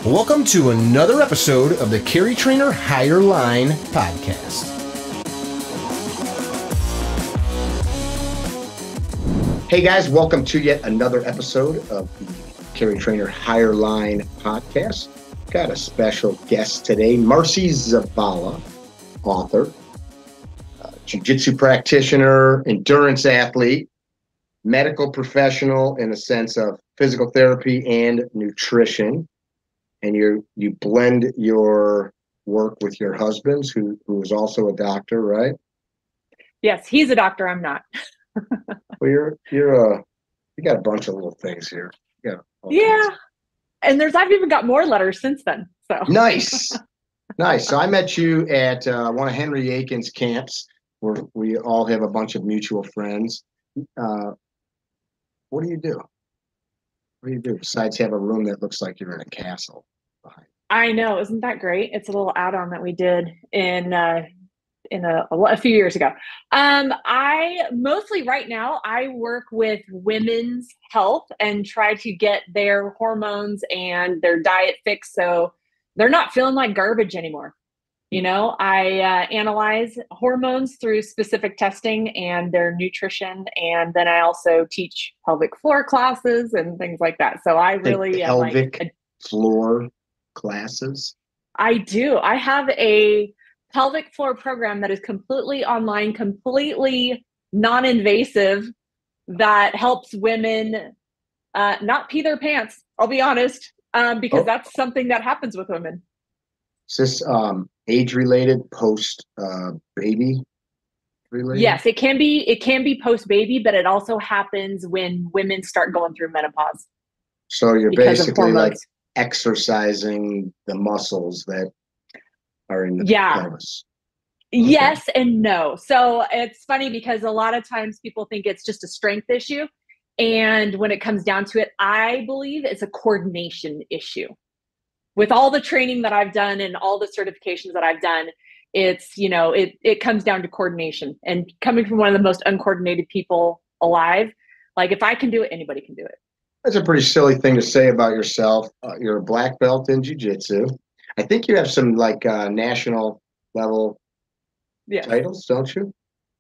Welcome to another episode of the CarryTrainer Higher Line podcast. Hey guys, welcome to yet another episode of the CarryTrainer Higher Line podcast. Got a special guest today, Marci Zavala, author, jiu-jitsu practitioner, endurance athlete, medical professional in the sense of physical therapy and nutrition. And you blend your work with your husband's, who is also a doctor, right? Yes, he's a doctor. I'm not. Well, you got a bunch of little things here. Yeah, and I've even got more letters since then. So nice. So I met you at one of Henry Aiken's camps, where we all have a bunch of mutual friends. What do you do? What do you do besides have a room that looks like you're in a castle behind? I know, isn't that great? It's a little add-on that we did in a few years ago. I mostly right now I work with women's health and try to get their hormones and their diet fixed so they're not feeling like garbage anymore. You know, I analyze hormones through specific testing and their nutrition, and then I also teach pelvic floor classes and things like that. So I really pelvic floor classes. I do. I have a pelvic floor program that is completely online, completely non-invasive, that helps women not pee their pants. I'll be honest, because that's something that happens with women. Is this age-related, post-baby related? Yes, it can be post-baby, but it also happens when women start going through menopause. So you're basically like exercising the muscles that are in the pelvis. Okay. Yes and no. So it's funny because a lot of times people think it's just a strength issue. And when it comes down to it, I believe it's a coordination issue. With all the training that I've done and all the certifications that I've done, it's, you know, it comes down to coordination. And coming from one of the most uncoordinated people alive, like if I can do it, anybody can do it. That's a pretty silly thing to say about yourself. You're a black belt in jiu-jitsu. I think you have some like national level titles, don't you?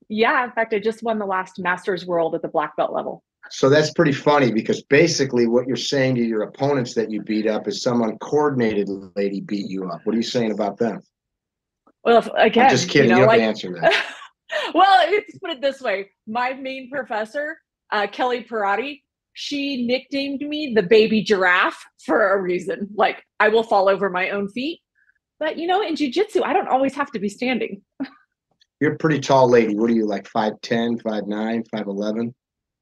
Yeah, in fact, I just won the last Masters World at the black belt level. So that's pretty funny because basically what you're saying to your opponents that you beat up is some uncoordinated lady beat you up. What are you saying about them? Well, again, I'm just kidding. You have to answer that. Well, let's put it this way. My main professor, Kelly Parati, she nicknamed me the baby giraffe for a reason. Like, I will fall over my own feet. But, you know, in jiu-jitsu, I don't always have to be standing. You're a pretty tall lady. What are you, like 5'10", 5'9", 5'11"?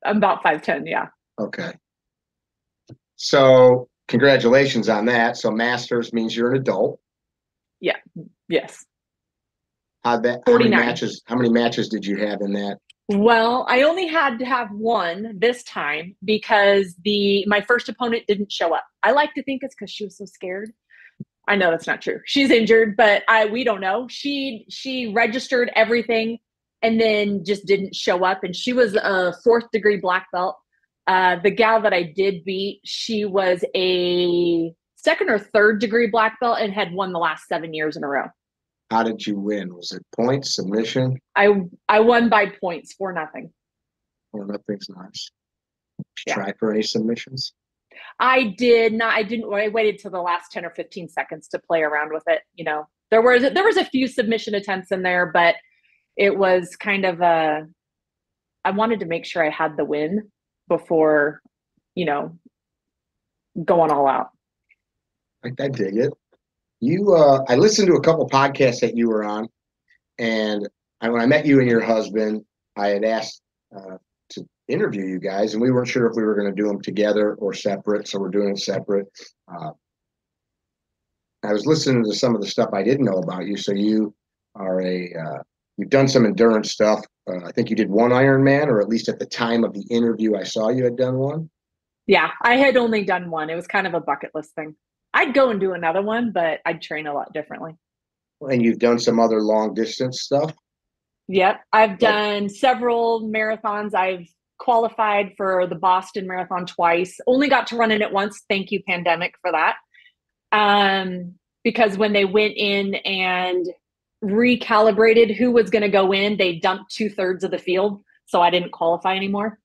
I'm about 5'10", yeah. Okay. So congratulations on that. So masters means you're an adult. Yeah. Yes. How many matches did you have in that? Well, I only had to have one this time because my first opponent didn't show up. I like to think it's because she was so scared. I know that's not true. She's injured, but we don't know. She registered everything and then just didn't show up. And she was a 4th degree black belt. The gal that I did beat, she was a 2nd or 3rd degree black belt and had won the last 7 years in a row. How did you win? Was it points, submission? I won by points, 4-0. 4-0's nice. Did you try for any submissions? I did not. I waited till the last 10 or 15 seconds to play around with it. You know, there was a few submission attempts in there, but it was kind of I wanted to make sure I had the win before, you know, going all out. I dig it. I listened to a couple podcasts that you were on, and when I met you and your husband, I had asked to interview you guys, and we weren't sure if we were going to do them together or separate, so we're doing it separate. I was listening to some of the stuff I didn't know about you. So you are you've done some endurance stuff. I think you did one Ironman, or at least at the time of the interview I saw you had done one. Yeah, I had only done one. It was kind of a bucket list thing. I'd go and do another one, but I'd train a lot differently. And you've done some other long distance stuff? Yep. I've done several marathons. I've qualified for the Boston Marathon twice. Only got to run in it once. Thank you, pandemic, for that. Because when they went in and recalibrated who was going to go in, they dumped 2/3 of the field. So I didn't qualify anymore.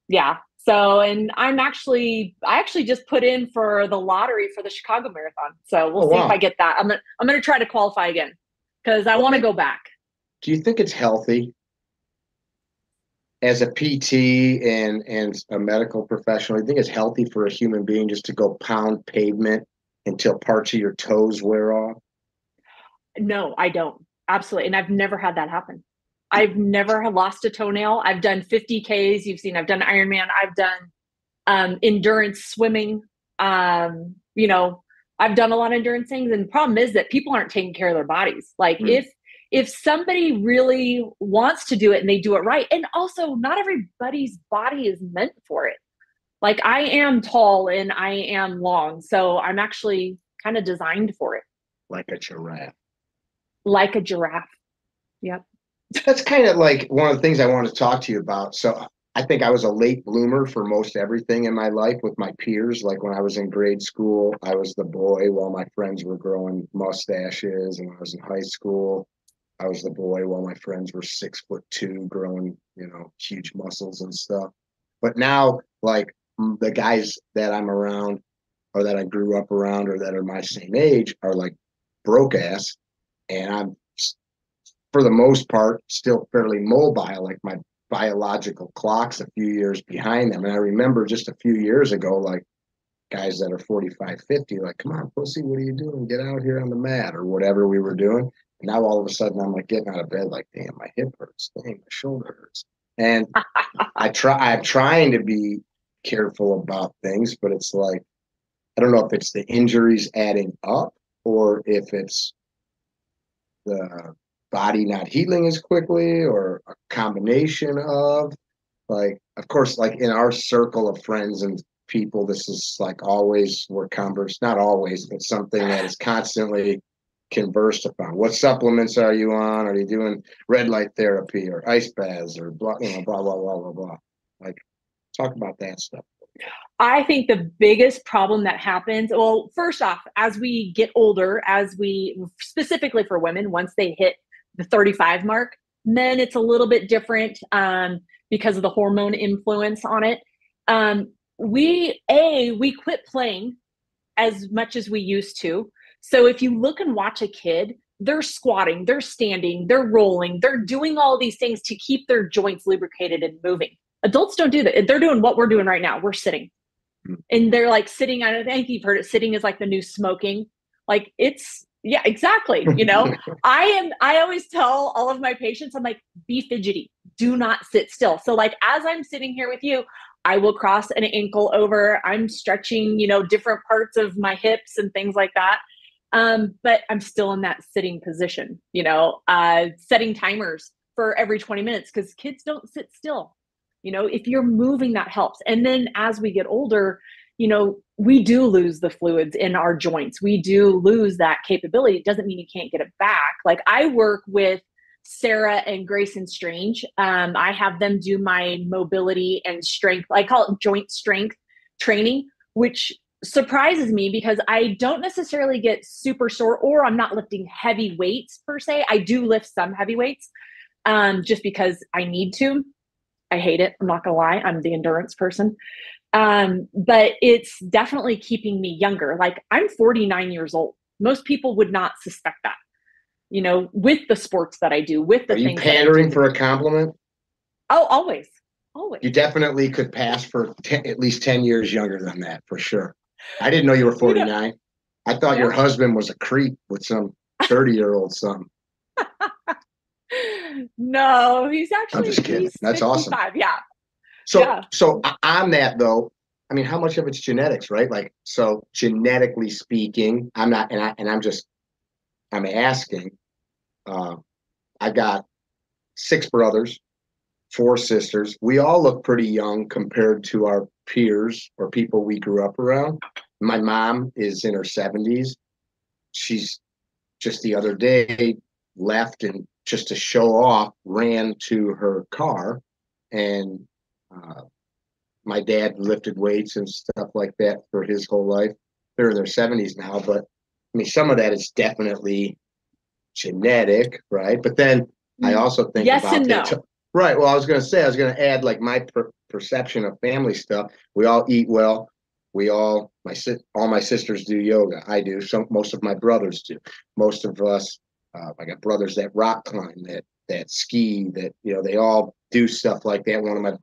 Yeah. So, and I actually just put in for the lottery for the Chicago Marathon. So we'll see if I get that. I'm going to try to qualify again because I want to go back. Do you think it's healthy as a PT and a medical professional? Do you think it's healthy for a human being just to go pound pavement until parts of your toes wear off? No, I don't. Absolutely. And I've never had that happen. I've never lost a toenail. I've done 50 Ks. You've seen, I've done Ironman. I've done endurance swimming. You know, I've done a lot of endurance things. And the problem is that people aren't taking care of their bodies. Like if somebody really wants to do it and they do it right, and also not everybody's body is meant for it. Like I am tall and I am long. So I'm actually kind of designed for it. Like a giraffe. Like a giraffe. Yep. That's kind of like one of the things I want to talk to you about. So I think I was a late bloomer for most everything in my life with my peers. Like when I was in grade school, I was the boy while my friends were growing mustaches. And when I was in high school, I was the boy while my friends were 6'2", growing, huge muscles and stuff. But now, like the guys that I'm around or that I grew up around or that are my same age are like broke ass. And I'm, for the most part, still fairly mobile, like my biological clock's a few years behind them. And I remember just a few years ago, like guys that are 45, 50, like, come on, pussy, what are you doing? Get out here on the mat or whatever we were doing. And now all of a sudden I'm like getting out of bed, like, damn, my hip hurts, dang, my shoulder hurts. And I'm trying to be careful about things, but it's like, I don't know if it's the injuries adding up or if it's the body not healing as quickly or a combination of, like, of course, like in our circle of friends and people, this is like always we're conversed, not always, but something that is constantly conversed upon. What supplements are you on? Are you doing red light therapy or ice baths or blah, blah, blah, blah, blah, blah. Like, talk about that stuff. I think the biggest problem that happens, well, first off, as we get older, specifically for women, once they hit the 35 mark, men, it's a little bit different because of the hormone influence on it. We quit playing as much as we used to. So if you look and watch a kid, they're squatting, they're standing, they're rolling, they're doing all these things to keep their joints lubricated and moving. Adults don't do that. They're doing what we're doing right now. We're sitting. And they're like sitting, I think you've heard it, sitting is like the new smoking. Like yeah, exactly. I always tell all of my patients, I'm like, be fidgety, do not sit still. So like, as I'm sitting here with you, I will cross an ankle over, I'm stretching, different parts of my hips and things like that. But I'm still in that sitting position, setting timers for every 20 minutes because kids don't sit still. If you're moving, that helps. And then as we get older, we do lose the fluids in our joints. We do lose that capability. It doesn't mean you can't get it back. Like I work with Sarah and Grayson Strange. I have them do my mobility and strength. I call it joint strength training, which surprises me because I don't necessarily get super sore or I'm not lifting heavy weights per se. I do lift some heavy weights just because I need to. I hate it. I'm not gonna lie. I'm the endurance person. But it's definitely keeping me younger. Like I'm 49 years old. Most people would not suspect that, with the sports that I do, with the things. Are you pandering for a compliment? Oh, always. Always. You definitely could pass for at least 10 years younger than that, for sure. I didn't know you were 49. I thought your husband was a creep with some 30-year-old son. No, he's actually. I'm just kidding. That's 55, awesome. Yeah. So on that though, I mean, how much of it's genetics, right? Like, so genetically speaking, I'm asking. I got 6 brothers, 4 sisters. We all look pretty young compared to our peers or people we grew up around. My mom is in her 70s. She's just the other day left and just to show off, ran to her car, and my dad lifted weights and stuff like that for his whole life. they're in their 70s now, but I mean, some of that is definitely genetic, right? But then I also think yes about and that. no. Right. Well, I was going to add like my perception of family stuff. We all eat well. All my sisters do yoga. I do. Most of my brothers do. Most of us, I got brothers that rock climb, that ski, that, they all do stuff like that. One of my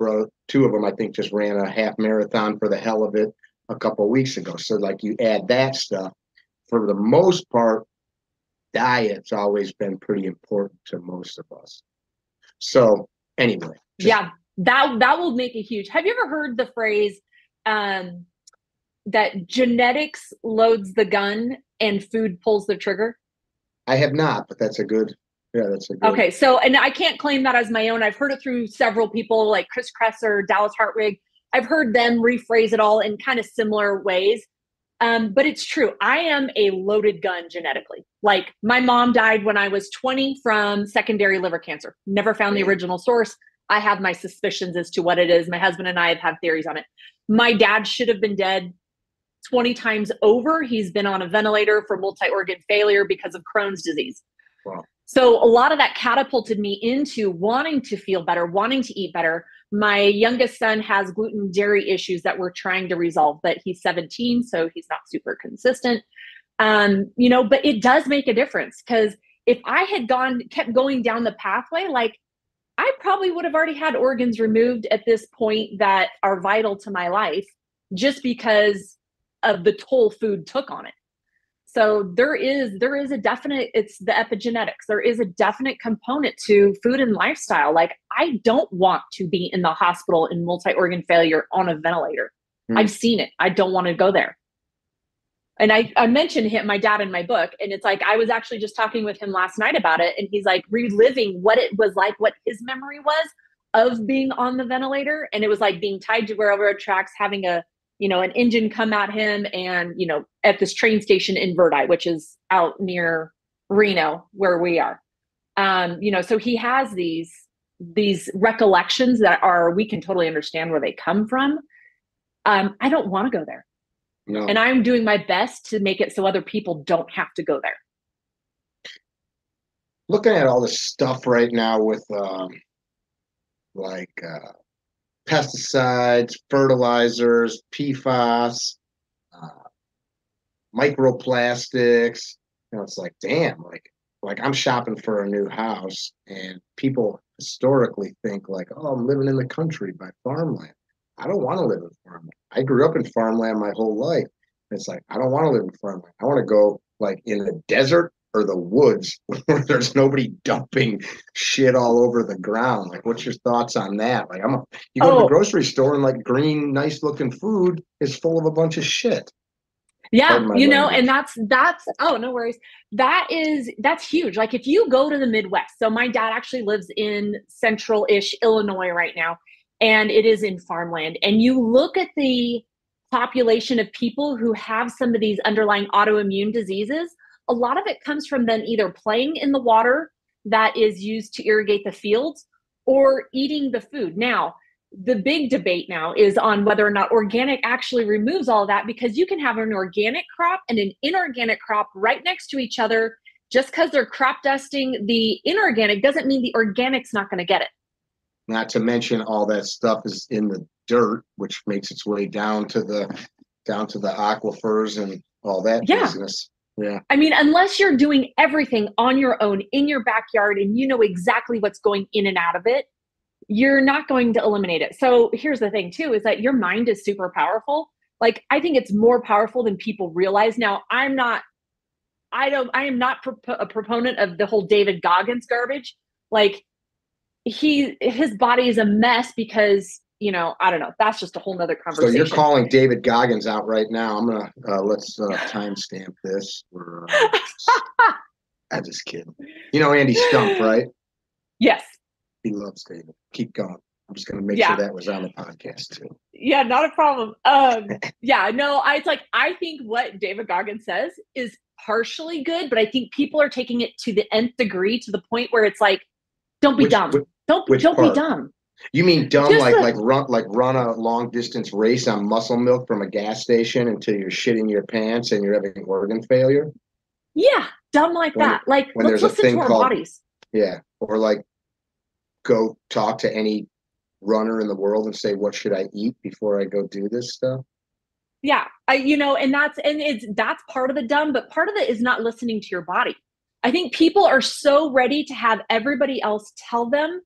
two of them, I think, just ran a half marathon for the hell of it a couple of weeks ago. So like you add that stuff, for the most part, diet's always been pretty important to most of us. So anyway. Yeah, that will make a huge. Have you ever heard the phrase that genetics loads the gun and food pulls the trigger? I have not, but that's a good. Okay, so, and I can't claim that as my own. I've heard it through several people like Chris Kresser, Dallas Hartwig. I've heard them rephrase it all in kind of similar ways. But it's true. I am a loaded gun genetically. Like my mom died when I was 20 from secondary liver cancer. Never found the original source. I have my suspicions as to what it is. My husband and I have had theories on it. My dad should have been dead 20 times over. He's been on a ventilator for multi-organ failure because of Crohn's disease. Wow. So a lot of that catapulted me into wanting to feel better, wanting to eat better. My youngest son has gluten dairy issues that we're trying to resolve, but he's 17, so he's not super consistent. But it does make a difference, because if I had kept going down the pathway, like I probably would have already had organs removed at this point that are vital to my life, just because of the toll food took on it. So there is a definite, it's the epigenetics. There is a definite component to food and lifestyle. Like I don't want to be in the hospital in multi-organ failure on a ventilator. I've seen it. I don't want to go there. And I mentioned my dad in my book, and it's like, I was actually just talking with him last night about it. And he's like reliving what it was like, what his memory was of being on the ventilator. And it was like being tied to railroad tracks, having an engine come at him, and, at this train station in Verdi, which is out near Reno where we are. So he has these recollections that we can totally understand where they come from. I don't want to go there. No. And I'm doing my best to make it so other people don't have to go there. Looking at all this stuff right now with pesticides, fertilizers, PFAS, microplastics. It's like, damn, like I'm shopping for a new house, and people historically think like, oh, I'm living in the country by farmland. I don't want to live in farmland. I grew up in farmland my whole life. It's like, I don't want to live in farmland. I want to go like in the desert or the woods where there's nobody dumping shit all over the ground. Like, what's your thoughts on that? Like, you go to the grocery store and like green, nice looking food is full of a bunch of shit. Yeah, and that's oh, no worries. That's huge. Like if you go to the Midwest, so my dad actually lives in central-ish Illinois right now, and it is in farmland. And you look at the population of people who have some of these underlying autoimmune diseases, a lot of it comes from them either playing in the water that is used to irrigate the fields or eating the food. Now, the big debate now is on whether or not organic actually removes all of that, because you can have an organic crop and an inorganic crop right next to each other. Just because they're crop dusting the inorganic doesn't mean the organic's not going to get it. Not to mention all that stuff is in the dirt, which makes its way down to the aquifers and all that business. Yeah. I mean, unless you're doing everything on your own in your backyard and you know exactly what's going in and out of it, you're not going to eliminate it. So here's the thing too, is that your mind is super powerful. Like, I think it's more powerful than people realize. Now, I am not a proponent of the whole David Goggins garbage. Like his body is a mess because, I don't know. That's just a whole nother conversation. So you're calling David Goggins out right now. I'm going to, let's timestamp this. I'm just kidding. You know Andy Stump, right? Yes. He loves David. Keep going. I'm just going to make sure that was on the podcast too. Yeah, not a problem. I think what David Goggins says is partially good, but I think people are taking it to the nth degree, to the point where it's like, don't be dumb. Don't be dumb. You mean dumb Just run a long distance race on muscle milk from a gas station until you're shitting your pants and you're having organ failure? yeah, dumb like When that. Like, when let's there's a listen to thing our called, bodies. yeah, or like go talk to any runner in the world and say, what should I eat before I go do this stuff? Yeah, that's part of the dumb, but part of it is not listening to your body. I think people are so ready to have everybody else tell them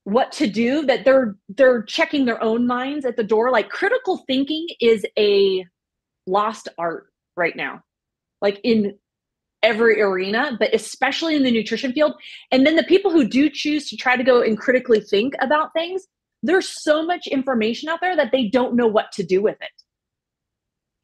what to do that they're checking their own minds at the door. Like, critical thinking is a lost art right now, like in every arena, but especially in the nutrition field. And then the people who do choose to try to go and critically think about things, there's so much information out there that they don't know what to do with it.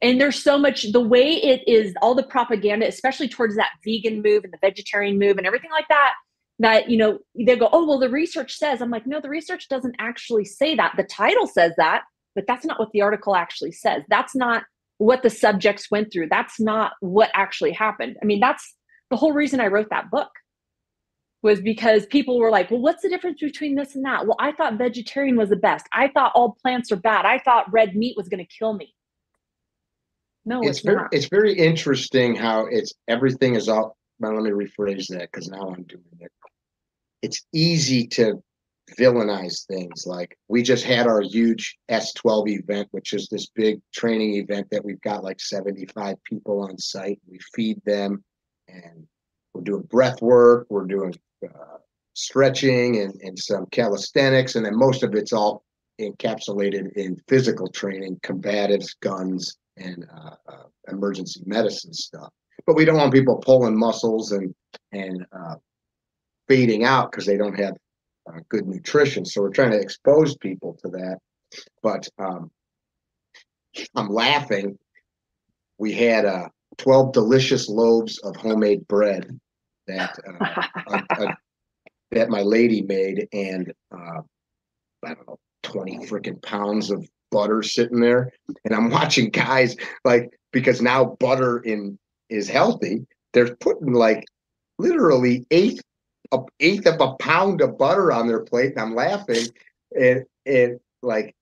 And there's so much, the way it is, all the propaganda, especially towards that vegan move and the vegetarian move and everything like that, that, they go, oh, well, the research says. I'm like, no, the research doesn't actually say that. The title says that, but that's not what the article actually says. That's not what the subjects went through. That's not what actually happened. I mean, that's the whole reason I wrote that book, was because people were like, well, what's the difference between this and that? Well, I thought vegetarian was the best. I thought all plants are bad. I thought red meat was going to kill me. No, it's not. It's very interesting how everything is all. Well, let me rephrase that because now I'm doing it. It's easy to villainize things. Like, we just had our huge S12 event, which is this big training event that we've got like 75 people on site. We feed them, and we're doing breath work. We're doing stretching and some calisthenics, and then most of it's all encapsulated in physical training, combatives, guns, and emergency medicine stuff. But we don't want people pulling muscles and fading out because they don't have good nutrition. So we're trying to expose people to that. But I'm laughing. We had 12 delicious loaves of homemade bread that that my lady made, and I don't know, 20 freaking pounds of butter sitting there. And I'm watching guys, like, because now butter is healthy, they're putting like literally eighth of a pound of butter on their plate, and I'm laughing. And like,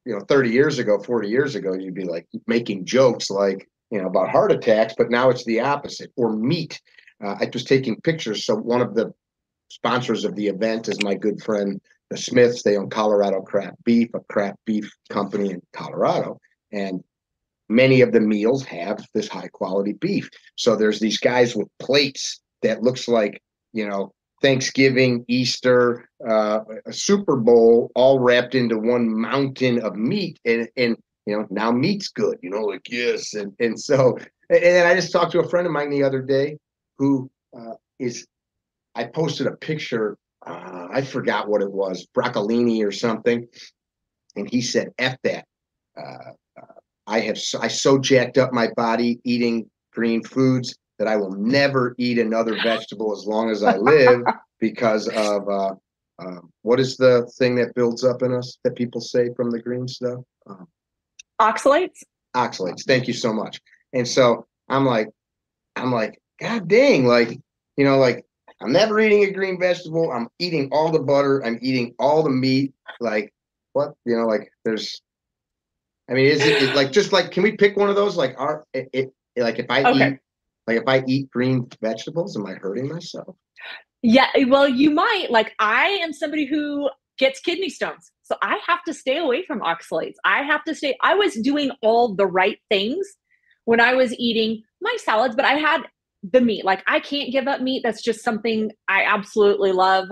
30 years ago, 40 years ago, you'd be like making jokes like, about heart attacks, but now it's the opposite. Or meat. I was taking pictures. So one of the sponsors of the event is my good friend, the Smiths. They own Colorado Craft Beef, a craft beef company in Colorado. And many of the meals have this high quality beef. So there's these guys with plates that looks like, Thanksgiving, Easter, a Super Bowl, all wrapped into one mountain of meat. And now meat's good, like, yes. And so, and then I just talked to a friend of mine the other day who I posted a picture, I forgot what it was, broccolini or something. And he said, F that. I so jacked up my body eating green foods that I will never eat another vegetable as long as I live because of what is the thing that builds up in us that people say from the green stuff? Oxalates. Oxalates. Thank you so much. And so I'm like, God dang, like, like, I'm never eating a green vegetable. I'm eating all the butter. I'm eating all the meat. Like, what? Like, there's. I mean, is it like, just like, can we pick one of those? Like, like if I eat green vegetables, am I hurting myself? Yeah, well, you might. Like, I am somebody who gets kidney stones, so I have to stay away from oxalates. I was doing all the right things when I was eating my salads, but I had the meat. Like, I can't give up meat. That's just something I absolutely love,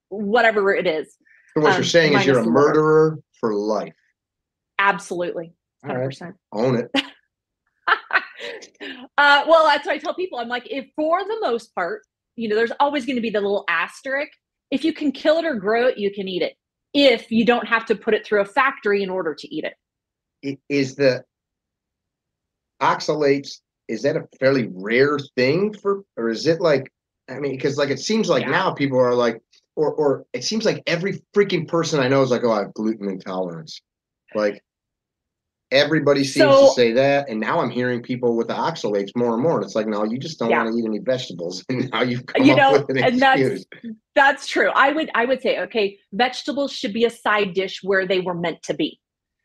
whatever it is. So what you're saying is you're a murderer for life. Absolutely. 100%. Right. Own it. Well, that's what I tell people. I'm like, if for the most part, there's always going to be the little asterisk. If you can kill it or grow it, you can eat it. If you don't have to put it through a factory in order to eat it. Is the oxalates, is that a fairly rare thing or is it like, I mean, because like, it seems like now people are like, or it seems like every freaking person I know is like, oh, I have gluten intolerance. Like, Everybody seems to say that, and now I'm hearing people with the oxalates more and more. And it's like, no, you just don't want to eat any vegetables. And now you've come up with an excuse. That's true. I would say, okay, vegetables should be a side dish where they were meant to be.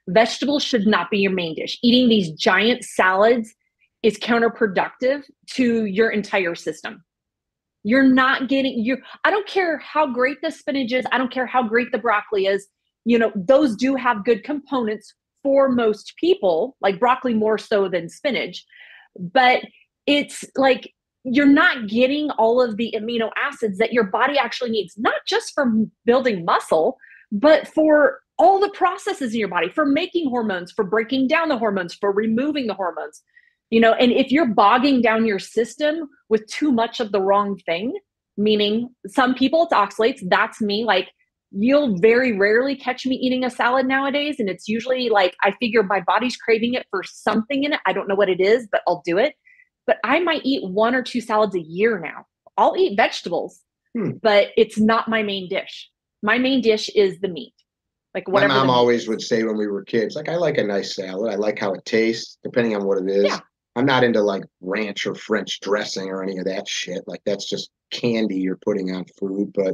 Vegetables should not be your main dish. Eating these giant salads is counterproductive to your entire system. You're not getting I don't care how great the spinach is. I don't care how great the broccoli is. You know, those do have good components for most people, like broccoli more so than spinach. But it's like, you're not getting all of the amino acids that your body actually needs, not just for building muscle, but for all the processes in your body, for making hormones, for breaking down the hormones, for removing the hormones. You know, and if you're bogging down your system with too much of the wrong thing, meaning some people it's oxalates, that's me. Like, you'll very rarely catch me eating a salad nowadays. And it's usually like, I figure my body's craving it for something in it. I don't know what it is, but I'll do it. But I might eat 1 or 2 salads a year now. I'll eat vegetables, but it's not my main dish. My main dish is the meat. Like, whatever. My mom always would say when we were kids, like, I like a nice salad. I like how it tastes, depending on what it is. Yeah. I'm not into like ranch or French dressing or any of that shit. Like, that's just candy you're putting on food. But,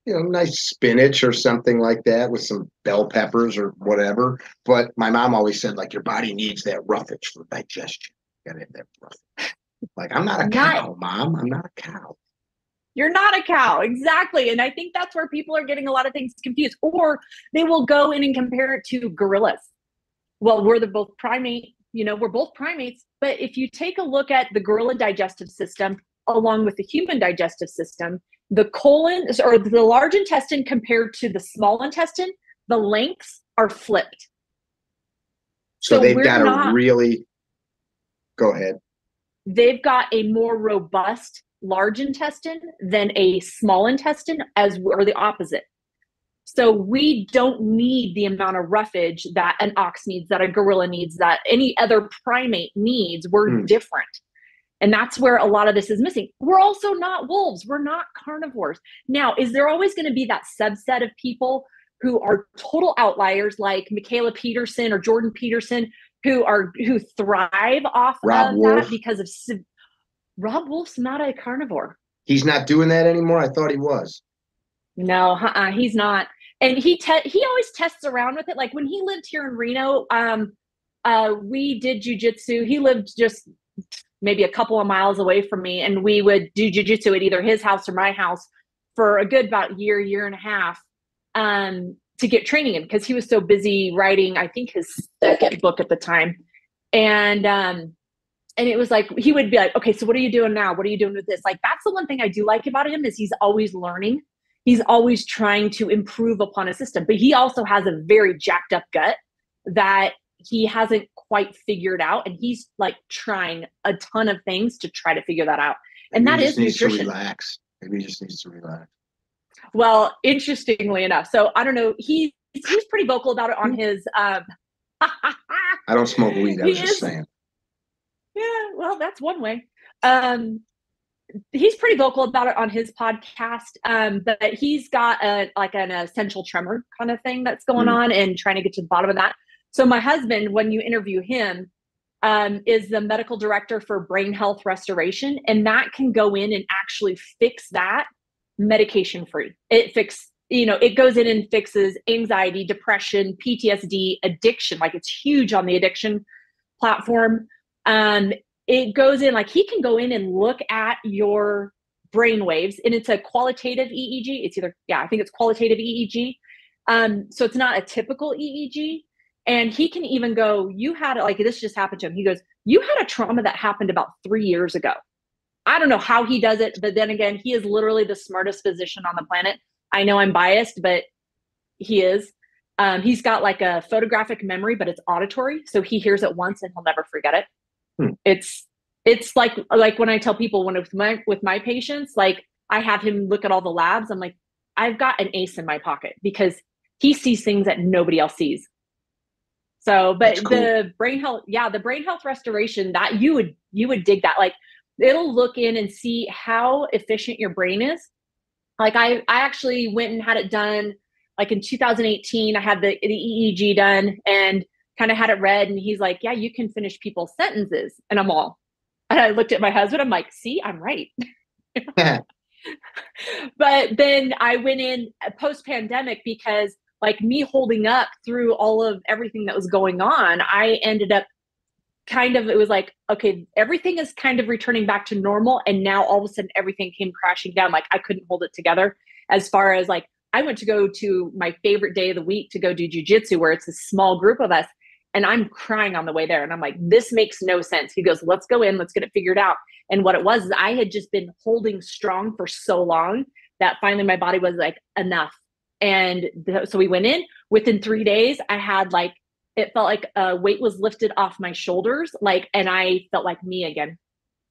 you know, nice spinach or something like that with some bell peppers or whatever. But my mom always said, like, your body needs that roughage for digestion. You gotta have that roughage. Like, I'm not a cow, Mom. I'm not a cow. You're not a cow. Exactly. And I think that's where people are getting a lot of things confused. Or they will go in and compare it to gorillas. Well, we're both primate. You know, we're both primates. But if you take a look at the gorilla digestive system along with the human digestive system, the colon or the large intestine compared to the small intestine, the lengths are flipped. So they've got go ahead. They've got a more robust large intestine than a small intestine, or the opposite. So we don't need the amount of roughage that an ox needs, that a gorilla needs, that any other primate needs. We're different. And that's where a lot of this is missing. We're also not wolves. We're not carnivores. Now, is there always going to be that subset of people who are total outliers, like Michaela Peterson or Jordan Peterson, who thrive off of that because of Rob Wolf's not a carnivore. He's not doing that anymore? I thought he was. No, he's not. And he always tests around with it. Like, when he lived here in Reno, we did jujitsu. He lived just maybe a couple of miles away from me, and we would do jujitsu at either his house or my house for a good about year and a half to get training in, because he was so busy writing, I think, his second book at the time. And it was like, he would be like, okay, so what are you doing now? What are you doing with this? Like, that's the one thing I do like about him, is he's always learning. He's always trying to improve upon his system, but he also has a very jacked up gut that he hasn't quite figured out. And he's like trying a ton of things to try to figure that out. And that is nutrition. Maybe he just needs to relax. Well, interestingly enough, so I don't know, he's pretty vocal about it on his, I don't smoke weed. I was just saying. Yeah, well, that's one way. He's pretty vocal about it on his podcast, but he's got an essential tremor kind of thing that's going on, and trying to get to the bottom of that. So my husband, when you interview him, is the medical director for brain health restoration, and that can go in and actually fix that medication free. It goes in and fixes anxiety, depression, PTSD, addiction. Like, it's huge on the addiction platform. It goes in, like, he can go in and look at your brain waves, and it's a qualitative EEG. I think it's qualitative EEG. So it's not a typical EEG. And he can even go, this just happened to him. He goes, you had a trauma that happened about 3 years ago. I don't know how he does it, but then again, he is literally the smartest physician on the planet. I know I'm biased, but he is. He's got like a photographic memory, but it's auditory. So he hears it once and he'll never forget it. It's like when I tell people, with my patients, like, I have him look at all the labs. I'm like, I've got an ace in my pocket, because he sees things that nobody else sees. So, but cool. The brain health restoration, that you would dig that. Like, it'll look in and see how efficient your brain is. Like, I actually went and had it done, like, in 2018. I had the EEG done, and kind of had it read, and he's like, yeah, you can finish people's sentences. And and I looked at my husband, I'm like, see, I'm right. But then I went in post-pandemic because like me holding up through all of everything that was going on, I ended up it was like, okay, everything is kind of returning back to normal. And now all of a sudden everything came crashing down. Like I couldn't hold it together, as far as like, I went to go to my favorite day of the week to go do jujitsu, where it's a small group of us. And I'm crying on the way there. And I'm like, this makes no sense. He goes, let's go in, let's get it figured out. And what it was is I had just been holding strong for so long that finally my body was like, enough. And so we went in. Within 3 days, I had like, it felt like a weight was lifted off my shoulders, like, and I felt like me again.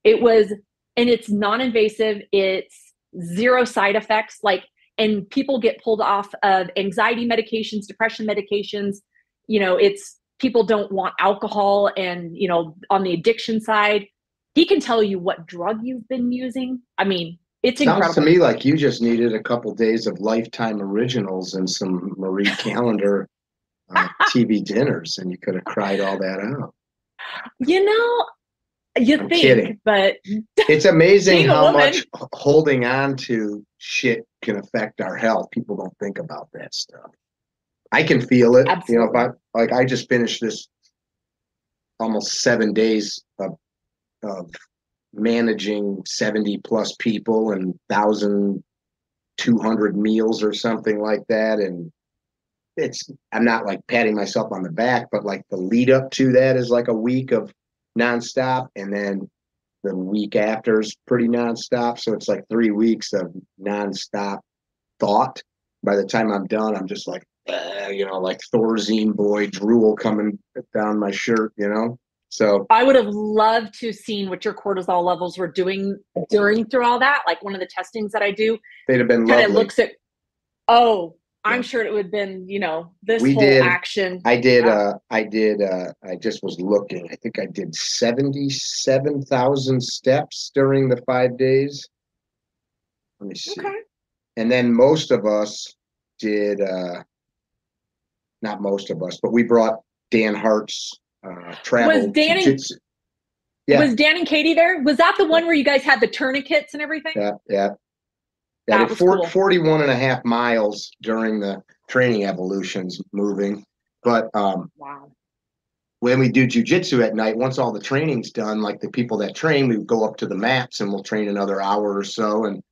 It was, and it's non-invasive. It's zero side effects. Like, and people get pulled off of anxiety medications, depression medications. You know, it's, people don't want alcohol, and, you know, on the addiction side, he can tell you what drug you've been using. I mean, it's incredible. Sounds to me like you just needed a couple days of Lifetime originals and some Marie Callender TV dinners, and you could have cried all that out. You know, I'm think, kidding. But it's amazing how much holding on to shit can affect our health. People don't think about that stuff. I can feel it. Absolutely. You know, if I just finished this almost 7 days of managing 70 plus people and 1,200 meals or something like that, and I'm not like patting myself on the back, but like the lead up to that is like a week of nonstop, and then the week after is pretty nonstop. So it's like 3 weeks of nonstop thought. By the time I'm done, I'm just like, you know, like Thorazine boy, drool coming down my shirt, you know? So I would have loved to have seen what your cortisol levels were doing through all that. Like one of the testings that I do, they'd have been lovely. Looks at, I'm sure it would have been, you know, this action. I just was looking. I think I did 77,000 steps during the 5 days. Let me see. Okay. And then most of us did, not most of us, but we brought Dan Hart's travel. Was Dan and Katie there? Was that the one where you guys had the tourniquets and everything? Yeah. That was cool. 41 and a half miles during the training evolutions moving. But wow. When we do jujitsu at night, once all the training's done, like the people that train, we go up to the mats and we'll train another hour or so. And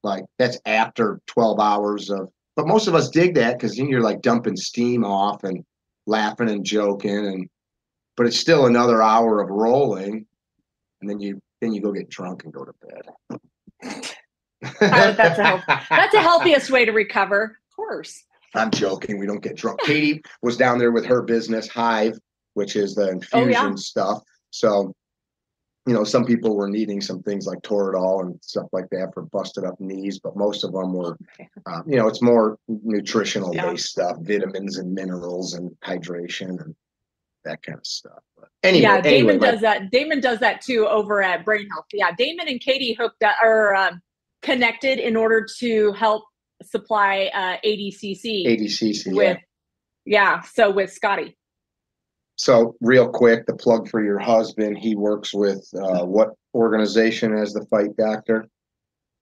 like that's after 12 hours of, but most of us dig that because then you're like dumping steam off and laughing and joking, but it's still another hour of rolling, and then you go get drunk and go to bed. That's the healthiest way to recover, of course. I'm joking. We don't get drunk. Katie was down there with her business, Hive, which is the infusion stuff. So, you know, some people were needing some things like Toradol and stuff like that for busted up knees, but most of them were, you know, it's more nutritional based stuff, vitamins and minerals and hydration and that kind of stuff. But anyway, Damon does that. Damon does that too over at Brain Health. Yeah, Damon and Katie hooked up or connected in order to help supply ADCC with so with Scotty. So real quick, the plug for your husband, he works with what organization as the fight doctor?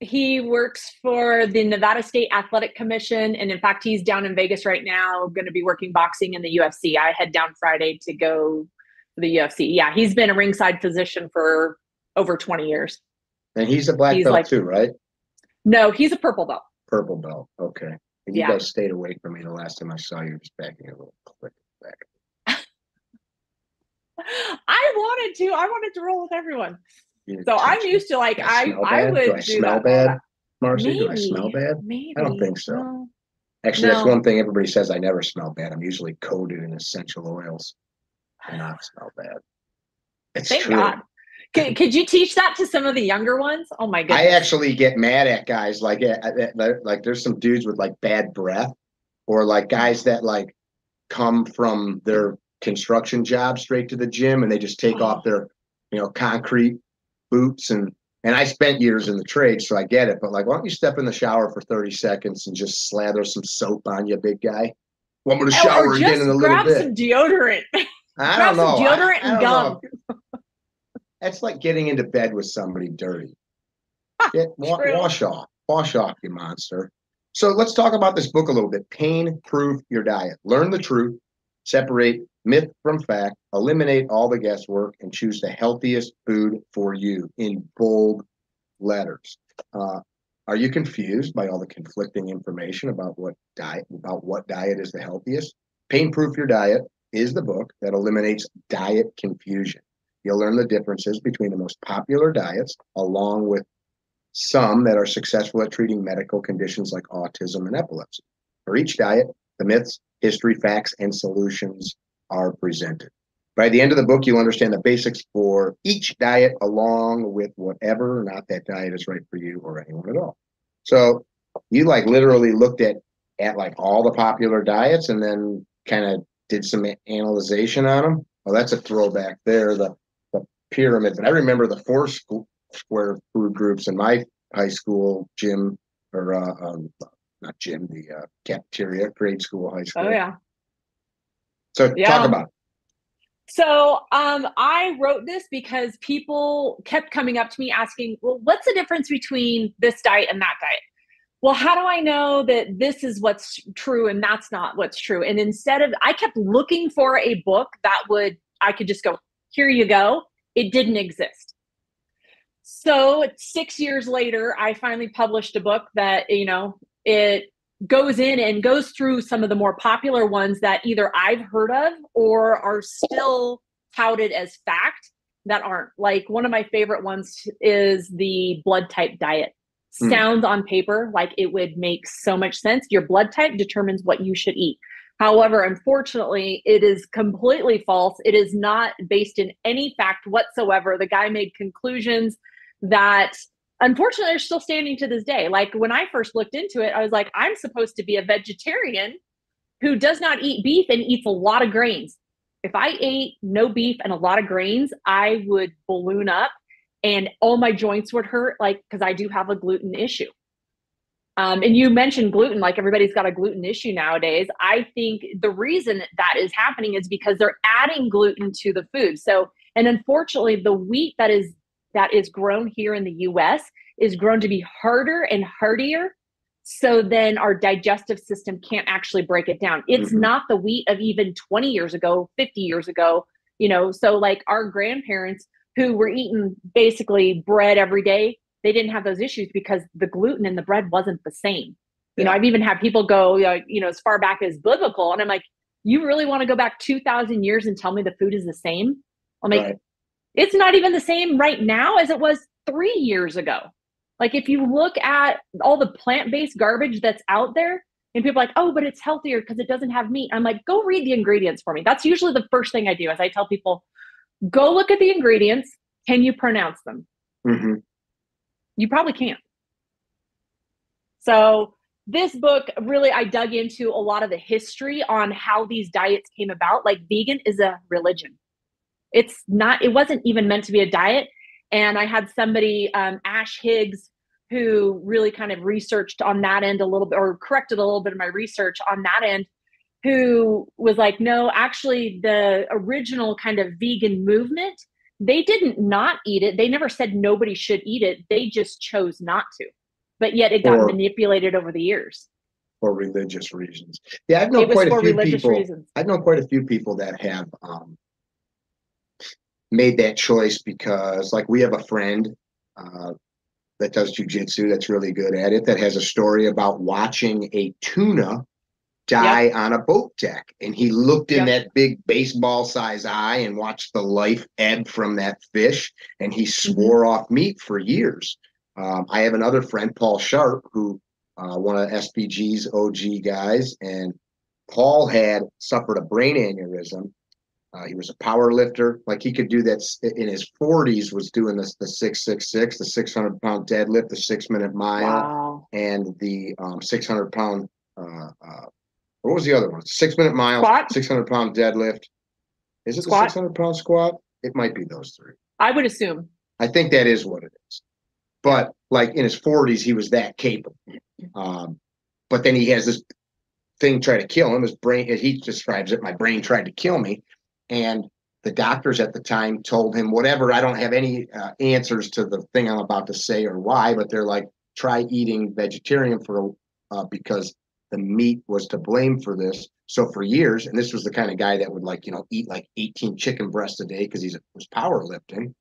He works for the Nevada State Athletic Commission, and in fact he's down in Vegas right now going to be working boxing in the UFC. I head down Friday to go to the UFC. Yeah, he's been a ringside physician for over 20 years. And he's a black belt too, right? No, he's a purple belt. Purple belt. Okay. And you guys stayed away from me the last time I saw you, just backing a little quick back. I wanted to roll with everyone. So I'm used to like I would do I smell bad, Marci? Do I smell bad? Maybe. I don't think so. No. Actually, that's one thing everybody says. I never smell bad. I'm usually coated in essential oils and not smell bad. It's Thank true. God. Could you teach that to some of the younger ones? Oh my goodness. I actually get mad at guys like there's some dudes with like bad breath, or like guys that like come from their construction job straight to the gym and they just take off their, you know, concrete boots and I spent years in the trade, so I get it. But like, why don't you step in the shower for 30 seconds and just slather some soap on you, big guy? Want me to Or shower again just in a little grab bit? some deodorant. I Grab don't some know. deodorant I and don't gum. know. That's like getting into bed with somebody dirty. True. Wash off, you monster. So let's talk about this book a little bit. Pain-proof your diet. Learn the truth, separate myth from fact, eliminate all the guesswork, and choose the healthiest food for you in bold letters. Are you confused by all the conflicting information about what diet is the healthiest? Pain-proof your diet is the book that eliminates diet confusion. You'll learn the differences between the most popular diets, along with some that are successful at treating medical conditions like autism and epilepsy. For each diet, the myths, history, facts, and solutions are presented. By the end of the book, you'll understand the basics for each diet, along with whatever or not that diet is right for you or anyone at all. So you like literally looked at like all the popular diets and then kind of did some analyzation on them. Well, that's a throwback there, the pyramid. But I remember the four square food groups in my high school gym, or not gym, the cafeteria, grade school, high school. Oh, yeah. So talk about it. So I wrote this because people kept coming up to me asking, well, what's the difference between this diet and that diet? Well, how do I know that this is what's true and that's not what's true? And I kept looking for a book that I could just go, here you go. It didn't exist. So 6 years later, I finally published a book that, it goes in and goes through some of the more popular ones that either I've heard of or are still touted as fact that aren't. Like, one of my favorite ones is the blood type diet. Sounds on paper like it would make so much sense. Your blood type determines what you should eat. However, unfortunately, it is completely false. It is not based in any fact whatsoever. The guy made conclusions that unfortunately are still standing to this day. Like, when I first looked into it, I was like, I'm supposed to be a vegetarian who does not eat beef and eats a lot of grains. If I ate no beef and a lot of grains, I would balloon up and all my joints would hurt, like, because I do have a gluten issue. And you mentioned gluten, like everybody's got a gluten issue nowadays. I think the reason that is happening is because they're adding gluten to the food. So, and unfortunately, the wheat that is grown here in the US is grown to be harder and hardier. So then our digestive system can't actually break it down. It's not the wheat of even 20 years ago, 50 years ago, so like our grandparents who were eating basically bread every day, they didn't have those issues because the gluten in the bread wasn't the same. Yeah. I've even had people go, as far back as biblical. And I'm like, you really want to go back 2,000 years and tell me the food is the same? I'm like, right. It's not even the same right now as it was 3 years ago. Like, if you look at all the plant-based garbage that's out there, and people are like, oh, but it's healthier because it doesn't have meat. I'm like, go read the ingredients for me. That's usually the first thing I do, is I tell people, go look at the ingredients. Can you pronounce them? Mm-hmm. You probably can't. So this book, really, I dug into a lot of the history on how these diets came about. Like, vegan is a religion. It wasn't even meant to be a diet. And I had somebody, Ash Higgs, who really kind of researched on that end a little bit, or corrected a little bit of my research on that end, who was like, no, actually the original kind of vegan movement, they didn't not eat it. They never said nobody should eat it. They just chose not to. But yet it got manipulated over the years. For religious reasons. Yeah, I've known quite a few people. I've known quite a few people that have made that choice because, like, we have a friend that does jujitsu that's really good at it, that has a story about watching a tuna die on a boat deck. And he looked in that big baseball size eye and watched the life ebb from that fish. And he swore off meat for years. I have another friend, Paul Sharp, who one of SPG's OG guys. And Paul had suffered a brain aneurysm. He was a power lifter. Like, he could do that in his 40s, was doing the 666, the 600-pound deadlift, the 6-minute mile, and the 600-pound, what was the other one? 6-minute mile, 600-pound deadlift. Is it squat? The 600-pound squat? It might be those three. I would assume. I think that is what it is. But like, in his 40s, he was that capable. But then he has this thing tried to kill him. His brain, as he describes it, my brain tried to kill me. And the doctors at the time told him, whatever, I don't have any answers to the thing I'm about to say or why, but they're like, try eating vegetarian because the meat was to blame for this. So for years, and this was the kind of guy that would eat like 18 chicken breasts a day because was powerlifting,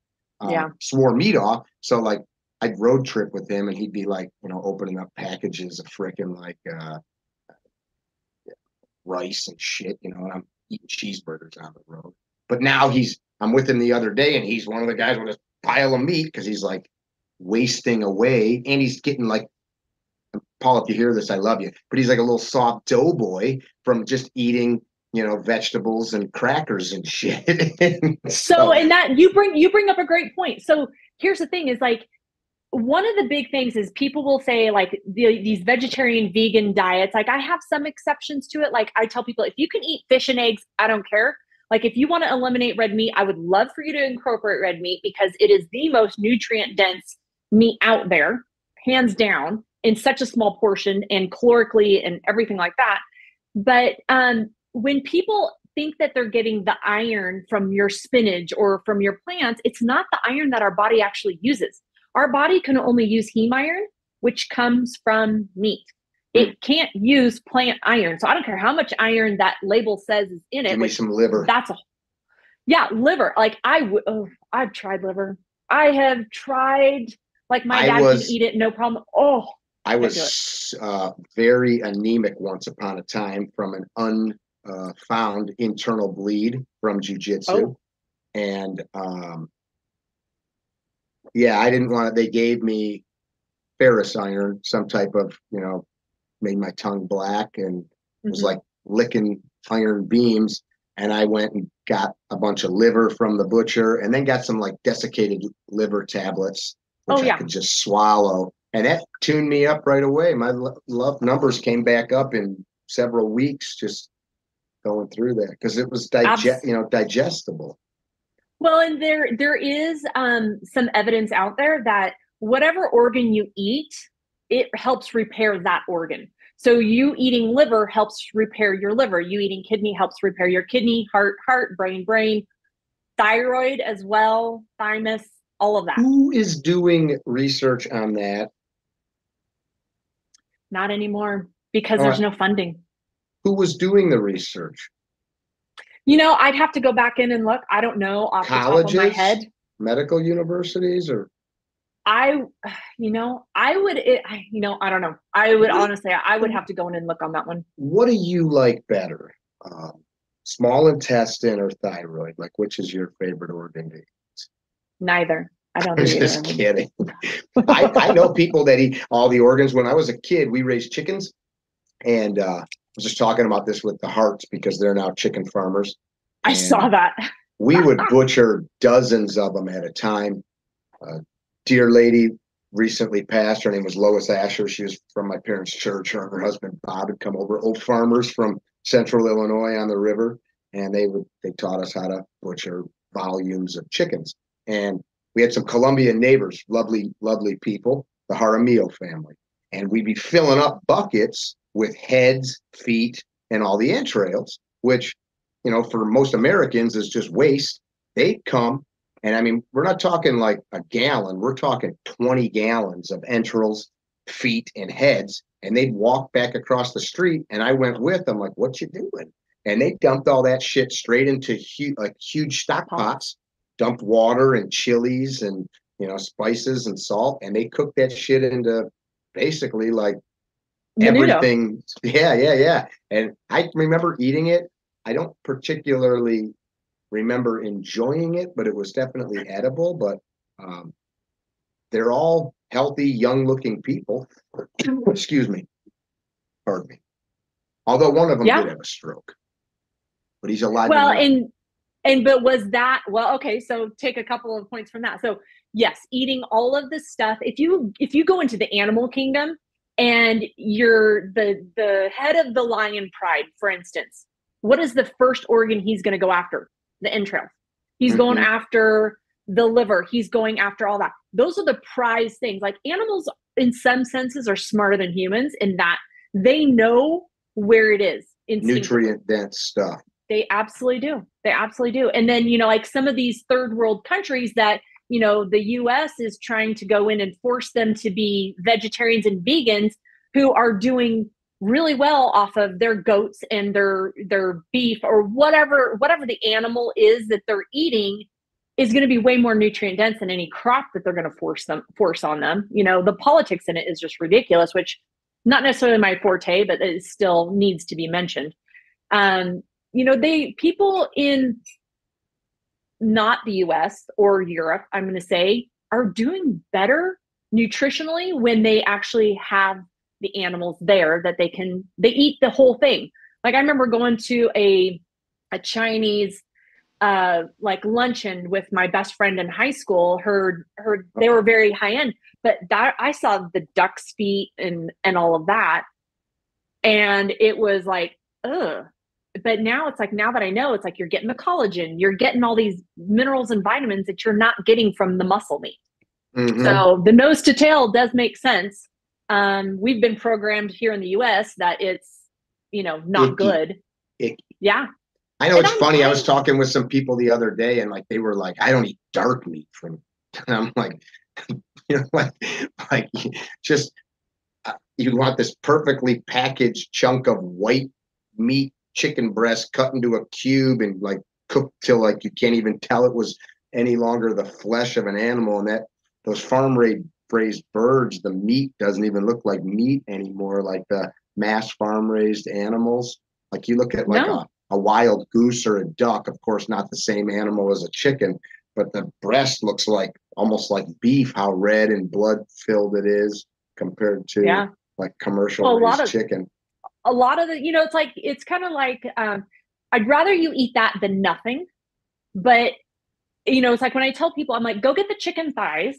swore meat off. So like I'd road trip with him and he'd be like, opening up packages of frickin' rice and shit, and I'm eating cheeseburgers on the road. But now I'm with him the other day and he's one of the guys with a pile of meat because he's like wasting away, and he's getting like, Paul, if you hear this, I love you, but he's like a little soft doughboy from just eating, vegetables and crackers and shit. And that you bring up a great point. So here's the thing is like, one of the big things is people will say like these vegetarian vegan diets, like I have some exceptions to it. Like I tell people, if you can eat fish and eggs, I don't care. Like if you want to eliminate red meat, I would love for you to incorporate red meat because it is the most nutrient dense meat out there, hands down, in such a small portion and calorically and everything like that. But when people think that they're getting the iron from your spinach or from your plants, it's not the iron that our body actually uses. Our body can only use heme iron, which comes from meat. It can't use plant iron. So I don't care how much iron that label says is in it. Give me some liver. Liver. Like I've tried liver. I have tried, like my dad can eat it, no problem. Oh, I was very anemic once upon a time from an unfound internal bleed from jujitsu. And I didn't want it. They gave me ferrous iron, some type of, made my tongue black and was like licking iron beams. And I went and got a bunch of liver from the butcher and then got some like desiccated liver tablets, I could just swallow. And that tuned me up right away. My love numbers came back up in several weeks just going through that because it was digestible. Well, and there is some evidence out there that whatever organ you eat, it helps repair that organ. So you eating liver helps repair your liver. You eating kidney helps repair your kidney, heart, brain, thyroid as well, thymus, all of that. Who is doing research on that? Not anymore because there's no funding. Who was doing the research? I'd have to go back in and look. I don't know off Colleges, the top of my head. Medical universities, or I don't know. I would honestly, I would have to go in and look on that one. What do you like better? Small intestine or thyroid? Like, which is your favorite organ to eat? Neither. I don't I'm just kidding. I know people that eat all the organs. When I was a kid, we raised chickens, and I was just talking about this with the Harts because they're now chicken farmers. I saw that. We would butcher dozens of them at a time. Dear lady recently passed. Her name was Lois Asher. She was from my parents' church. Her and her husband Bob had come over. Old farmers from central Illinois on the river, and they taught us how to butcher volumes of chickens. And we had some Colombian neighbors, lovely, lovely people, the Jaramillo family. And we'd be filling up buckets with heads, feet, and all the entrails, which, for most Americans is just waste. They'd come, and I mean, we're not talking like a gallon. We're talking 20 gallons of entrails, feet, and heads. And they'd walk back across the street, and I went with them, like, what you doing? And they dumped all that shit straight into huge stock pots, dumped water and chilies and, spices and salt, and they cooked that shit into basically like everything. Yeah. And I remember eating it. I don't particularly remember enjoying it, but it was definitely edible. But they're all healthy, young-looking people. Excuse me. Pardon me. Although one of them did have a stroke, but he's alive. Well, but was that okay? So take a couple of points from that. So yes, eating all of this stuff. If you go into the animal kingdom and you're the head of the lion pride, for instance, what is the first organ he's going to go after? The entrails. He's going after the liver. He's going after all that. Those are the prize things. Like animals, in some senses, are smarter than humans in that they know where it is instinctively. Nutrient dense stuff. They absolutely do. They absolutely do. And then, like some of these third world countries that, the US is trying to go in and force them to be vegetarians and vegans, who are doing really well off of their goats and their beef, or whatever the animal is that they're eating, is going to be way more nutrient dense than any crop that they're going to force on them. The politics in it is just ridiculous, which not necessarily my forte, but it still needs to be mentioned. People in not the US or Europe, I'm going to say, are doing better nutritionally when they actually have the animals there that they eat the whole thing. Like I remember going to a Chinese like luncheon with my best friend in high school. They were very high end, but that I saw the duck's feet and all of that, and it was like, ugh. But now it's like, now that I know, it's like you're getting the collagen, you're getting all these minerals and vitamins that you're not getting from the muscle meat. Mm-hmm. So the nose to tail does make sense. We've been programmed here in the US that it's, not icky. Good. Icky. Yeah. I know, it's funny. I was talking with some people the other day, and like they were like, I don't eat dark meat and I'm like, like just you want this perfectly packaged chunk of white meat, chicken breast cut into a cube and like cooked till like you can't even tell it was any longer the flesh of an animal. And that those farm raised birds, the meat doesn't even look like meat anymore, like the mass farm raised animals. Like you look at like a wild goose or a duck, of course not the same animal as a chicken, but the breast looks like almost like beef, how red and blood filled it is compared to like commercial raised chicken. A lot of the, it's kind of like, I'd rather you eat that than nothing. But, it's like when I tell people, I'm like, go get the chicken thighs,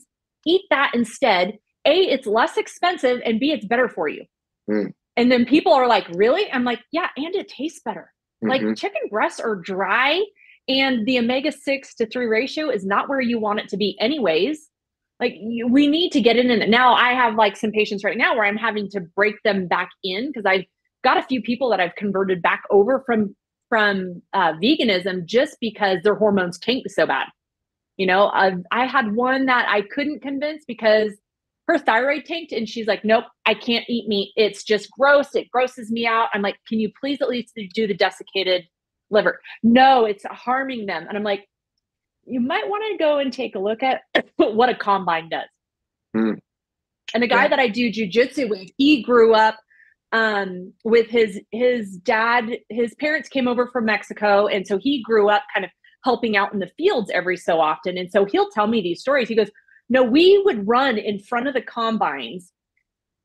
eat that instead. A, it's less expensive, and B, it's better for you. Mm. And then people are like, really? I'm like, yeah, and it tastes better. Mm-hmm. Like chicken breasts are dry, and the omega-6 to 3 ratio is not where you want it to be anyways. Like we need to get in it. Now I have like some patients right now where I'm having to break them back in, because I've got a few people that I've converted back over from veganism just because their hormones tanked so bad. I had one that I couldn't convince because her thyroid tanked, and she's like, nope, I can't eat meat. It's just gross. It grosses me out. I'm like, can you please at least do the desiccated liver? No, it's harming them. And I'm like, you might want to go and take a look at what a combine does. Mm. And the guy that I do jujitsu with, he grew up with his dad. His parents came over from Mexico, and so he grew up kind of helping out in the fields every so often. And so he'll tell me these stories. He goes, no, we would run in front of the combines,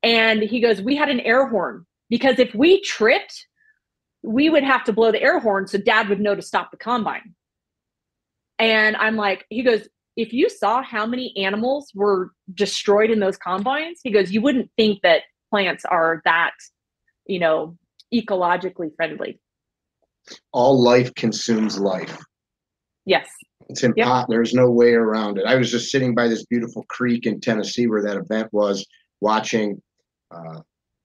and he goes, we had an air horn, because if we tripped, we would have to blow the air horn so dad would know to stop the combine. And I'm like, he goes, if you saw how many animals were destroyed in those combines, he goes, you wouldn't think that plants are that, ecologically friendly. All life consumes life. Yes. It's impossible. Yep. There's no way around it. I was just sitting by this beautiful creek in Tennessee where that event was, watching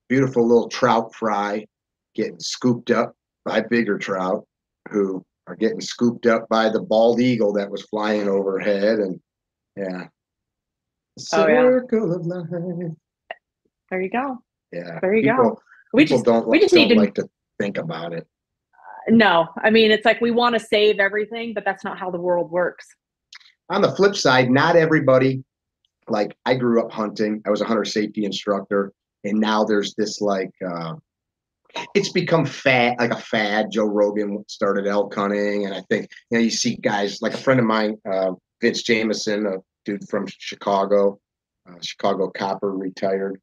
beautiful little trout fry getting scooped up by bigger trout who are getting scooped up by the bald eagle that was flying overhead. And circle of life. There you go. Yeah. There you go. We just don't like to think about it. No, I mean, it's like we want to save everything, but that's not how the world works. On the flip side, not everybody, like I grew up hunting. I was a hunter safety instructor, and now there's this like, it's become like a fad. Joe Rogan started elk hunting, and I think, you see guys like a friend of mine, Vince Jameson, a dude from Chicago copper, retired,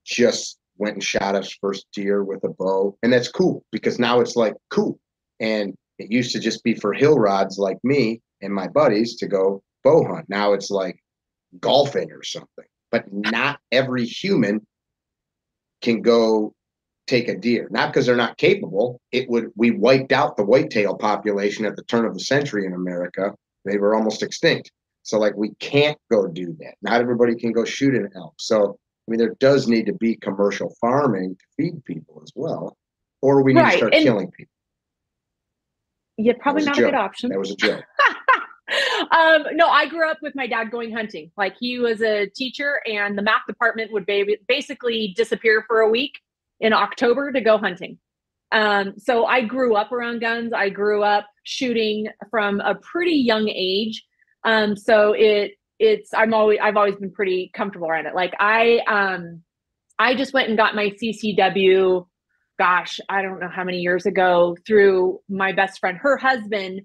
just went and shot his first deer with a bow. And that's cool, because now it's like cool. And it used to just be for hill rods like me and my buddies to go bow hunt. Now it's like golfing or something. But not every human can go take a deer. Not because they're not capable. We wiped out the whitetail population at the turn of the century in America. They were almost extinct. So like we can't go do that. Not everybody can go shoot an elk. So I mean, there does need to be commercial farming to feed people as well. or we need to start and killing people. Yeah, probably not a good option. That was a joke. No, I grew up with my dad going hunting. Like, he was a teacher, and the math department would basically disappear for a week in October to go hunting. So I grew up around guns. I grew up shooting from a pretty young age. So I've always been pretty comfortable around it. Like, I just went and got my CCW, gosh, I don't know how many years ago, through my best friend, her husband.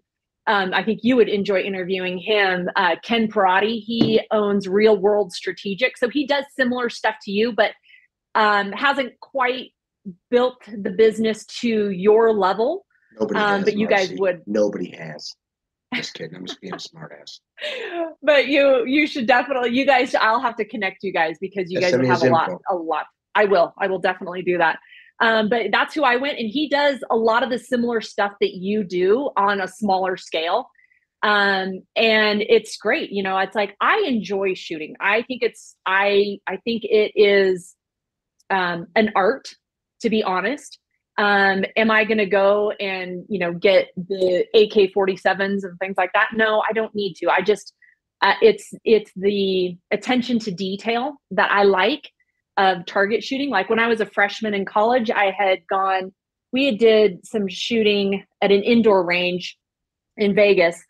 I think you would enjoy interviewing him, Ken Parati. He owns Real World Strategic. So he does similar stuff to you, but hasn't quite built the business to your level. Nobody has, but you guys would. Nobody has. Just kidding. I'm just being a smart ass. But you should definitely, you guys, I'll have to connect you guys, because you guys would have a lot. I will definitely do that. But that's who I went, and he does a lot of the similar stuff that you do on a smaller scale. And it's great. You know, it's like, I enjoy shooting. I think I think it is an art, to be honest. Am I going to go and, get the AK-47s and things like that? No, I don't need to. I just, it's the attention to detail that I like of target shooting. Like, when I was a freshman in college, we did some shooting at an indoor range in Vegas,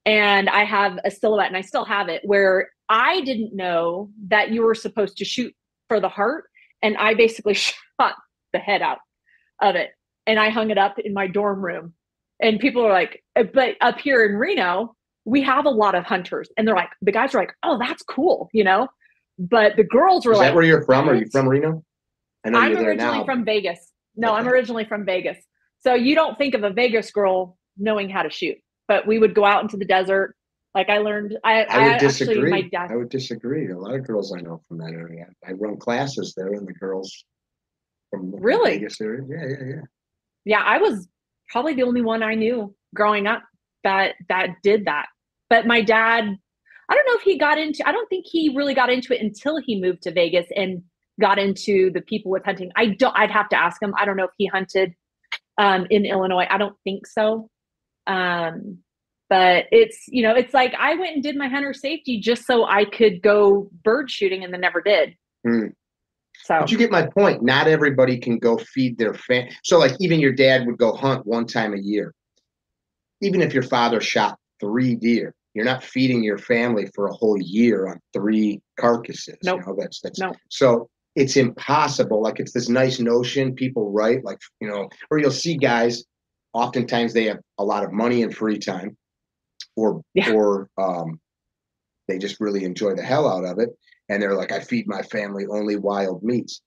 and I have a silhouette, and I still have it, where I didn't know that you were supposed to shoot for the heart. And I basically shot the head out of it, and I hung it up in my dorm room. And people are like, but up here in Reno, we have a lot of hunters, and the guys are like, oh, that's cool, but the girls were like, is that where you're from? Are you from Reno? I know I'm you're there originally now. from Vegas. No, Okay. I'm originally from Vegas. So you don't think of a Vegas girl knowing how to shoot, but we would go out into the desert. Like, I learned, I would disagree. Actually, my dad. I would disagree. A lot of girls I know from that area. I run classes there, and the girls from the Vegas area. Yeah. Yeah, I was probably the only one I knew growing up that did that. But my dad, I don't think he really got into it until he moved to Vegas and got into the people with hunting. I'd have to ask him. I don't know if he hunted in Illinois. I don't think so. But it's like, I went and did my hunter safety just so I could go bird shooting, and then never did. So, but you get my point. Not everybody can go feed their family. So, like, even your dad would go hunt one time a year. Even if your father shot 3 deer, you're not feeding your family for a whole year on 3 carcasses. Nope. That's nope. So it's impossible. Like, it's this nice notion people write, like, or you'll see guys, oftentimes they have a lot of money and free time, or they just really enjoy the hell out of it. And they're like, I feed my family only wild meats.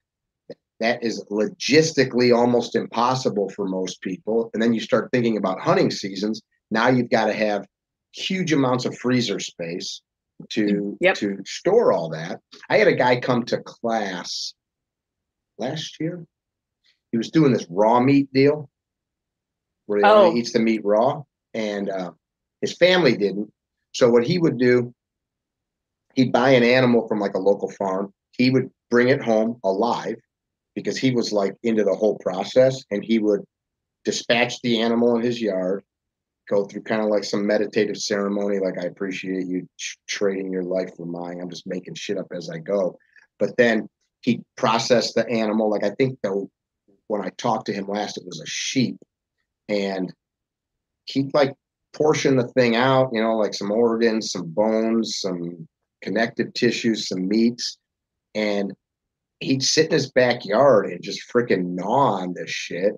That is logistically almost impossible for most people. And then you start thinking about hunting seasons. Now you've got to have huge amounts of freezer space to store all that. I had a guy come to class last year. He was doing this raw meat deal where he only eats the meat raw, and his family didn't. So what he would do, he'd buy an animal from like a local farm. He would bring it home alive, because he was like into the whole process, and he would dispatch the animal in his yard, go through kind of like some meditative ceremony, like, I appreciate you trading your life for mine. I'm just making shit up as I go. But then he processed the animal. Like, I think though, when I talked to him last, it was a sheep, and he'd like portion the thing out, like some organs, some bones, some connective tissues, some meats, and he'd sit in his backyard and just freaking gnaw on this shit.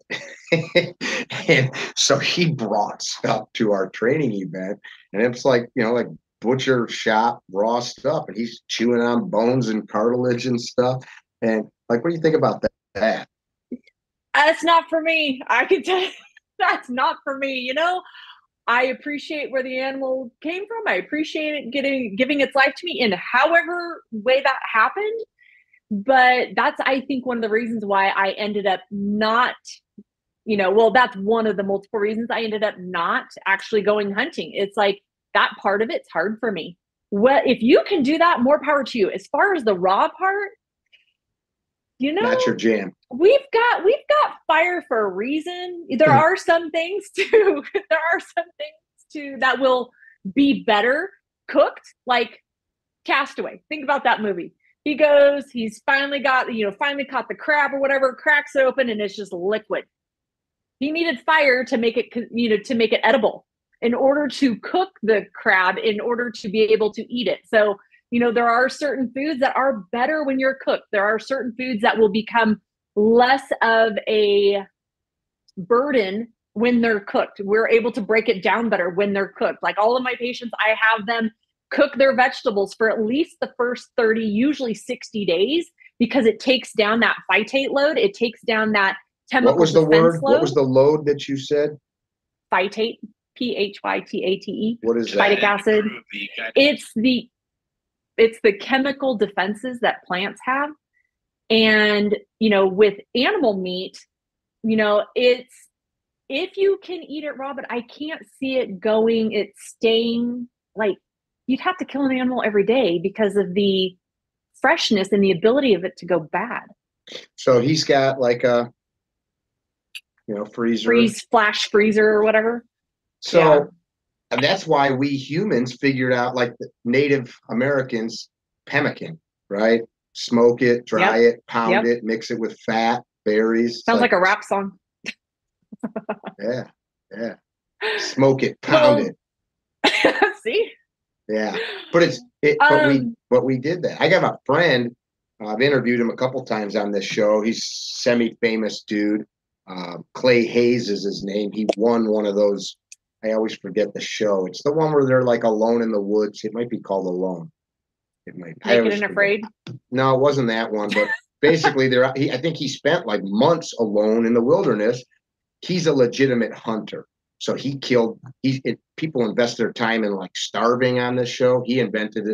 And so he brought stuff to our training event, and it's like, like butcher shop raw stuff, and he's chewing on bones and cartilage and stuff. And like, what do you think about that? That's not for me. I can tell you, that's not for me. I appreciate where the animal came from. I appreciate it giving its life to me in however way that happened. But that's, I think, one of the reasons why I ended up not, that's one of the multiple reasons I ended up not actually going hunting. It's like, that part of it's hard for me. Well, if you can do that, more power to you. As far as the raw part, Not your jam. We've got fire for a reason. There are some things that will be better cooked, like Castaway. Think about that movie. He goes, he's finally caught the crab or whatever, cracks it open, and it's just liquid. He needed fire to make it edible, in order to cook the crab, in order to be able to eat it. So, there are certain foods that are better when you're cooked. There are certain foods that will become less of a burden when they're cooked. We're able to break it down better when they're cooked. Like all of my patients, I have them cook their vegetables for at least the first 30, usually 60 days, because it takes down that phytate load. It takes down that chemical defense load. What was the load that you said? Phytate, Phytate. What is that? Phytic acid. It's the chemical defenses that plants have. And, with animal meat, it's, if you can eat it raw, but I can't see it staying, like, you'd have to kill an animal every day because of the freshness and the ability of it to go bad. So he's got like a, freezer. Flash freezer or whatever. So, yeah. And that's why we humans figured out, like the Native Americans, pemmican, right? Smoke it, dry it, pound it, mix it with fat, berries. Sounds like a rap song. Yeah. Smoke it, pound it. See? Yeah. But we did that. I got a friend, I've interviewed him a couple times on this show. He's semi-famous dude. Clay Hayes is his name. He won one of those. I always forget the show. It's the one where they're like alone in the woods. It might be called Alone. It might. Naked and Afraid? No, it wasn't that one. But basically, I think he spent like months alone in the wilderness. He's a legitimate hunter. So people invest their time in like starving on this show. He invested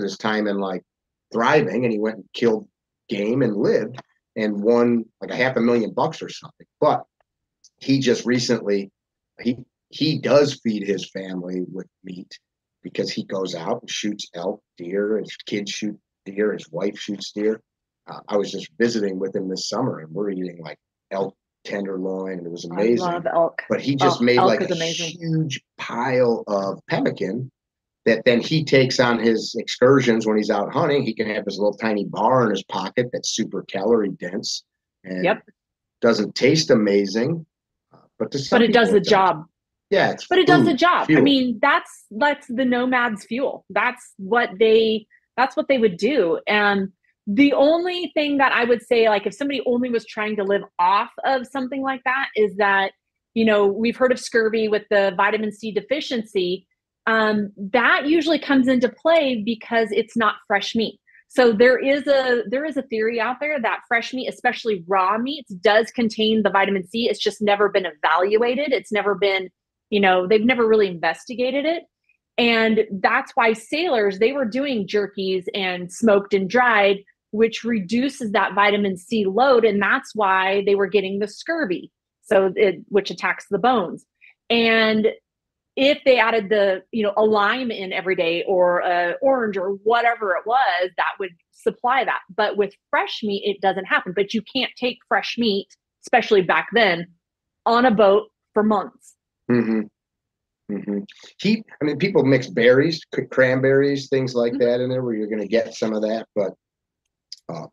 his time in like thriving, and he went and killed game and lived and won like $500,000 or something. But he just recently, he does feed his family with meat because he goes out and shoots elk, deer. His kids shoot deer. His wife shoots deer. I was just visiting with him this summer, and we're eating like elk tenderloin, and it was amazing. I love elk. But he just made like a huge pile of pemmican that then he takes on his excursions when he's out hunting. He can have this little tiny bar in his pocket that's super calorie dense and doesn't taste amazing, but it does the job. Yeah, it does the job. Fuel. I mean, that's the nomad's fuel. That's what they would do. And the only thing that I would say, like if somebody only was trying to live off of something like that, is that, we've heard of scurvy with the vitamin C deficiency. That usually comes into play because it's not fresh meat. So there is a theory out there that fresh meat, especially raw meats, does contain the vitamin C. It's just never been evaluated. It's never been, they've never really investigated it. And that's why sailors, they were doing jerkies and smoked and dried, which reduces that vitamin C load. And that's why they were getting the scurvy, which attacks the bones. And if they added a lime in every day, or orange, or whatever it was, that would supply that. But with fresh meat, it doesn't happen. But you can't take fresh meat, especially back then, on a boat for months. Mm-hmm. Mm-hmm. People mix berries, cranberries, things like that in there, where you're going to get some of that. But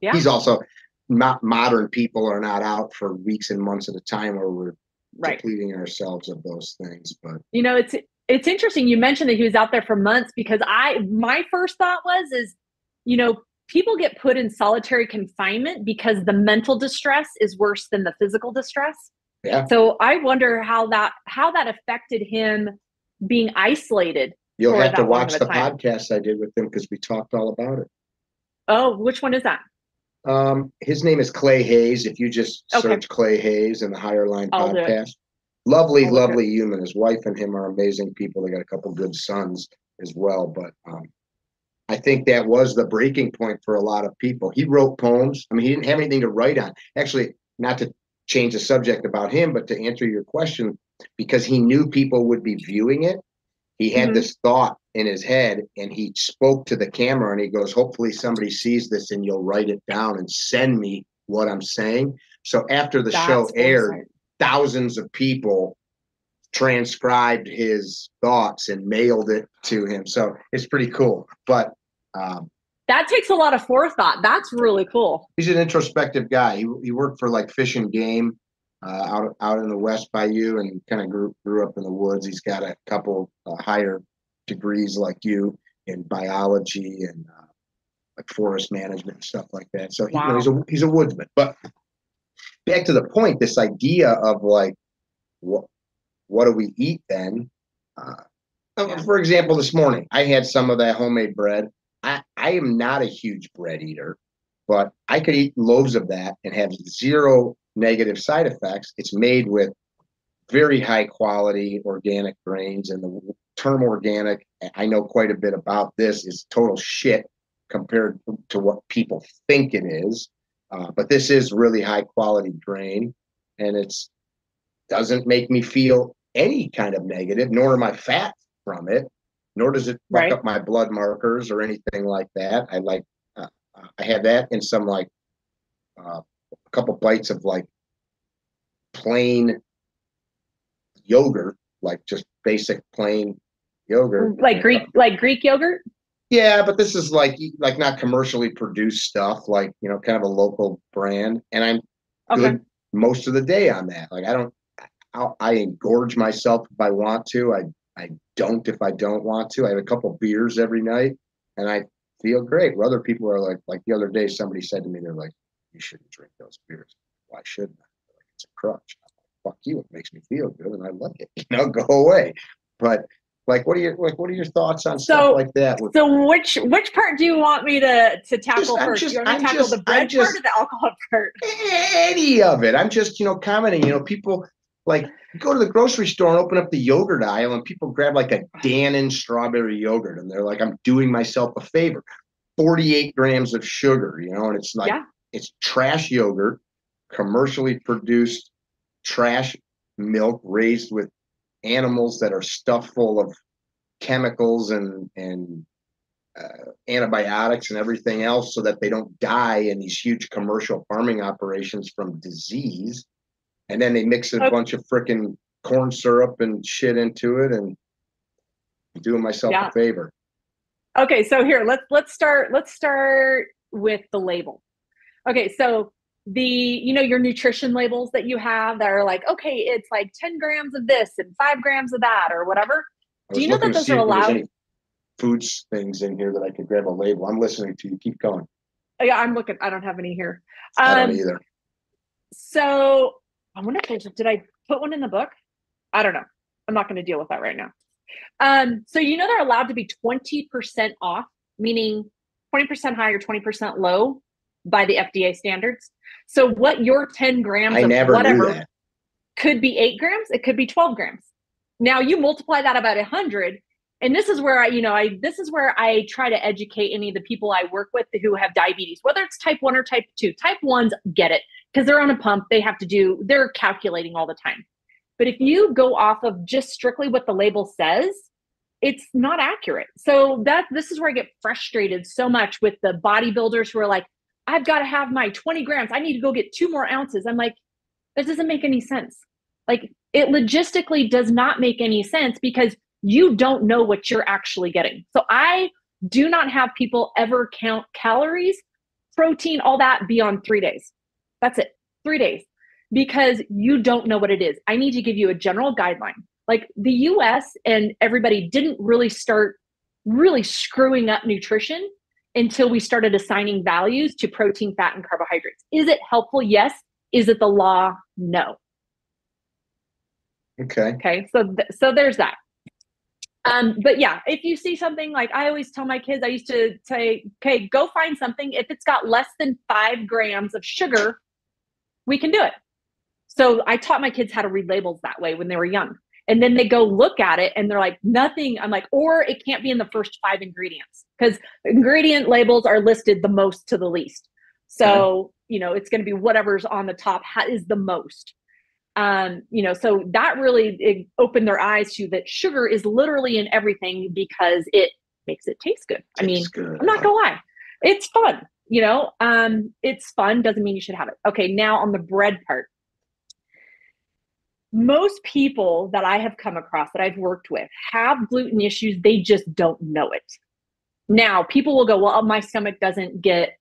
he's also not, modern people are not out for weeks and months at a time, where we're depleting ourselves of those things. But it's interesting you mentioned that he was out there for months, because my first thought is people get put in solitary confinement because the mental distress is worse than the physical distress. Yeah. So I wonder how that affected him being isolated. You'll have to watch the podcast I did with him, because we talked all about it. Oh, which one is that? His name is Clay Hayes. If you just search Clay Hayes in the Higher Line podcast, lovely human. His wife and him are amazing people. They got a couple good sons as well. But I think that was the breaking point for a lot of people. He wrote poems. He didn't have anything to write on. Actually, not to change the subject about him, but to answer your question, because he knew people would be viewing it. He had this thought in his head, and he spoke to the camera, and he goes, hopefully somebody sees this and you'll write it down and send me what I'm saying. So after the show That's aired, foresight. thousands of people transcribed his thoughts and mailed it to him. So it's pretty cool. But that takes a lot of forethought. That's really cool. He's an introspective guy. He worked for like Fish and Game out in the West Bayou, and kind of grew up in the woods. He's got a couple higher degrees like you in biology and like forest management and stuff like that. So he's a woodsman. But back to the point, this idea of like what do we eat then? For example, this morning I had some of that homemade bread. I am not a huge bread eater, but I could eat loaves of that and have zero negative side effects. It's made with very high quality organic grains, and the term organic, I know quite a bit about this, is total shit compared to what people think it is. But this is really high quality grain, and it's doesn't make me feel any kind of negative, nor am I fat from it, nor does it fuck up my blood markers or anything like that. I had that in some like a couple bites of like plain yogurt, like just basic plain yogurt, like Greek yogurt. Yeah, but this is like not commercially produced stuff, like, you know, kind of a local brand, and I'm good most of the day on that. Like I engorge myself if I want to. I don't if I don't want to. I have a couple beers every night, and I feel great. Where other people are like the other day, somebody said to me, they're like, "You shouldn't drink those beers." Why shouldn't I? Like, it's a crutch. Fuck you. It makes me feel good, and I like it. You know, go away. But like, what are your thoughts on stuff like that? So which part do you want me to tackle first? Do you want me to tackle the bread part or the alcohol part? Any of it. I'm just, commenting. People like go to the grocery store and open up the yogurt aisle, and people grab like a Dannon strawberry yogurt, and they're like, "I'm doing myself a favor." 48 grams of sugar, and it's like it's trash yogurt, commercially produced trash milk raised with animals that are stuffed full of chemicals and antibiotics and everything else, so that they don't die in these huge commercial farming operations from disease. And then they mix a bunch of freaking corn syrup and shit into it, and I'm doing myself a favor. Okay, so here let's start with the label. Okay, so your nutrition labels that you have that are like, okay, it's like 10 grams of this and 5 grams of that or whatever. Do you know that those are allowed? Any foods things in here that I could grab a label? I'm listening to you. Keep going. Yeah, I'm looking. I don't have any here. I don't either. So I wonder if did I put one in the book? I don't know. I'm not going to deal with that right now. So they're allowed to be 20% off, meaning 20% high or 20% low by the FDA standards. So what your 10 grams of whatever could be 8 grams, it could be 12 grams. Now you multiply that about 100, and this is where I try to educate any of the people I work with who have diabetes, whether it's type 1 or type 2. Type 1s get it because they're on a pump. They're calculating all the time. But if you go off of just strictly what the label says, it's not accurate. So this is where I get frustrated so much with the bodybuilders who are like, I've got to have my 20 grams. I need to go get 2 more ounces. I'm like, that doesn't make any sense. Like, it logistically does not make any sense because you don't know what you're actually getting. So I do not have people ever count calories, protein, all that beyond 3 days. That's it, 3 days, because you don't know what it is. I need to give you a general guideline. Like, the US and everybody didn't really start really screwing up nutrition until we started assigning values to protein, fat, and carbohydrates. Is it helpful? Yes. Is it the law? No. Okay. So there's that. But yeah, if you see something, like I always tell my kids, I used to say, okay, go find something. If it's got less than 5 grams of sugar, we can do it. So I taught my kids how to read labels that way when they were young. And then they go look at it and they're like, nothing. I'm like, or it can't be in the first 5 ingredients, because ingredient labels are listed the most to the least. So, it's going to be whatever's on the top is the most. So that really opened their eyes to that sugar is literally in everything because it makes it taste good. I'm not gonna lie. It's fun. It's fun. Doesn't mean you should have it. Okay. Now on the bread part, most people that I have come across that I've worked with have gluten issues. They just don't know it. Now people will go, well, my stomach doesn't get,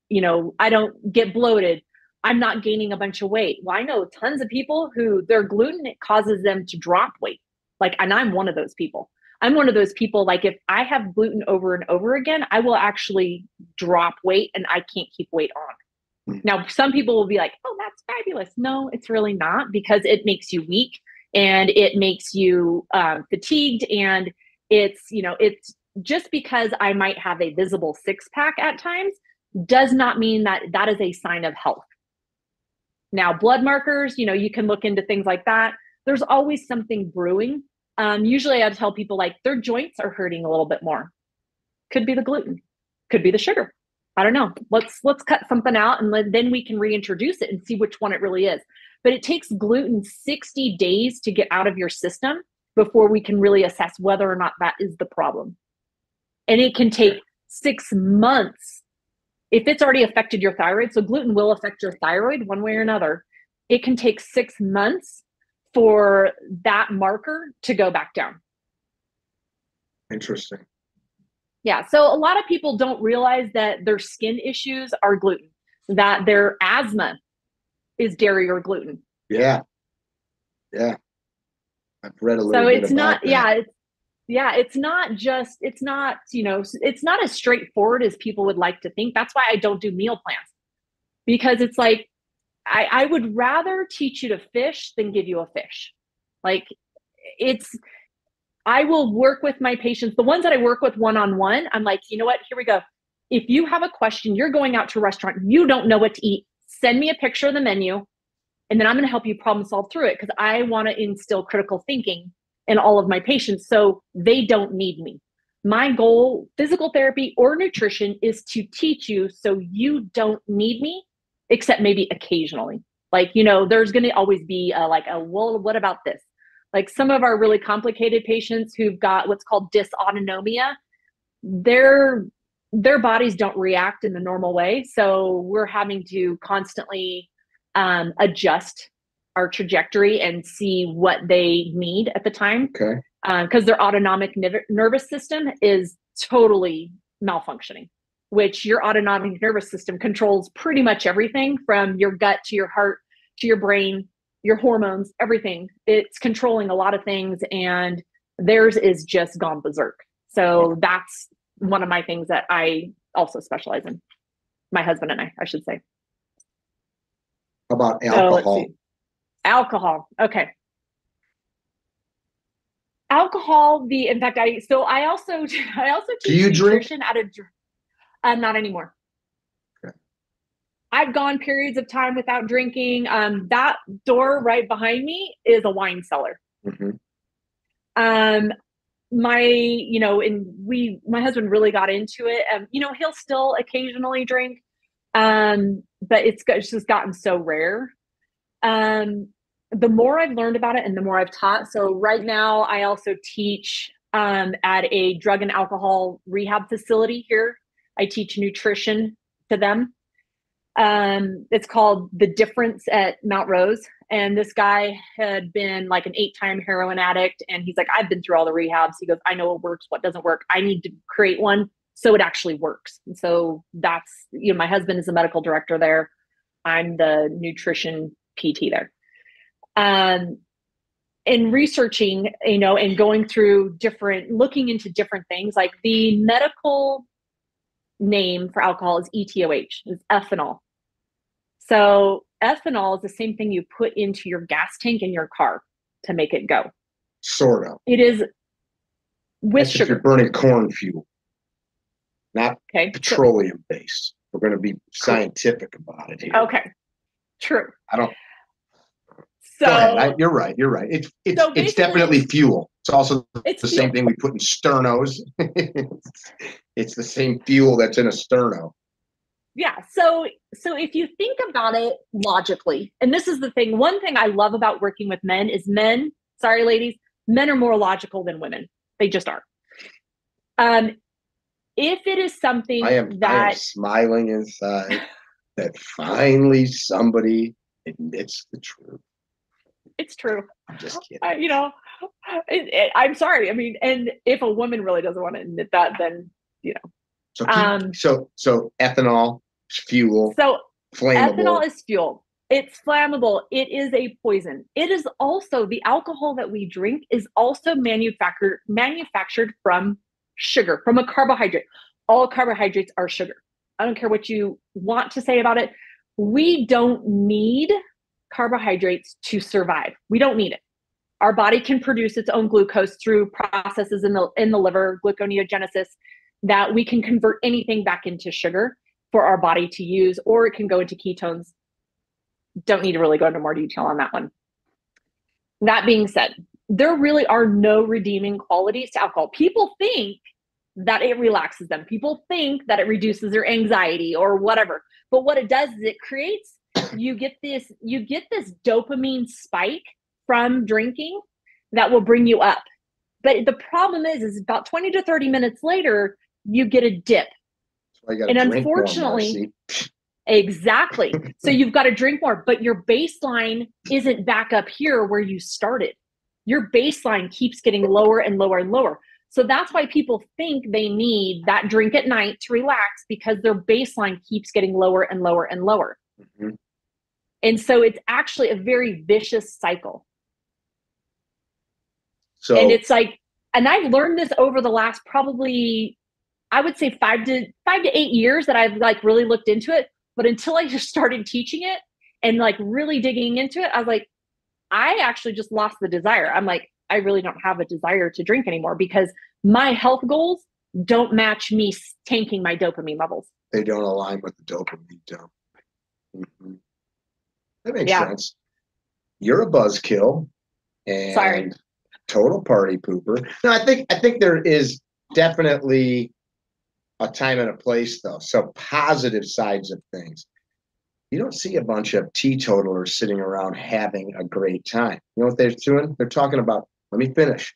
I don't get bloated. I'm not gaining a bunch of weight. Well, I know tons of people who their gluten, it causes them to drop weight. And I'm one of those people. I'm one of those people, if I have gluten over and over again, I will actually drop weight and I can't keep weight on. Now, some people will be like, oh, that's fabulous. No, it's really not, because it makes you weak and it makes you fatigued. And it's just because I might have a visible six pack at times does not mean that that is a sign of health. Now, blood markers, you can look into things like that. There's always something brewing. Usually I tell people their joints are hurting a little bit more. Could be the gluten, could be the sugar. I don't know. Let's cut something out and then we can reintroduce it and see which one it really is. But it takes gluten 60 days to get out of your system before we can really assess whether or not that is the problem. And it can take 6 months if it's already affected your thyroid. So gluten will affect your thyroid one way or another. It can take 6 months for that marker to go back down. Interesting. Yeah. So a lot of people don't realize that their skin issues are gluten, that their asthma is dairy or gluten. Yeah. Yeah. I've read a little bit about that. It's not as straightforward as people would like to think. That's why I don't do meal plans, because it's I would rather teach you to fish than give you a fish. I will work with my patients, the ones that I work with one-on-one. I'm like, you know what, here we go. If you have a question, you're going out to a restaurant, you don't know what to eat, send me a picture of the menu, and then I'm going to help you problem solve through it, because I want to instill critical thinking in all of my patients so they don't need me. My goal, physical therapy or nutrition, is to teach you so you don't need me, except maybe occasionally. There's going to always be well, what about this? Some of our really complicated patients who've got what's called dysautonomia, their bodies don't react in the normal way. So we're having to constantly adjust our trajectory and see what they need at the time. Okay. Because their autonomic nervous system is totally malfunctioning, which your autonomic nervous system controls pretty much everything from your gut to your heart to your brain, your hormones, everything. It's controlling a lot of things, and theirs is just gone berserk. So that's one of my things that I also specialize in. My husband and I should say. How about alcohol? Alcohol. Okay. Alcohol. In fact, I also teach nutrition at a. Not anymore. Okay. I've gone periods of time without drinking. That door right behind me is a wine cellar. Mm-hmm. My husband really got into it. He'll still occasionally drink, but it's just gotten so rare. The more I've learned about it and the more I've taught. So right now I also teach at a drug and alcohol rehab facility here. I teach nutrition to them. It's called The Difference at Mount Rose. And this guy had been an 8-time heroin addict. And he's like, I've been through all the rehabs. He goes, I know what works, what doesn't work. I need to create one so it actually works. And so that's, my husband is the medical director there. I'm the nutrition PT there. In researching, and going through looking into different things, the medical name for alcohol is ETOH, is ethanol. So ethanol is the same thing you put into your gas tank in your car to make it go. Sort of. It is with That's sugar. If you're burning corn fuel, not petroleum based. We're going to be scientific about it here. Okay. True. I don't. So go ahead. You're right. It's definitely fuel. It's also the same thing we put in sternos. It's the same fuel that's in a sterno. Yeah. So if you think about it logically, and this is the thing, one thing I love about working with men is sorry, ladies, men are more logical than women. They just are. if it is something I am smiling inside that finally somebody admits the truth. It's true. I'm just kidding. You know, I'm sorry. I mean, and if a woman really doesn't want to admit that, then, you know. So ethanol, fuel, So flammable. ethanol is fuel. It's flammable. It is a poison. It is also, the alcohol that we drink is also manufactured from sugar, from a carbohydrate. All carbohydrates are sugar. I don't care what you want to say about it. We don't need carbohydrates to survive. We don't need it. Our body can produce its own glucose through processes in the liver, gluconeogenesis, that we can convert anything back into sugar for our body to use, or it can go into ketones. Don't need to really go into more detail on that one. That being said, there really are no redeeming qualities to alcohol. People think that it relaxes them. People think that it reduces their anxiety or whatever. But what it does is it creates, you get this dopamine spike from drinking that will bring you up. But the problem is about 20 to 30 minutes later, you get a dip. And unfortunately, exactly. So you've got to drink more, but your baseline isn't back up here where you started. Your baseline keeps getting lower and lower and lower. So that's why people think they need that drink at night to relax, because their baseline keeps getting lower and lower and lower. Mm-hmm. And so it's actually a very vicious cycle. So, and it's like, and I've learned this over the last probably, I would say 5 to 8 years that I've like really looked into it. But until I just started teaching it and like really digging into it, I was like, I actually just lost the desire. I'm like, I really don't have a desire to drink anymore because my health goals don't match me tanking my dopamine levels. They don't align with the dopamine dump. Mm-hmm. That makes sense. You're a buzzkill and total party pooper. No, I think there is definitely a time and a place, though. So positive sides of things. You don't see a bunch of teetotalers sitting around having a great time. You know what they're doing? They're talking about, let me finish,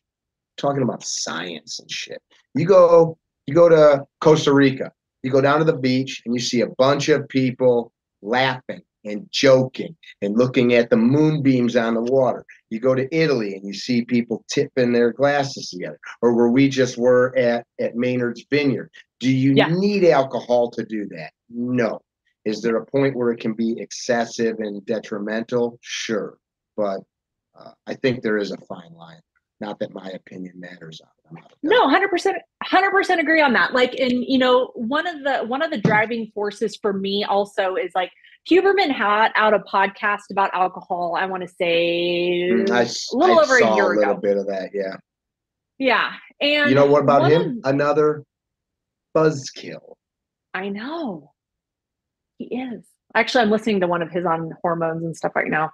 talking about science and shit. You go to Costa Rica, you go down to the beach and you see a bunch of people laughing and joking and looking at the moonbeams on the water. You go to Italy and you see people tipping their glasses together, or where we just were at Maynard's Vineyard. Do you need alcohol to do that? No. Is there a point where it can be excessive and detrimental? Sure. But I think there is a fine line. Not that my opinion matters on it. No, 100% agree on that. Like, and you know, one of the driving forces for me also is like Huberman had out a podcast about alcohol. I want to say a little over a year ago. A little bit of that, yeah. Yeah, and you know what about him? Another buzzkill. I know. He is. Actually, I'm listening to one of his on hormones and stuff right now.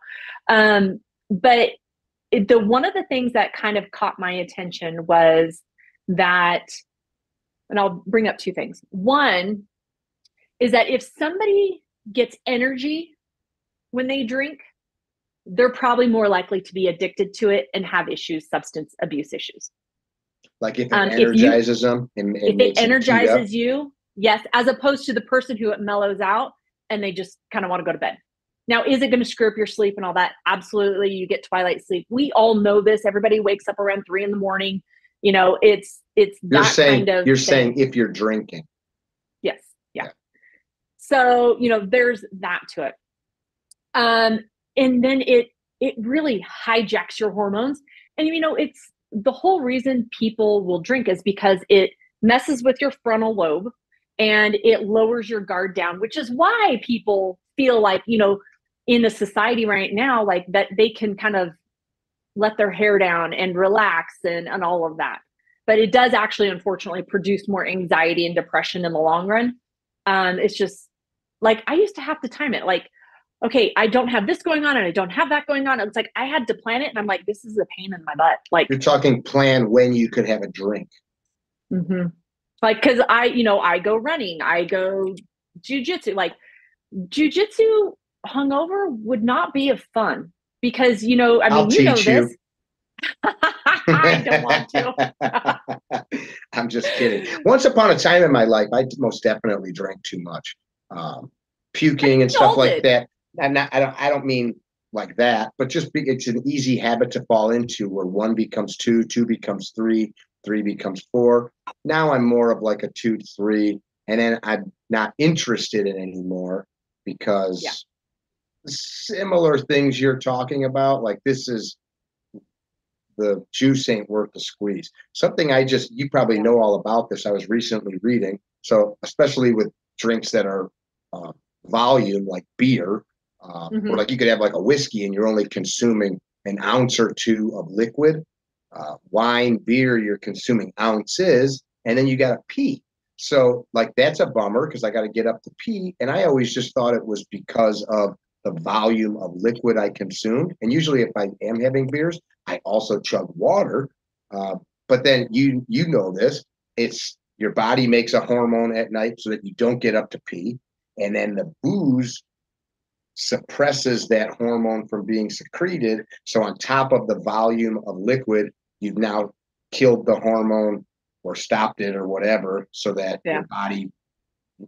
But one of the things that kind of caught my attention was that, and I'll bring up two things. One is that if somebody gets energy when they drink, they're probably more likely to be addicted to it and have issues, substance abuse issues. Like if it energizes them? If it energizes you, yes, as opposed to the person who it mellows out and they just kind of want to go to bed. Now, is it going to screw up your sleep and all that? Absolutely. You get twilight sleep. We all know this. Everybody wakes up around 3 a.m. You know, it's that kind of You're saying if you're drinking. Yes. Yeah. So, you know, there's that to it. And then it really hijacks your hormones. And, you know, it's the whole reason people will drink is because it messes with your frontal lobe and it lowers your guard down, which is why people feel like, you know, in the society right now, like that they can kind of let their hair down and relax and all of that. But it does actually, unfortunately, produce more anxiety and depression in the long run. It's just like, I used to have to time it. Like, okay, I don't have this going on and I don't have that going on. It's like, I had to plan it. And I'm like, this is a pain in my butt. Like, you're talking plan when you could have a drink. Mm-hmm. Like, cause I go running, I go jujitsu, like jujitsu hungover would not be a fun because, you know, I mean, you know this. I don't want to. I'm just kidding. Once upon a time in my life, I most definitely drank too much, puking and stuff like that. I don't mean like that, but just it's an easy habit to fall into where one becomes two, two becomes three, three becomes four. Now I'm more of like a 2 to 3, and then I'm not interested in anymore because similar things you're talking about, like this is the juice ain't worth the squeeze. Something you probably know all about this. I was recently reading. So especially with drinks that are volume, like beer, or like you could have like a whiskey and you're only consuming an ounce or two of liquid. Wine, beer, you're consuming ounces, and then you got to pee. So like that's a bummer because I got to get up to pee. And I always just thought it was because of the volume of liquid I consumed. And usually if I am having beers, I also chug water. But then you know this, it's your body makes a hormone at night so that you don't get up to pee. And then the booze suppresses that hormone from being secreted. So on top of the volume of liquid, you've now killed the hormone or stopped it or whatever, so that your body,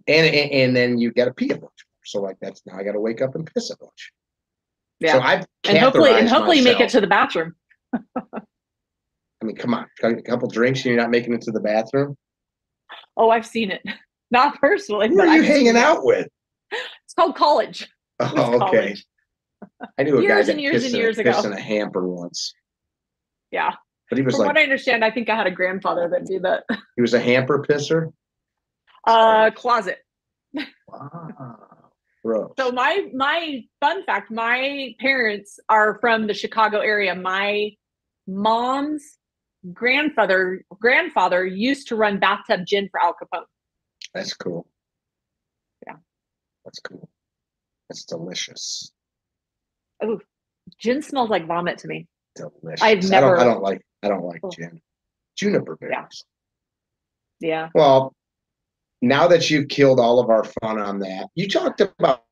and then you got to pee a bunch. So like now I got to wake up and piss a bunch. Yeah. So I've and hopefully myself. Make it to the bathroom. I mean, come on, a couple drinks and you're not making it to the bathroom. Oh, I've seen it. Not personally. Who are you hanging out with? It's called college. Oh, okay. I knew a guy that years ago pissed in a hamper once. Yeah. But he was From what I understand, I think I had a grandfather that did that. He was a hamper pisser? Closet. Wow. Gross. So my fun fact, my parents are from the Chicago area. My mom's grandfather used to run bathtub gin for Al Capone. That's cool. Yeah. That's cool. That's delicious. Oh, gin smells like vomit to me. Delicious. I've never. I don't like gin. Juniper berries. Yeah. Well, now that you've killed all of our fun on that, you talked about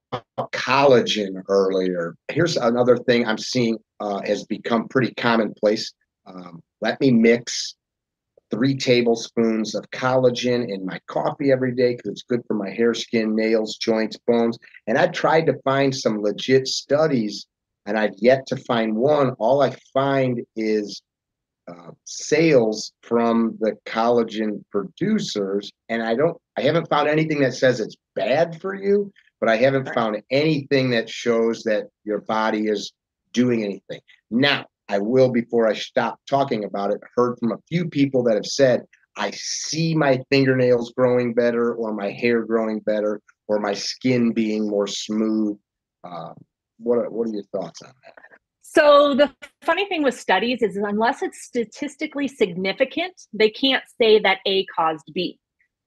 collagen earlier. Here's another thing I'm seeing has become pretty commonplace. Let me mix 3 tablespoons of collagen in my coffee every day because it's good for my hair, skin, nails, joints, bones. And I tried to find some legit studies, and I've yet to find one. All I find is sales from the collagen producers, and I haven't found anything that says it's bad for you, but I haven't found anything that shows that your body is doing anything. Now, I will, before I stop talking about it, heard from a few people that have said, I see my fingernails growing better, or my hair growing better, or my skin being more smooth. What are your thoughts on that? So the funny thing with studies is unless it's statistically significant, they can't say that A caused B.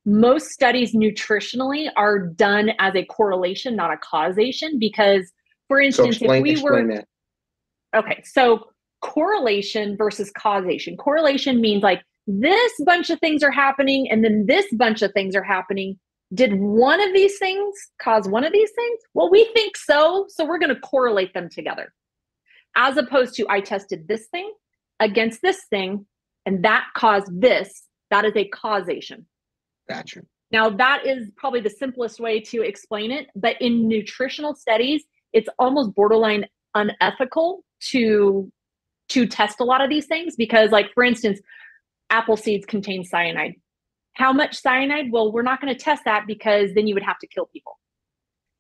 Most studies nutritionally are done as a correlation, not a causation, because, for instance, explain that. Okay, so correlation versus causation. Correlation means like this bunch of things are happening and then this bunch of things are happening. Did one of these things cause one of these things? Well, we think so we're going to correlate them together. As opposed to I tested this thing against this thing and that caused this. That is a causation. Gotcha. Now, that is probably the simplest way to explain it. But in nutritional studies, it's almost borderline unethical to test a lot of these things because, like, for instance, apple seeds contain cyanide. How much cyanide? Well, we're not going to test that because then you would have to kill people.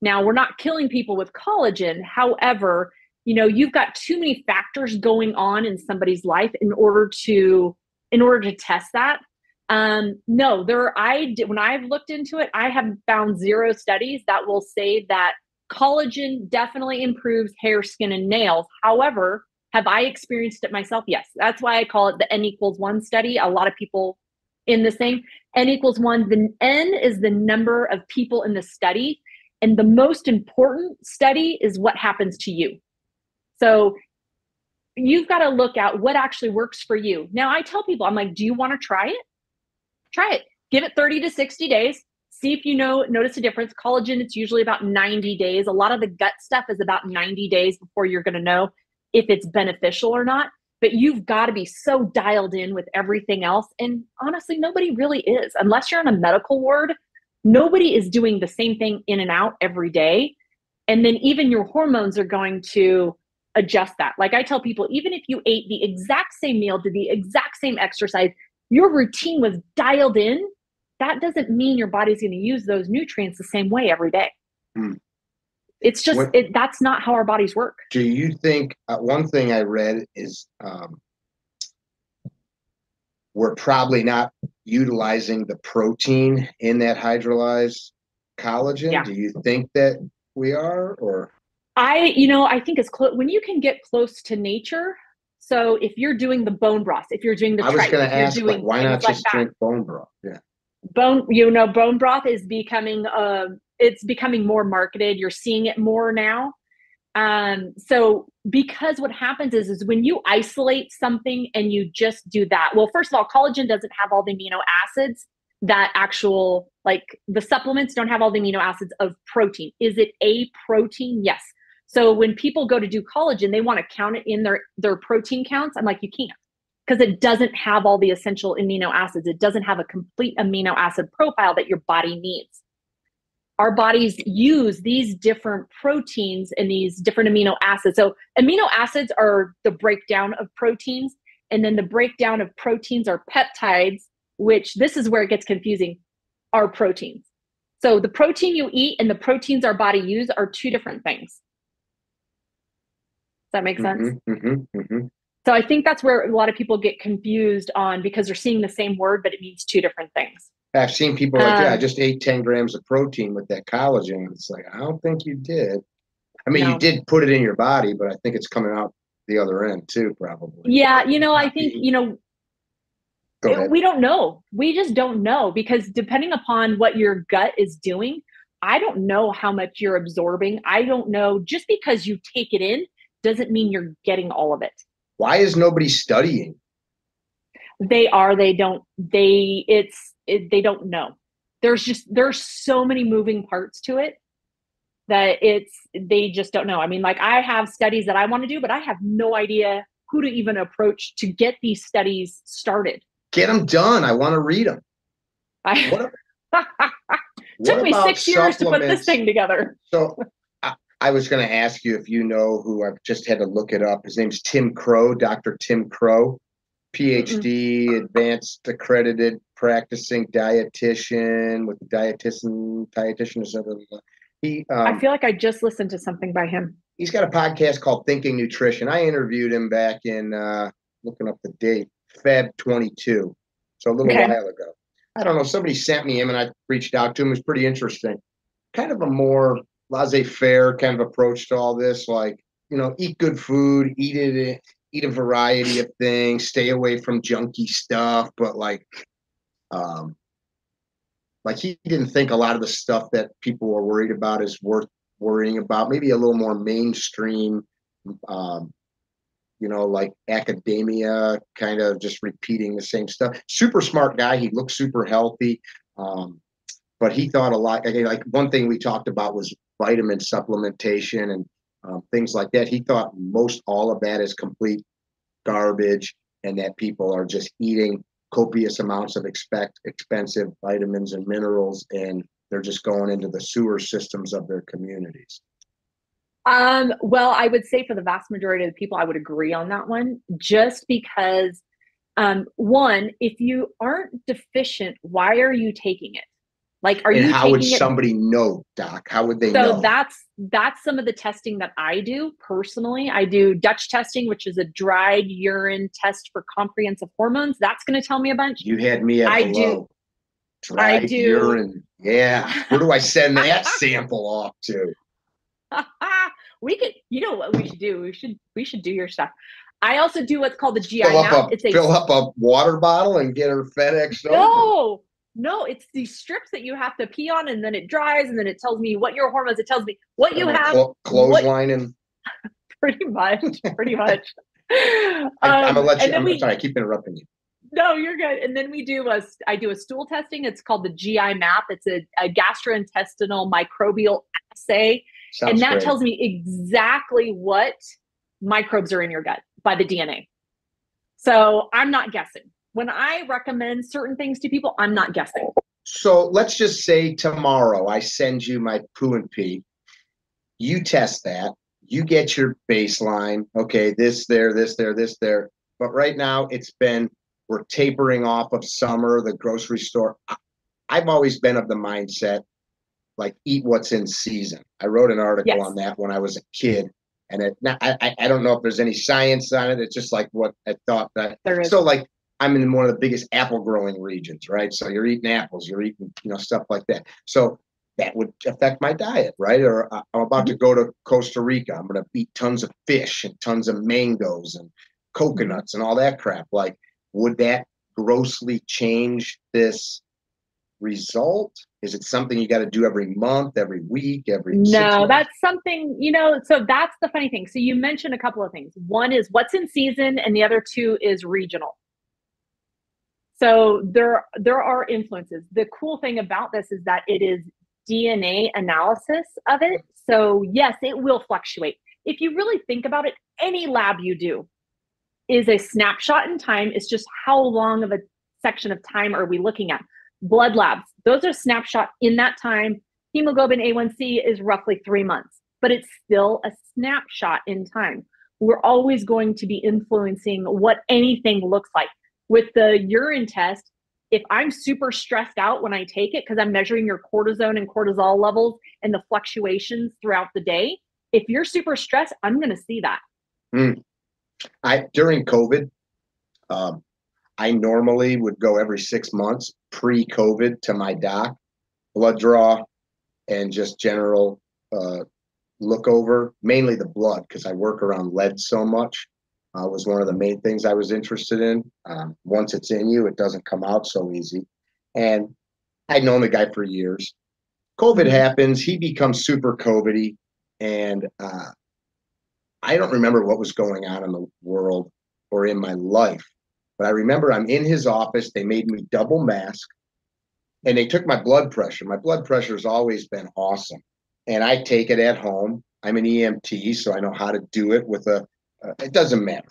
Now, we're not killing people with collagen. However, you've got too many factors going on in somebody's life in order to test that. No, when I've looked into it, I have found 0 studies that will say that collagen definitely improves hair, skin, and nails. However, have I experienced it myself? Yes. That's why I call it the N=1 study. A lot of people in this thing, N=1, the N is the number of people in the study. And the most important study is what happens to you. So you've got to look at what actually works for you. Now, I tell people, I'm like, do you want to try it? Try it. Give it 30 to 60 days. See if you notice a difference. Collagen, it's usually about 90 days. A lot of the gut stuff is about 90 days before you're going to know if it's beneficial or not. but you've got to be so dialed in with everything else. And honestly, nobody really is. Unless you're on a medical ward, nobody is doing the same thing in and out every day. And then even your hormones are going to adjust that. Like I tell people, even if you ate the exact same meal, did the exact same exercise, your routine was dialed in, that doesn't mean your body's going to use those nutrients the same way every day. It's just, that's not how our bodies work. Do you think, one thing I read is we're probably not utilizing the protein in that hydrolyzed collagen? Yeah. Do you think that we are, or? I think it's close when you can get close to nature. So if you're doing the bone broth, if you're doing the I was going to ask, like, why not just drink bone broth? Yeah. Bone broth is becoming, it's becoming more marketed. You're seeing it more now. So because what happens is when you isolate something and you just do that, well, first of all, collagen doesn't have all the amino acids that actual, like the supplements don't have all the amino acids of protein. Is it a protein? Yes. So when people go to do collagen, they want to count it in their protein counts. I'm like, you can't, because it doesn't have all the essential amino acids. It doesn't have a complete amino acid profile that your body needs. Our bodies use these different proteins and these different amino acids. So amino acids are the breakdown of proteins, and then the breakdown of proteins are peptides, which this is where it gets confusing, are proteins. So the protein you eat and the proteins our body use are two different things. Does that make sense? So I think that's where a lot of people get confused on, because they're seeing the same word, but it means two different things. I've seen people like, yeah, I just ate 10 grams of protein with that collagen. It's like, I don't think you did. I mean, you did put it in your body, but I think it's coming out the other end too, probably. Yeah, I think, we don't know. We just don't know, because depending upon what your gut is doing, I don't know how much you're absorbing. I don't know. Just because you take it in doesn't mean you're getting all of it. Why is nobody studying? They don't know. There's so many moving parts to it that they just don't know. I mean, like, I have studies that I want to do, but I have no idea who to even approach to get these studies started. Get them done. I want to read them. Took me 6 years to put this thing together. So I was going to ask you if you know who. I've just had to look it up. His name's Tim Crow, Dr. Tim Crow, PhD, advanced accredited practicing dietitian with dietitian. I feel like I just listened to something by him. He's got a podcast called Thinking Nutrition. I interviewed him back in, looking up the date, Feb 22. So a little while ago. I don't know. Somebody sent me him and I reached out to him. It was pretty interesting. Kind of a more laissez-faire kind of approach to all this. Like, eat good food, eat a variety of things, stay away from junky stuff. But like he didn't think a lot of the stuff that people were worried about is worth worrying about. Maybe a little more mainstream, like academia, kind of just repeating the same stuff. Super smart guy. He looks super healthy. But he thought a lot, like one thing we talked about was vitamin supplementation and things like that. He thought most all of that is complete garbage, and that people are just eating copious amounts of expensive vitamins and minerals, and they're just going into the sewer systems of their communities. Well, I would say for the vast majority of the people, I would agree on that one, just because, one, if you aren't deficient, why are you taking it? Like, how would somebody know, Doc? How would they know? So that's some of the testing that I do personally. I do Dutch testing, which is a dried urine test for comprehensive hormones. That's going to tell me a bunch. You had me at hello. Dried urine. Yeah. Where do I send that sample off to? We could. You know what we should do? We should do your stuff. I also do what's called the GI map. Fill up a water bottle and get her FedEx over. No, it's these strips that you have to pee on, and then it dries, and then it tells me what your hormones. It tells me what you have. Clotheslining. Pretty much. I'm gonna let you. I'm sorry, I keep interrupting you. No, you're good. And then I do a stool testing. It's called the GI map. It's a gastrointestinal microbial assay, and that tells me exactly what microbes are in your gut by the DNA. So I'm not guessing. When I recommend certain things to people, I'm not guessing. So let's just say tomorrow I send you my poo and pee. You test that. You get your baseline. Okay, this there, this there, this there. But right now we're tapering off of summer, the grocery store. I've always been of the mindset, like, eat what's in season. I wrote an article on that when I was a kid. And I don't know if there's any science on it. It's just like what I thought that. There is. So like I'm in one of the biggest apple growing regions, right? So you're eating apples, you're eating, stuff like that. So that would affect my diet, right? Or I'm about to go to Costa Rica. I'm going to eat tons of fish and tons of mangoes and coconuts and all that crap. Like, would that grossly change this result? Is it something you got to do every month, every week, every 6 months? No, that's something, so that's the funny thing. So you mentioned a couple of things. One is what's in season, and the other two is regional. So there are influences. The cool thing about this is that it is DNA analysis of it. So yes, it will fluctuate. If you really think about it, any lab you do is a snapshot in time. It's just how long of a section of time are we looking at? Blood labs, those are snapshot in that time. Hemoglobin A1C is roughly 3 months, but it's still a snapshot in time. We're always going to be influencing what anything looks like. With the urine test, if I'm super stressed out when I take it, because I'm measuring your cortisone and cortisol levels and the fluctuations throughout the day, if you're super stressed, I'm going to see that. During COVID, I normally would go every 6 months pre-COVID to my doc, blood draw, and just general look over, mainly the blood, because I work around lead so much. Was one of the main things I was interested in. Once it's in you, it doesn't come out so easy. And I'd known the guy for years. COVID happens. He becomes super COVID-y. And I don't remember what was going on in the world or in my life. But I remember I'm in his office. They made me double mask. And they took my blood pressure. My blood pressure has always been awesome. And I take it at home. I'm an EMT, so I know how to do it with it doesn't matter.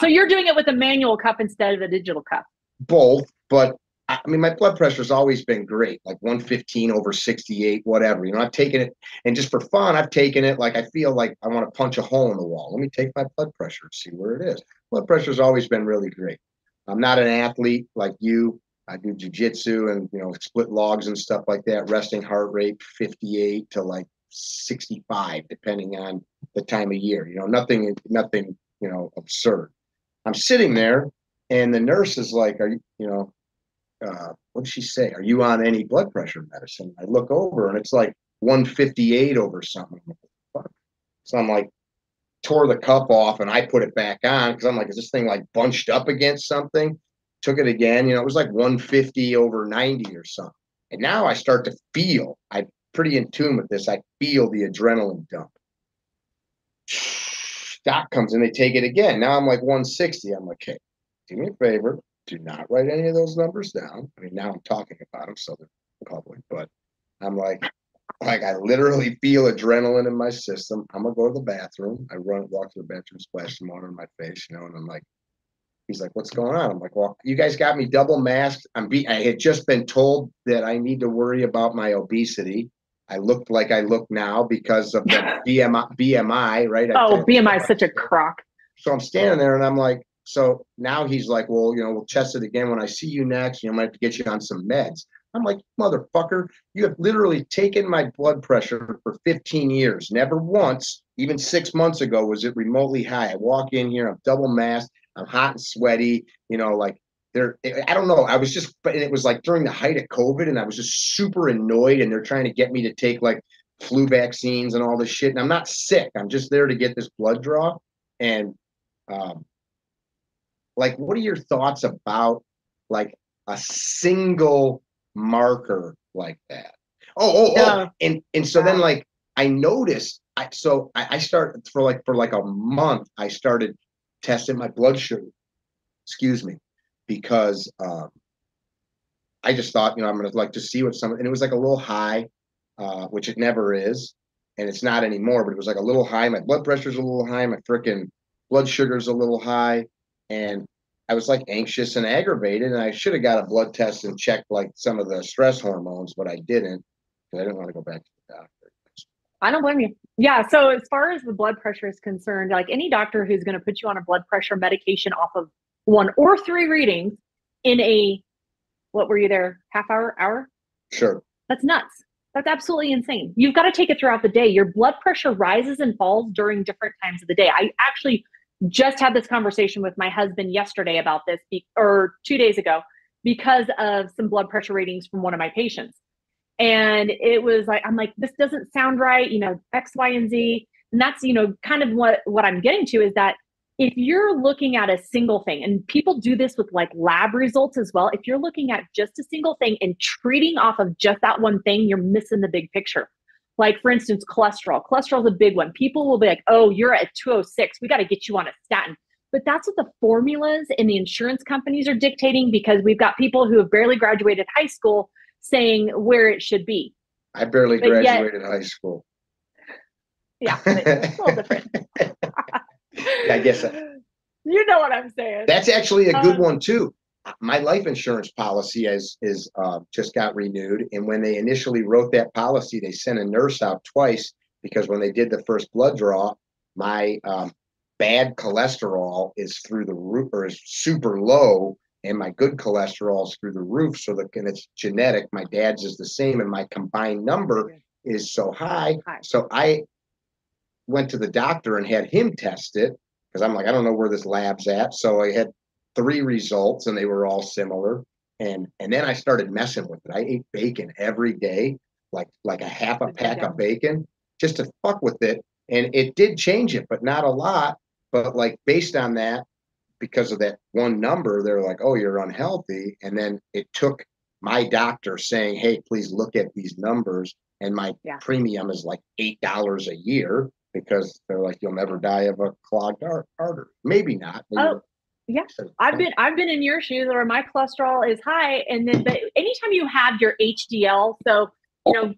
So you're doing it with a manual cuff instead of a digital cuff? Both, but I mean, my blood pressure has always been great, like 115/68, whatever. I've taken it, and just for fun, I've taken it like I feel like I want to punch a hole in the wall. Let me take my blood pressure and see where it is. Blood pressure has always been really great. I'm not an athlete like you. I do jiu-jitsu and, split logs and stuff like that, resting heart rate 58 to like 65, depending on the time of year. Nothing, absurd. I'm sitting there, and the nurse is like, "Are you, what did she say? Are you on any blood pressure medicine?" I look over, and it's like 158 over something. So I'm like, tore the cup off, and I put it back on because I'm like, is this thing like bunched up against something? Took it again. It was like 150/90 or something. And now I start to feel, I'm pretty in tune with this. I feel the adrenaline dump. Doc comes in, they take it again. Now I'm like 160. I'm like, hey, do me a favor. Do not write any of those numbers down. I mean, now I'm talking about them, so they're public, but I'm like I literally feel adrenaline in my system. I'm going to go to the bathroom. I walk to the bathroom, splash some water in my face, and I'm like, he's like, what's going on? I'm like, well, you guys got me double masked. I had just been told that I need to worry about my obesity. I looked like I look now because of the BMI, right? BMI is such a crock. So I'm standing there, and I'm like, so now he's like, well, we'll test it again when I see you next. I might have to get you on some meds. I'm like, motherfucker, you have literally taken my blood pressure for 15 years. Never once, even 6 months ago, was it remotely high. I walk in here, I'm double masked, I'm hot and sweaty, I don't know. But it was like during the height of COVID, and I was just super annoyed, and they're trying to get me to take like flu vaccines and all this shit. And I'm not sick. I'm just there to get this blood draw. And what are your thoughts about like a single marker like that? And so then like I noticed, I started for a month, I started testing my blood sugar, because I just thought, I'm going to like to see what and it was like a little high, which it never is. And it's not anymore, but it was like a little high. My blood pressure's a little high. My freaking blood sugar's a little high. and I was like anxious and aggravated, and I should have got a blood test and checked like some of the stress hormones, but I didn't because I didn't want to go back to the doctor. I don't blame you. Yeah. So as far as the blood pressure is concerned, like any doctor who's going to put you on a blood pressure medication off of 1 or 3 readings in a, what were you there, half hour? Sure. That's nuts. That's absolutely insane. You've got to take it throughout the day. Your blood pressure rises and falls during different times of the day. I actually just had this conversation with my husband yesterday about this, or 2 days ago, because of some blood pressure readings from one of my patients. And it was like, I'm like, this doesn't sound right, X, Y, and Z. And that's, kind of what I'm getting to is that if you're looking at a single thing, and people do this with like lab results as well, if you're looking at just a single thing and treating off of just that one thing, you're missing the big picture. Like, for instance, cholesterol. Cholesterol is a big one. People will be like, oh, you're at 206. We got to get you on a statin. But that's what the formulas and the insurance companies are dictating, because we've got people who have barely graduated high school saying where it should be. I barely graduated high school. Yeah, it's a little different. I guess you know what I'm saying. That's actually a good one too. My life insurance policy is just got renewed, and when they initially wrote that policy, they sent a nurse out twice, because when they did the first blood draw, my bad cholesterol is through the roof, or is super low, and my good cholesterol is through the roof. So and it's genetic. My dad's is the same, and my combined number is so high. So I went to the doctor and had him test it, because I'm like, I don't know where this lab's at. So I had 3 results, and they were all similar. And then I started messing with it. I ate bacon every day, like a half a pack of bacon, just to fuck with it. And it did change it, but not a lot. But like based on that, because of that one number, they're like, oh, you're unhealthy. And then it took my doctor saying, hey, please look at these numbers. And my premium is like $8 a year, because they're like, you'll never die of a clogged artery. Maybe not. Maybe. Oh, yeah. I've been in your shoes where my cholesterol is high. And then, but anytime you have your HDL, so,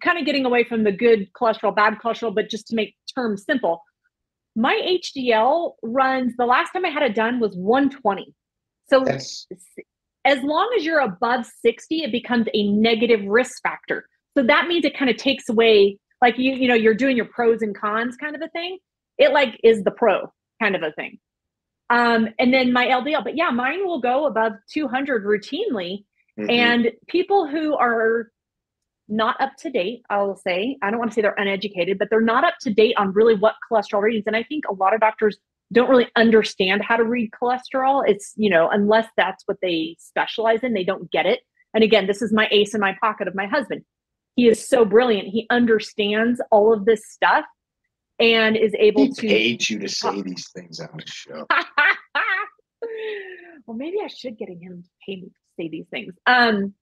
kind of getting away from the good cholesterol, bad cholesterol, but just to make terms simple, my HDL runs, the last time I had it done was 120. So as long as you're above 60, it becomes a negative risk factor. So that means it kind of takes away, like, you're doing your pros and cons kind of a thing. It like is the pro kind of a thing. And then my LDL, but yeah, mine will go above 200 routinely. Mm-hmm. And people who are not up to date, I will say, I don't want to say they're uneducated, but they're not up to date on really what cholesterol readings. And I think a lot of doctors don't really understand how to read cholesterol. It's, unless that's what they specialize in, they don't get it. And again, this is my ace in my pocket of my husband. He is so brilliant. He understands all of this stuff and is able to. He paid you to say these things on the show. Well, maybe I should get him to pay me to say these things.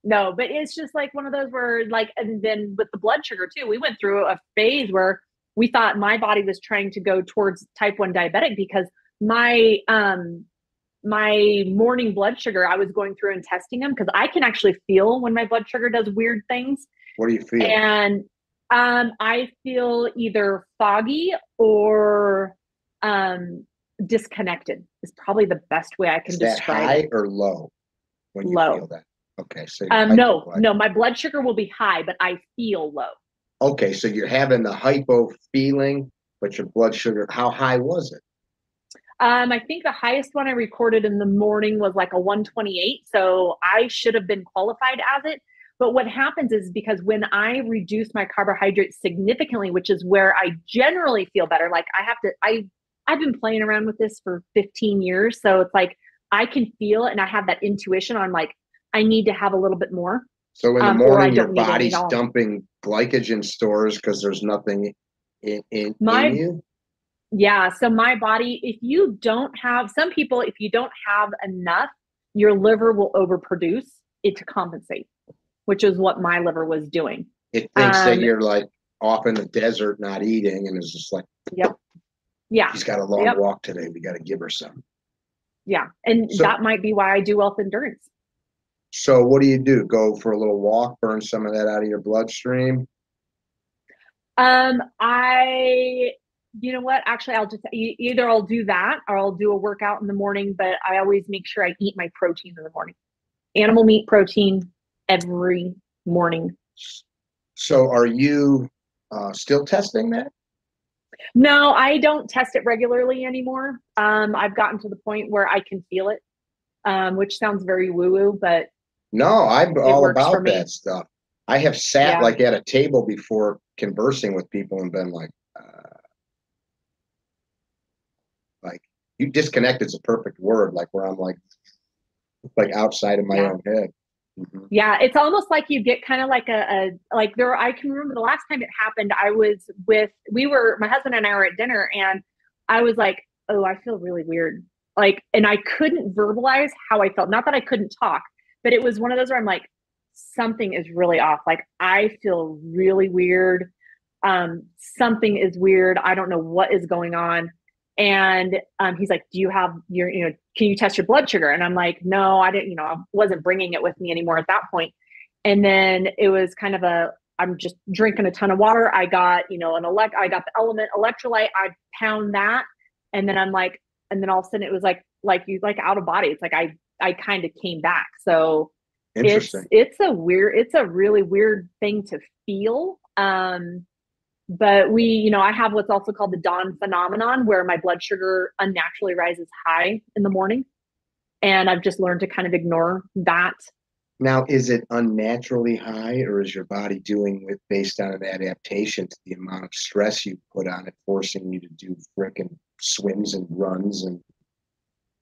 No, but it's just like one of those where, like, and then with the blood sugar too, we went through a phase where we thought my body was trying to go towards type 1 diabetic, because my morning blood sugar, I was going through and testing them, because I can actually feel when my blood sugar does weird things. What do you feel? And I feel either foggy or disconnected is probably the best way I can describe it. Is that high or low when you feel that? Okay, so no, my blood sugar will be high, but I feel low. Okay, so you're having the hypo feeling, but your blood sugar, how high was it? I think the highest one I recorded in the morning was like a 128. So I should have been qualified as it. But what happens is, because when I reduce my carbohydrates significantly, which is where I generally feel better, like I've been playing around with this for 15 years. So it's like, I can feel it, and I have that intuition on like, I need to have a little bit more. So in the morning, your body's dumping glycogen stores because there's nothing in you? Yeah. So my body, if you don't have enough, your liver will overproduce it to compensate, which is what my liver was doing. It thinks that you're like off in the desert not eating, and it's just like, yep. Yeah. She's got a long walk today. We got to give her some. Yeah. And that might be why I do Wealth Endurance. So what do? Go for a little walk, burn some of that out of your bloodstream? you know what? Actually, I'll just either I'll do that or I'll do a workout in the morning, but I always make sure I eat my protein in the morning. Animal meat protein every morning. So are you still testing that? No, I don't test it regularly anymore. I've gotten to the point where I can feel it, which sounds very woo-woo, but No, I'm it all works for about me. that stuff. I have sat Yeah. like at a table before conversing with people and been like you disconnect is a perfect word, like where I'm like outside of my Yeah. own head. Mhm. Yeah, it's almost like you get kind of like like there. I can remember the last time it happened. My husband and I were at dinner, and I was like, "Oh, I feel really weird." Like, and I couldn't verbalize how I felt. Not that I couldn't talk, but it was one of those where I'm like, something is really off. Like, I feel really weird. Something is weird. I don't know what is going on. And he's like, do you have can you test your blood sugar? And I'm like, no, I didn't, I wasn't bringing it with me anymore at that point. And then it was kind of I'm just drinking a ton of water. I got, I got the element electrolyte. I pound that. And then and then all of a sudden it was like out of body. It's like, I kind of came back. So Interesting. it's a really weird thing to feel. But I have what's also called the dawn phenomenon, where my blood sugar unnaturally rises high in the morning. And I've just learned to kind of ignore that. Now, is it unnaturally high, or is your body doing it based on an adaptation to the amount of stress you put on it, forcing you to do frickin' swims and runs and